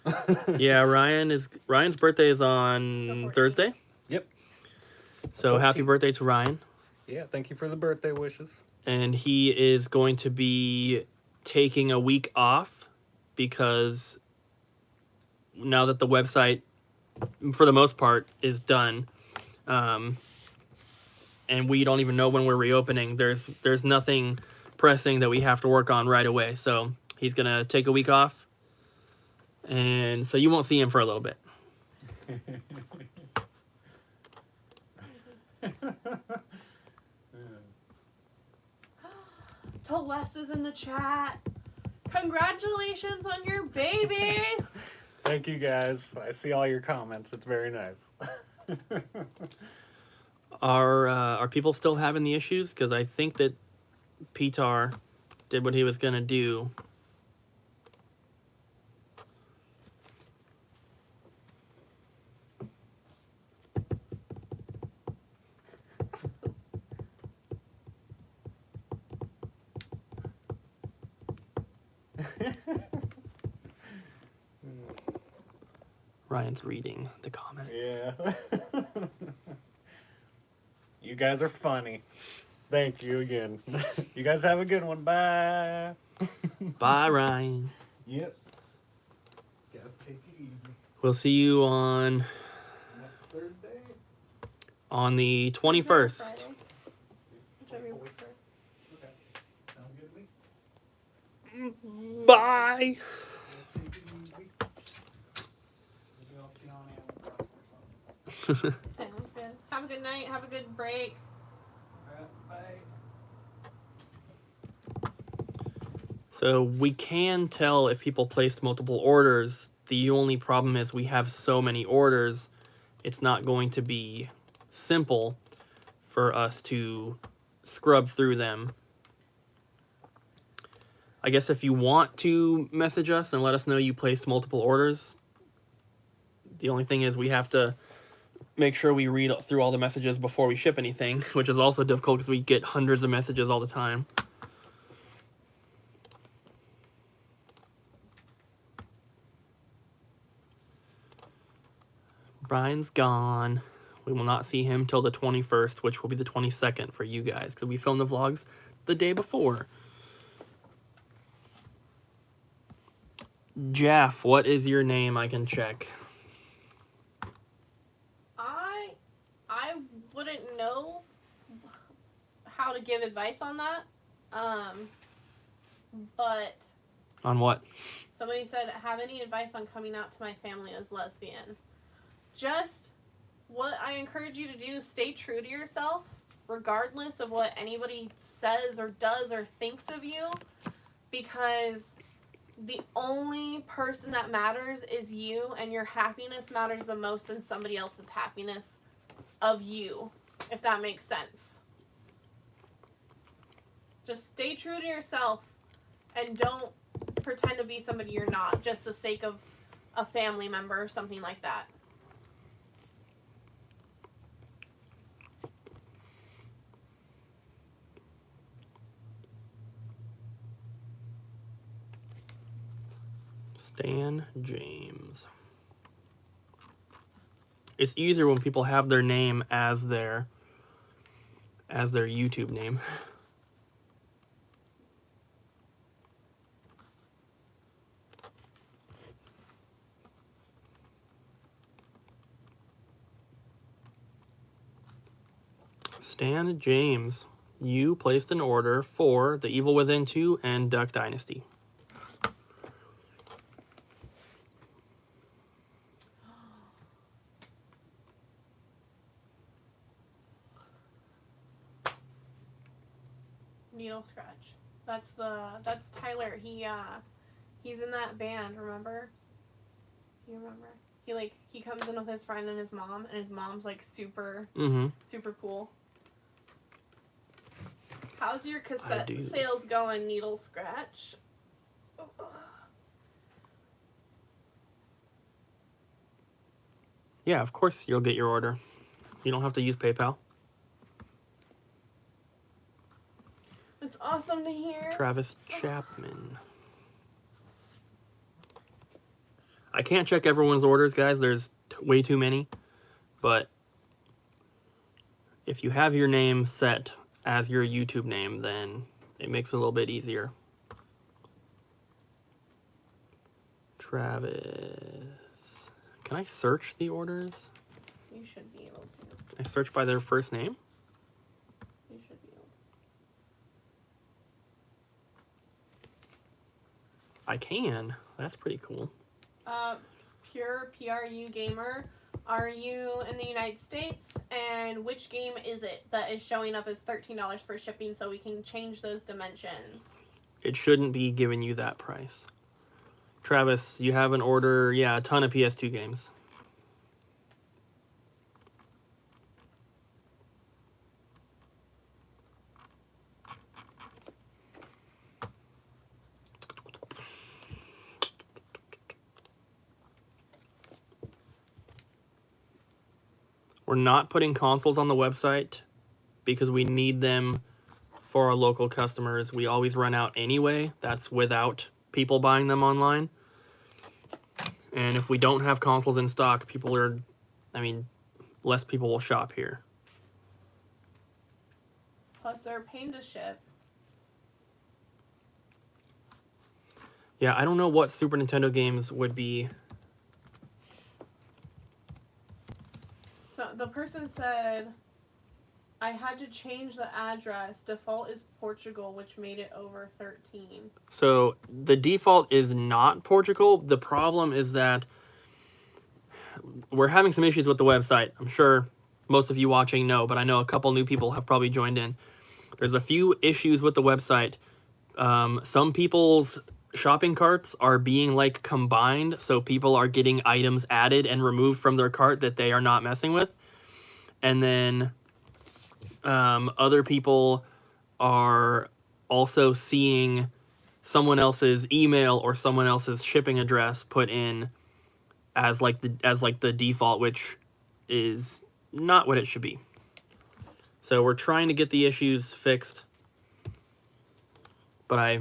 Yeah, Ryan's birthday is on Thursday. Yep. So happy 14th. birthday to Ryan. Yeah, thank you for the birthday wishes. And he is going to be taking a week off because now that the website, for the most part, is done, and and we don't even know when we're reopening. There's nothing pressing that we have to work on right away. So he's gonna take a week off, and so you won't see him for a little bit. Teles is in the chat. Congratulations on your baby. Thank you guys. I see all your comments. It's very nice. Are people still having the issues? Because I think that Petar did what he was gonna do. Ryan's reading the comments. Yeah. You guys are funny. Thank you again. You guys have a good one. Bye. Bye, Ryan. Yep. Guys, take it easy. We'll see you on Next Thursday. the 21st. Friday. Whichever you prefer. Okay. Sounds good to me. Bye. Take it easy. Maybe I'll see you on Animal Crossing or something. Sounds good. Have a good night. Have a good break. Bye. So we can tell if people placed multiple orders. The only problem is we have so many orders, it's not going to be simple for us to scrub through them. I guess if you want to message us and let us know you placed multiple orders, the only thing is we have to make sure we read through all the messages before we ship anything, which is also difficult because we get hundreds of messages all the time. Brian's gone. We will not see him till the 21st, which will be the 22nd for you guys, because we filmed the vlogs the day before. Jeff, what is your name? I can check. I wouldn't know how to give advice on that. But On what? somebody said, have any advice on coming out to my family as lesbian? Just what I encourage you to do is stay true to yourself, regardless of what anybody says or does or thinks of you, because the only person that matters is you, and your happiness matters the most than somebody else's happiness of you, if that makes sense. Just stay true to yourself and don't pretend to be somebody you're not, just the sake of a family member or something like that. Stan James. It's easier when people have their name as their YouTube name. Stan James, you placed an order for The Evil Within 2 and Duck Dynasty. Needle Scratch. That's Tyler. He's in that band, remember? You remember? He comes in with his friend and his mom's like super super cool. How's your cassette sales going, Needle Scratch? Yeah, of course you'll get your order. You don't have to use PayPal. It's awesome to hear. Travis Chapman. I can't check everyone's orders, guys. There's way too many. But if you have your name set as your YouTube name, then it makes it a little bit easier. Travis. Can I search the orders? You should be able to. Can I search by their first name? I can. That's pretty cool. Pure PRU gamer. Are you in the United States? And which game is it that is showing up as $13 for shipping so we can change those dimensions? It shouldn't be giving you that price. Travis, you have an order. Yeah, a ton of PS2 games. We're not putting consoles on the website because we need them for our local customers. We always run out anyway. That's without people buying them online. And if we don't have consoles in stock, less people will shop here. Plus, they're a pain to ship. Yeah, I don't know what Super Nintendo games would be. So the person said, I had to change the address. Default is Portugal, which made it over 13. So the default is not Portugal. The problem is that we're having some issues with the website. I'm sure most of you watching know, but I know a couple new people have probably joined in. There's a few issues with the website. Some people's shopping carts are being like combined, so people are getting items added and removed from their cart that they are not messing with. And then other people are also seeing someone else's email or someone else's shipping address put in as the default, which is not what it should be. So we're trying to get the issues fixed, but I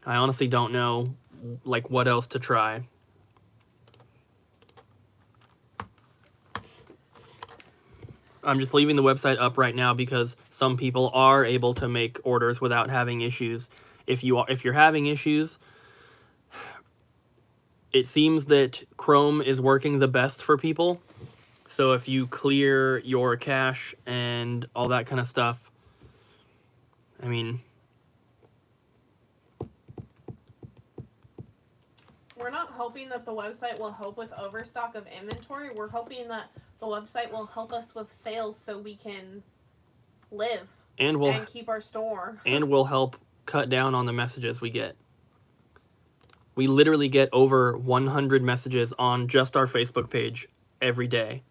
honestly don't know like what else to try. I'm just leaving the website up right now because some people are able to make orders without having issues. If you're having issues, it seems that Chrome is working the best for people. So if you clear your cache and all that kind of stuff, I mean, we're not hoping that the website will help with overstock of inventory. We're hoping that the website will help us with sales so we can live and keep our store. And will help cut down on the messages we get. We literally get over 100 messages on just our Facebook page every day.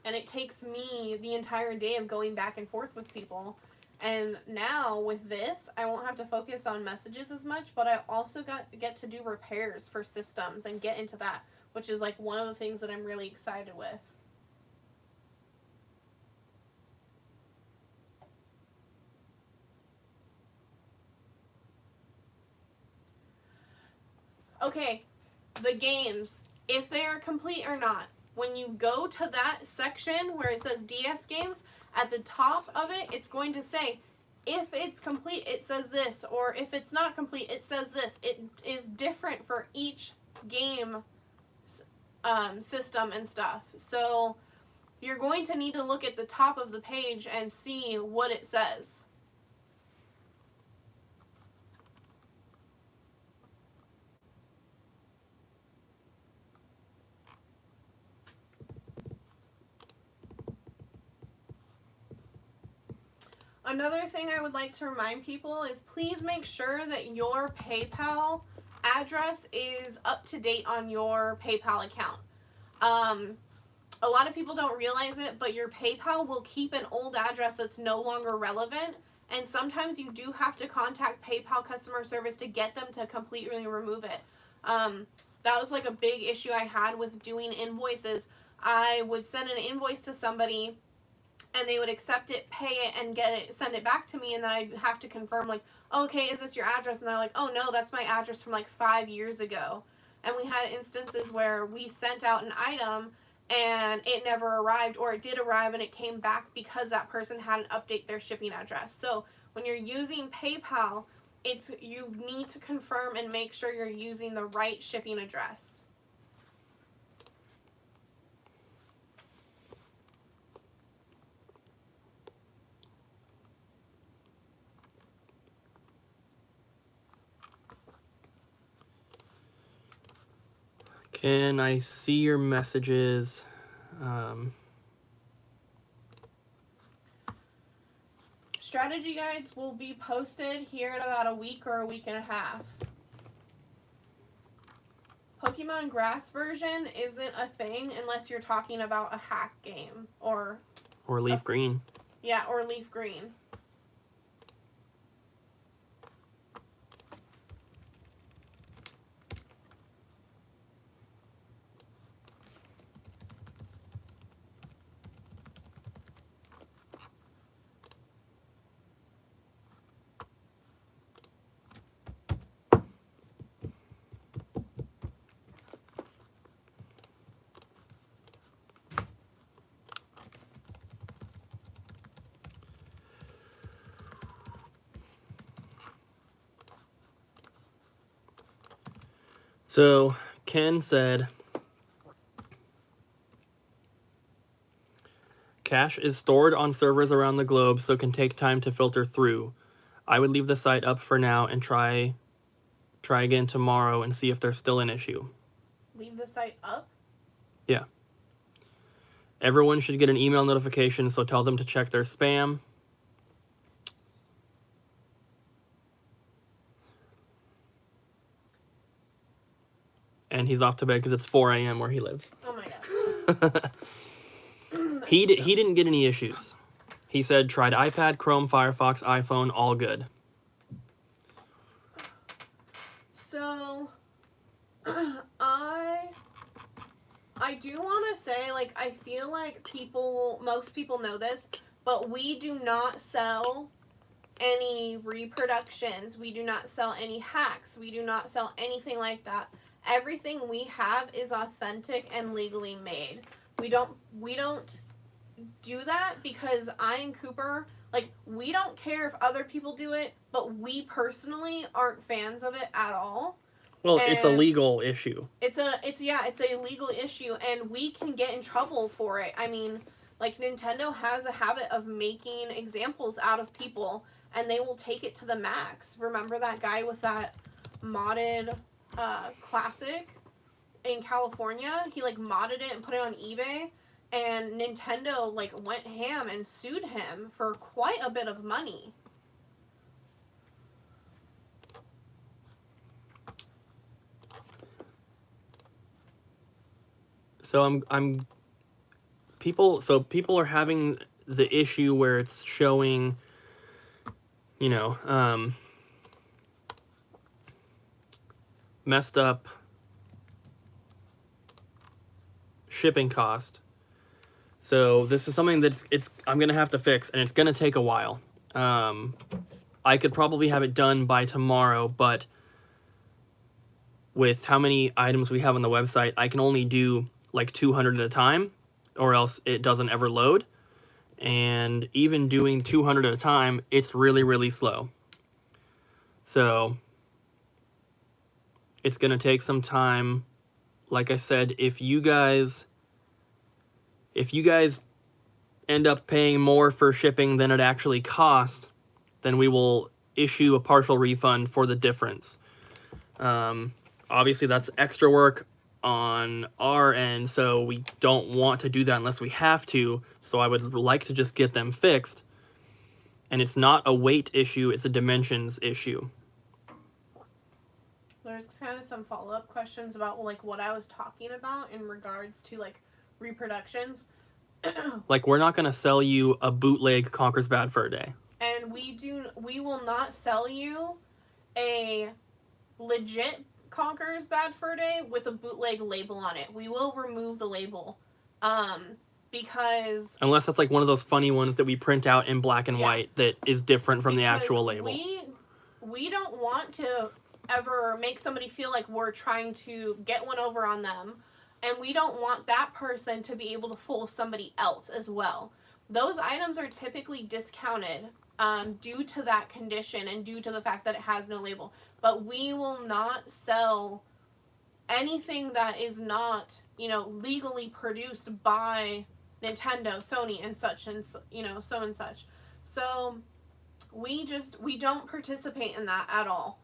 And it takes me the entire day of going back and forth with people. And now with this, I won't have to focus on messages as much, but I also get to do repairs for systems and get into that, which is like one of the things that I'm really excited with. Okay, the games, if they are complete or not. When you go to that section where it says DS games, at the top of it, it's going to say, if it's complete, it says this, or if it's not complete, it says this. It is different for each game system and stuff. So you're going to need to look at the top of the page and see what it says. Another thing I would like to remind people is please make sure that your PayPal address is up to date on your PayPal account. A lot of people don't realize it, but your PayPal will keep an old address that's no longer relevant, and sometimes you do have to contact PayPal customer service to get them to completely remove it. That was like a big issue I had with doing invoices. I would send an invoice to somebody, and they would accept it, pay it, and send it back to me, and then I'd have to confirm, like, okay, is this your address? And they're like, oh no, that's my address from like 5 years ago. And we had instances where we sent out an item and it never arrived, or it did arrive and it came back because that person hadn't updated their shipping address. So when you're using PayPal, you need to confirm and make sure you're using the right shipping address. Can I see your messages? Strategy guides will be posted here in about a week or a week and a half. Pokemon Grass version isn't a thing unless you're talking about a hack game or Leaf Green. Yeah, or Leaf Green. So Ken said, cache is stored on servers around the globe, so it can take time to filter through. I would leave the site up for now and try again tomorrow and see if there's still an issue. Leave the site up? Yeah. Everyone should get an email notification, so tell them to check their spam. And he's off to bed because it's 4 a.m. where he lives. Oh my god. He didn't get any issues. He said tried iPad, Chrome, Firefox, iPhone, all good. So, I do want to say, like, I feel like most people know this, but we do not sell any reproductions. We do not sell any hacks. We do not sell anything like that. Everything we have is authentic and legally made. We don't do that because I and Cooper, like, we don't care if other people do it, but we personally aren't fans of it at all. Well, it's a legal issue. It's a legal issue, and we can get in trouble for it. I mean, like, Nintendo has a habit of making examples out of people, and they will take it to the max. Remember that guy with that modded classic in California? He, like, modded it and put it on eBay, and Nintendo, like, went ham and sued him for quite a bit of money. So people are having the issue where it's showing, messed up shipping cost. So this is something that I'm gonna have to fix, and it's gonna take a while. I could probably have it done by tomorrow, but with how many items we have on the website, I can only do like 200 at a time, or else it doesn't ever load. And even doing 200 at a time, it's really, really slow. So it's going to take some time. Like I said, if you guys end up paying more for shipping than it actually cost, then we will issue a partial refund for the difference. Obviously, that's extra work on our end, so we don't want to do that unless we have to. So I would like to just get them fixed. And it's not a weight issue, it's a dimensions issue. There's kind of some follow-up questions about, like, what I was talking about in regards to, like, reproductions. Like, we're not going to sell you a bootleg Conker's Bad Fur Day. And we will not sell you a legit Conker's Bad Fur Day with a bootleg label on it. We will remove the label. Because... Unless that's like one of those funny ones that we print out in black and white that is different from the actual label. We don't want to ever make somebody feel like we're trying to get one over on them. And we don't want that person to be able to fool somebody else as well. Those items are typically discounted due to that condition and due to the fact that it has no label. But we will not sell anything that is not, legally produced by Nintendo, Sony, and such, and, so and such. So we don't participate in that at all.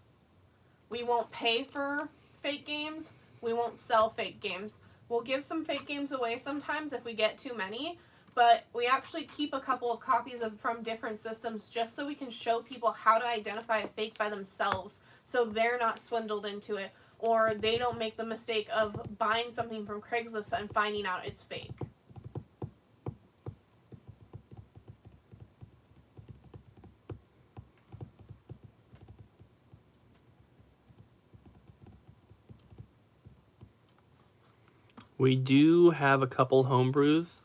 We won't pay for fake games. We won't sell fake games. We'll give some fake games away sometimes if we get too many, but we actually keep a couple of copies from different systems just so we can show people how to identify a fake by themselves so they're not swindled into it, or they don't make the mistake of buying something from Craigslist and finding out it's fake. We do have a couple homebrews.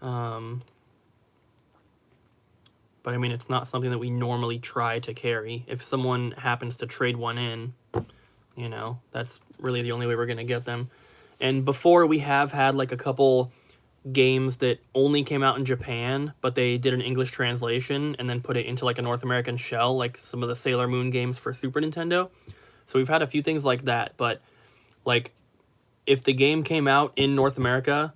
But I mean, it's not something that we normally try to carry. If someone happens to trade one in, you know, that's really the only way we're going to get them. And before, we have had like a couple games that only came out in Japan, but they did an English translation and then put it into like a North American shell, like some of the Sailor Moon games for Super Nintendo. So we've had a few things like that, but like if the game came out in North America,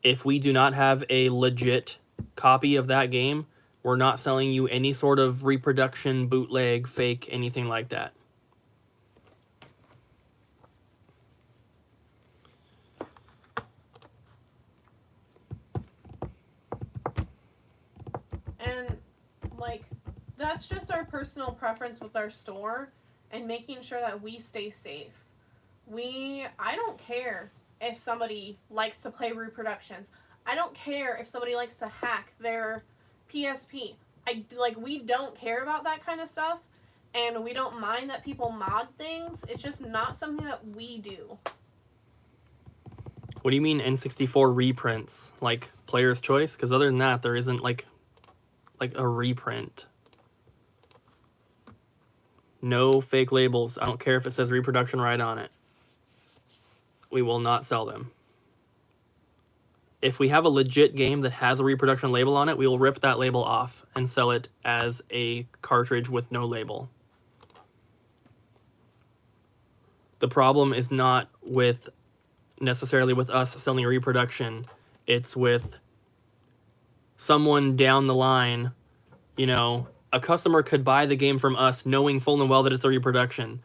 if we do not have a legit copy of that game, we're not selling you any sort of reproduction, bootleg, fake, anything like that. And, like, that's just our personal preference with our store and making sure that we stay safe. I don't care if somebody likes to play reproductions. I don't care if somebody likes to hack their PSP. We don't care about that kind of stuff, and we don't mind that people mod things. It's just not something that we do. What do you mean N64 reprints? Like player's choice? Because other than that, there isn't like a reprint. No fake labels. I don't care if it says reproduction right on it. We will not sell them. If we have a legit game that has a reproduction label on it, we will rip that label off and sell it as a cartridge with no label. The problem is not necessarily with us selling a reproduction. It's with someone down the line. You know, a customer could buy the game from us knowing full and well that it's a reproduction,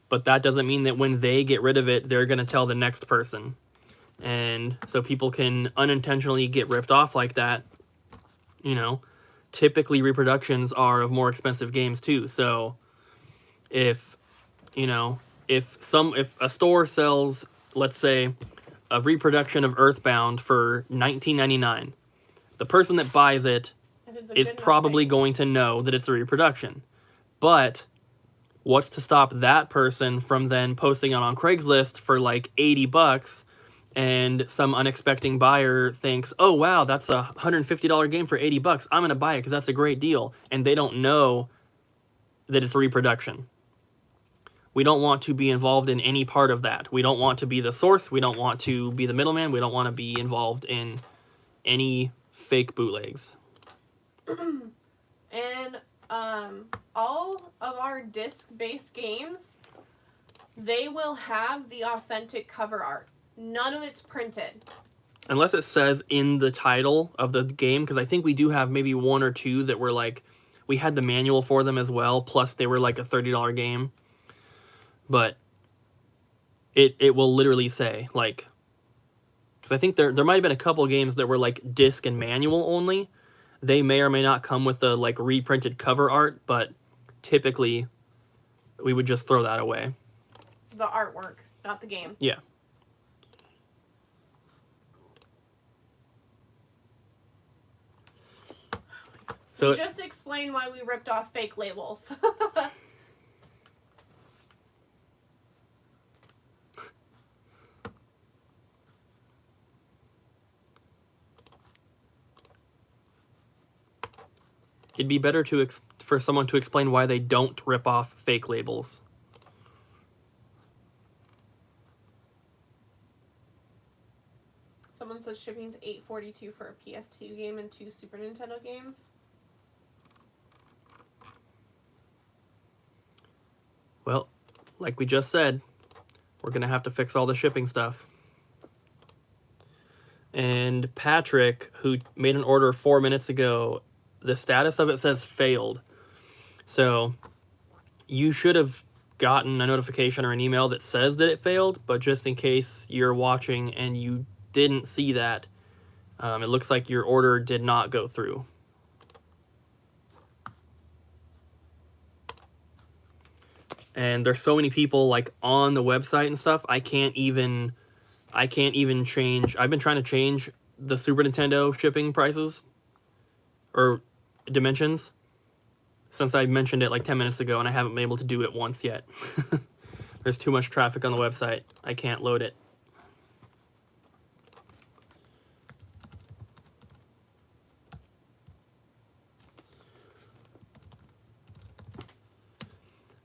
but that doesn't mean that when they get rid of it, they're going to tell the next person. And so people can unintentionally get ripped off like that. You know, typically reproductions are of more expensive games too. So if a store sells, let's say, a reproduction of Earthbound for $19.99, the person that buys it is probably going to know that it's a reproduction. But what's to stop that person from then posting it on Craigslist for like $80, and some unexpected buyer thinks, oh wow, that's a $150 game for $80. I'm gonna buy it because that's a great deal, and they don't know that it's a reproduction. We don't want to be involved in any part of that. We don't want to be the source. We don't want to be the middleman. We don't want to be involved in any fake bootlegs. And all of our disc-based games, they will have the authentic cover art. None of it's printed. Unless it says in the title of the game, because I think we do have maybe one or two that were like, we had the manual for them as well, plus they were like a $30 game. But it will literally say, like, because I think there might have been a couple games that were like disc and manual only. They may or may not come with the like reprinted cover art, but typically we would just throw that away. The artwork, not the game. Yeah. So just explain why we ripped off fake labels. it'd be better for someone to explain why they don't rip off fake labels. Someone says shipping's $8.42 for a PS2 game and 2 Super Nintendo games. Well, like we just said, we're going to have to fix all the shipping stuff. And Patrick, who made an order 4 minutes ago, the status of it says failed. So you should have gotten a notification or an email that says that it failed, but just in case you're watching and you didn't see that, it looks like your order did not go through. And there's so many people like on the website and stuff, I can't even change. I've been trying to change the Super Nintendo shipping prices or dimensions since I mentioned it like 10 minutes ago, and I haven't been able to do it once yet. There's too much traffic on the website. I can't load it.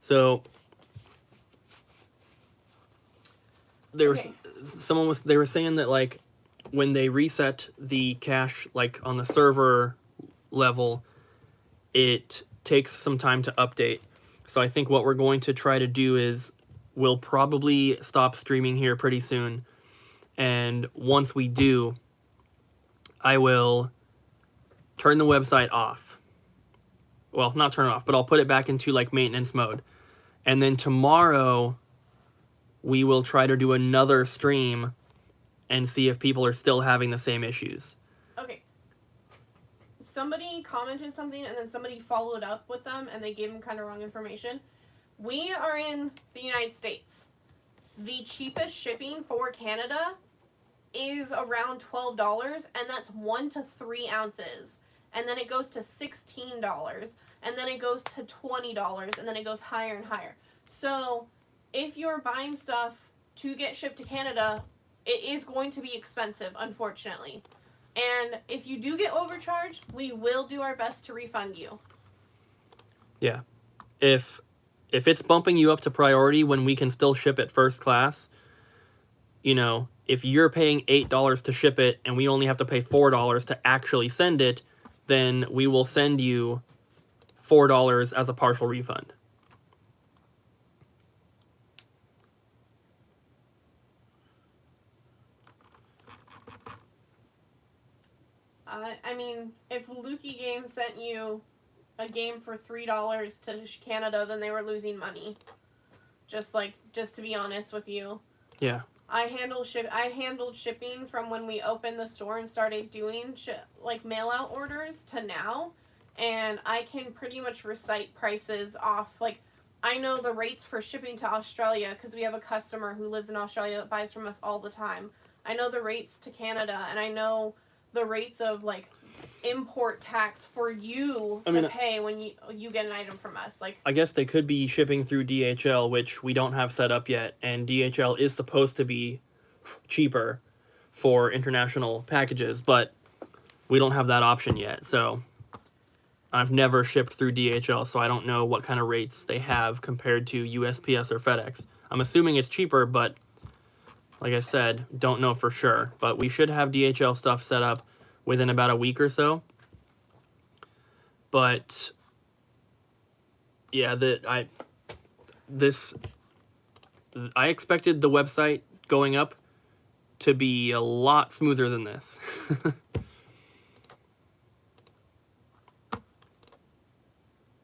So they were they were saying that like when they reset the cache like on the server level, it takes some time to update. So I think what we're going to try to do is we'll probably stop streaming here pretty soon, and once we do, I will turn the website off. Well, not turn it off, but I'll put it back into like maintenance mode. And then tomorrow we will try to do another stream and see if people are still having the same issues. Okay. Somebody commented something and then somebody followed up with them and they gave them kind of wrong information. We are in the United States. The cheapest shipping for Canada is around $12, and that's 1 to 3 ounces. And then it goes to $16, and then it goes to $20, and then it goes higher and higher. So if you're buying stuff to get shipped to Canada, it is going to be expensive, unfortunately. And if you do get overcharged, we will do our best to refund you. Yeah. If it's bumping you up to priority when we can still ship it first class, you know, if you're paying $8 to ship it and we only have to pay $4 to actually send it, then we will send you $4 as a partial refund. I mean, if Lukey Games sent you a game for $3 to Canada, then they were losing money. Just to be honest with you. Yeah. I handled shipping from when we opened the store and started doing mail out orders to now, and I can pretty much recite prices off. Like, I know the rates for shipping to Australia because we have a customer who lives in Australia that buys from us all the time. I know the rates to Canada, and I know the rates of like import tax for you to pay when you get an item from us. Like, I guess they could be shipping through DHL, which we don't have set up yet, and DHL is supposed to be cheaper for international packages, but we don't have that option yet. So I've never shipped through DHL, so I don't know what kind of rates they have compared to USPS or FedEx. I'm assuming it's cheaper, but like I said, don't know for sure. But we should have DHL stuff set up within about a week or so. But yeah, I expected the website going up to be a lot smoother than this.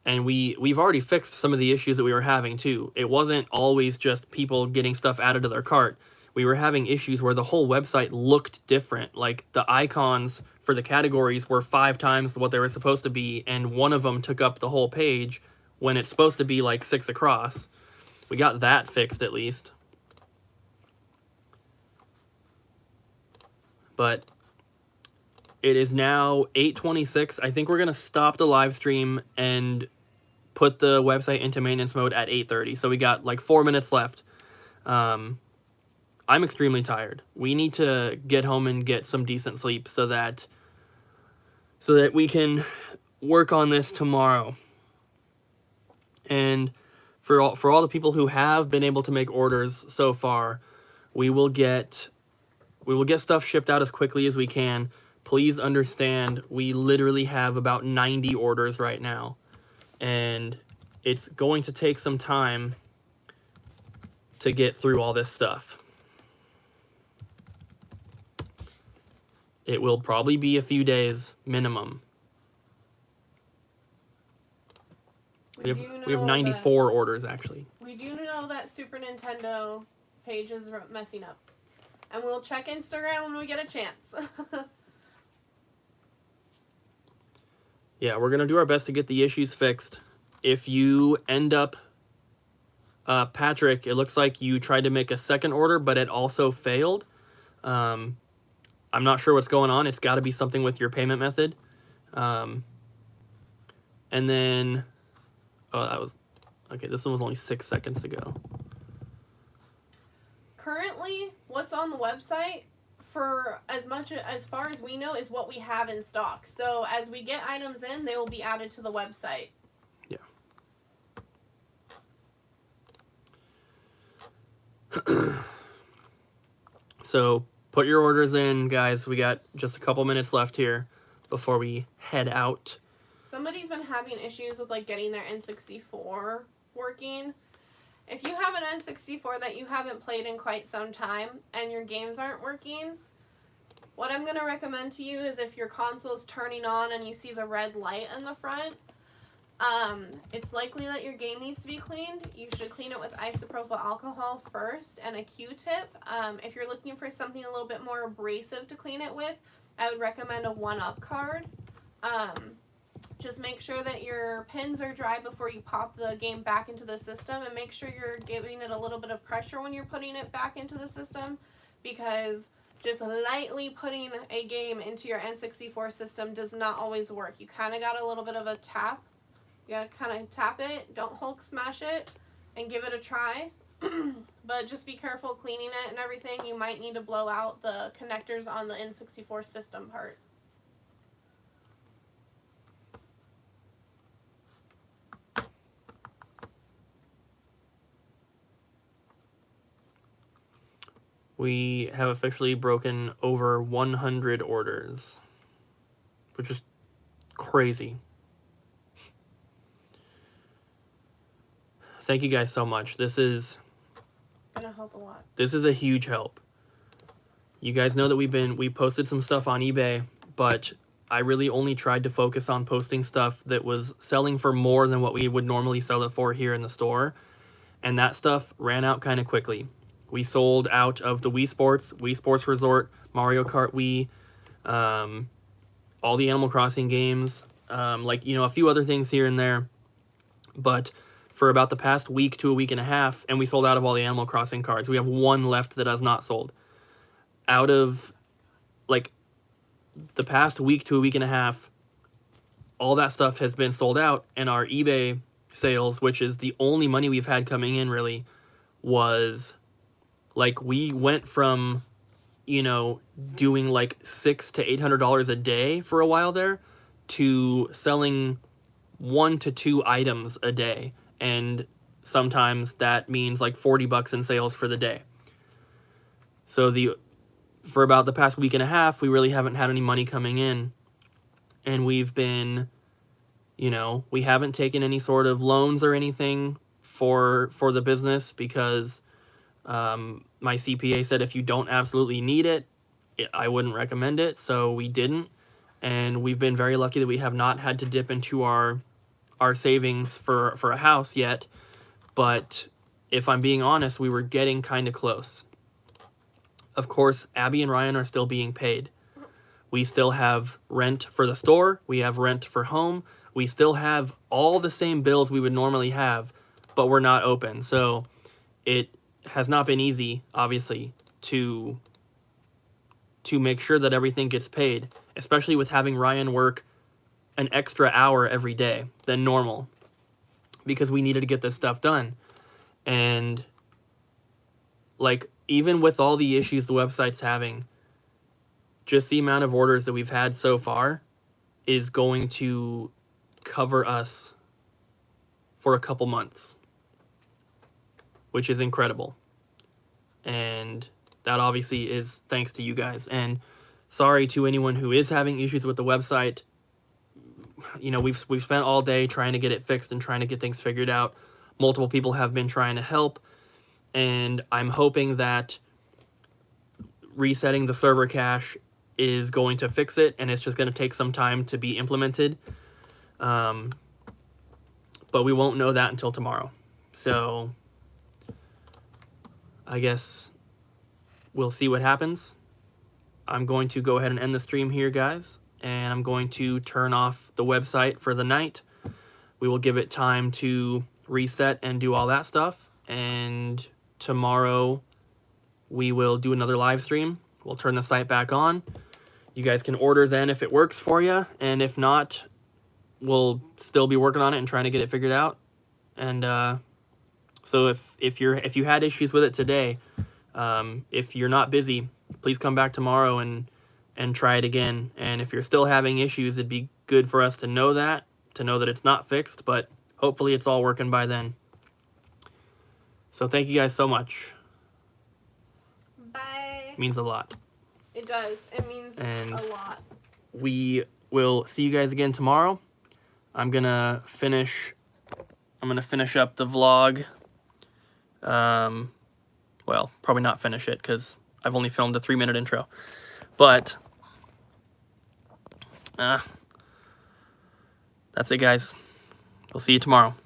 And we've already fixed some of the issues that we were having too. It wasn't always just people getting stuff added to their cart. We were having issues where the whole website looked different. Like the icons for the categories were 5 times what they were supposed to be, and one of them took up the whole page when it's supposed to be like 6 across. We got that fixed at least. But it is now 8:26. I think we're going to stop the live stream and put the website into maintenance mode at 8:30. So we got like 4 minutes left. I'm extremely tired. We need to get home and get some decent sleep so that we can work on this tomorrow. And for all the people who have been able to make orders so far, we will get stuff shipped out as quickly as we can. Please understand, we literally have about 90 orders right now, and it's going to take some time to get through all this stuff. It will probably be a few days minimum. We have 94 orders actually. We do know know that Super Nintendo page is messing up. And we'll check Instagram when we get a chance. Yeah, we're going to do our best to get the issues fixed. If you end up, Patrick, it looks like you tried to make a second order, but it also failed. I'm not sure what's going on. It's got to be something with your payment method. And then, oh, that was, okay, this one was only 6 seconds ago. Currently, what's on the website, for as far as we know, is what we have in stock. So as we get items in, they will be added to the website. Yeah. So put your orders in, guys. We got just a couple minutes left here before we head out. Somebody's been having issues with like getting their N64 working. If you have an N64 that you haven't played in quite some time and your games aren't working, what I'm going to recommend to you is if your console's turning on and you see the red light in the front, it's likely that your game needs to be cleaned. You should clean it with isopropyl alcohol first and a Q-tip. If you're looking for something a little bit more abrasive to clean it with, I would recommend a 1-Up card. Just make sure that your pins are dry before you pop the game back into the system, and make sure you're giving it a little bit of pressure when you're putting it back into the system, because just lightly putting a game into your N64 system does not always work. You kind of got a little bit of a tap. You got to kind of tap it, don't Hulk smash it, and give it a try. But just be careful cleaning it and everything. You might need to blow out the connectors on the N64 system part. We have officially broken over 100 orders, which is crazy. Thank you guys so much. This is Gonna help a lot. This is a huge help. You guys know that we posted some stuff on eBay, but I really only tried to focus on posting stuff that was selling for more than what we would normally sell it for here in the store. And that stuff ran out kind of quickly. We sold out of the Wii Sports Resort, Mario Kart Wii, all the Animal Crossing games, a few other things here and there. But for about the past week to a week and a half, and we sold out of all the Animal Crossing cards. We have one left that has not sold. Out of, the past week to a week and a half, all that stuff has been sold out, and our eBay sales, which is the only money we've had coming in, really, was... we went from, doing $600 to $800 a day for a while there to selling 1 to 2 items a day. And sometimes that means $40 in sales for the day. So for about the past week and a half, we really haven't had any money coming in. And we've been, we haven't taken any sort of loans or anything for the business because... my CPA said if you don't absolutely need it, I wouldn't recommend it, so we didn't. And we've been very lucky that we have not had to dip into our savings for a house yet. But if I'm being honest, we were getting kind of close. Of course, Abby and Ryan are still being paid. We still have rent for the store. We have rent for home. We still have all the same bills we would normally have, but we're not open. So it has not been easy, obviously, to make sure that everything gets paid, especially with having Ryan work an extra hour every day than normal, because we needed to get this stuff done. And even with all the issues the website's having, just the amount of orders that we've had so far is going to cover us for a couple months, which is incredible. And that obviously is thanks to you guys. And sorry to anyone who is having issues with the website. We've spent all day trying to get it fixed and trying to get things figured out. Multiple people have been trying to help, and I'm hoping that resetting the server cache is going to fix it, and it's just going to take some time to be implemented. But we won't know that until tomorrow. So I guess we'll see what happens. I'm going to go ahead and end the stream here, guys, and I'm going to turn off the website for the night. We will give it time to reset and do all that stuff, and tomorrow we will do another live stream. We'll turn the site back on. You guys can order then if it works for you, and if not, we'll still be working on it and trying to get it figured out. And so if you had issues with it today, if you're not busy, please come back tomorrow and try it again. And if you're still having issues, it'd be good for us to know that it's not fixed, but hopefully it's all working by then. So thank you guys so much. Bye. It means a lot. It does. It means And a lot. we will see you guys again tomorrow. I'm gonna finish up the vlog. Well, probably not finish it because I've only filmed a 3-minute intro. But that's it, guys. We'll see you tomorrow.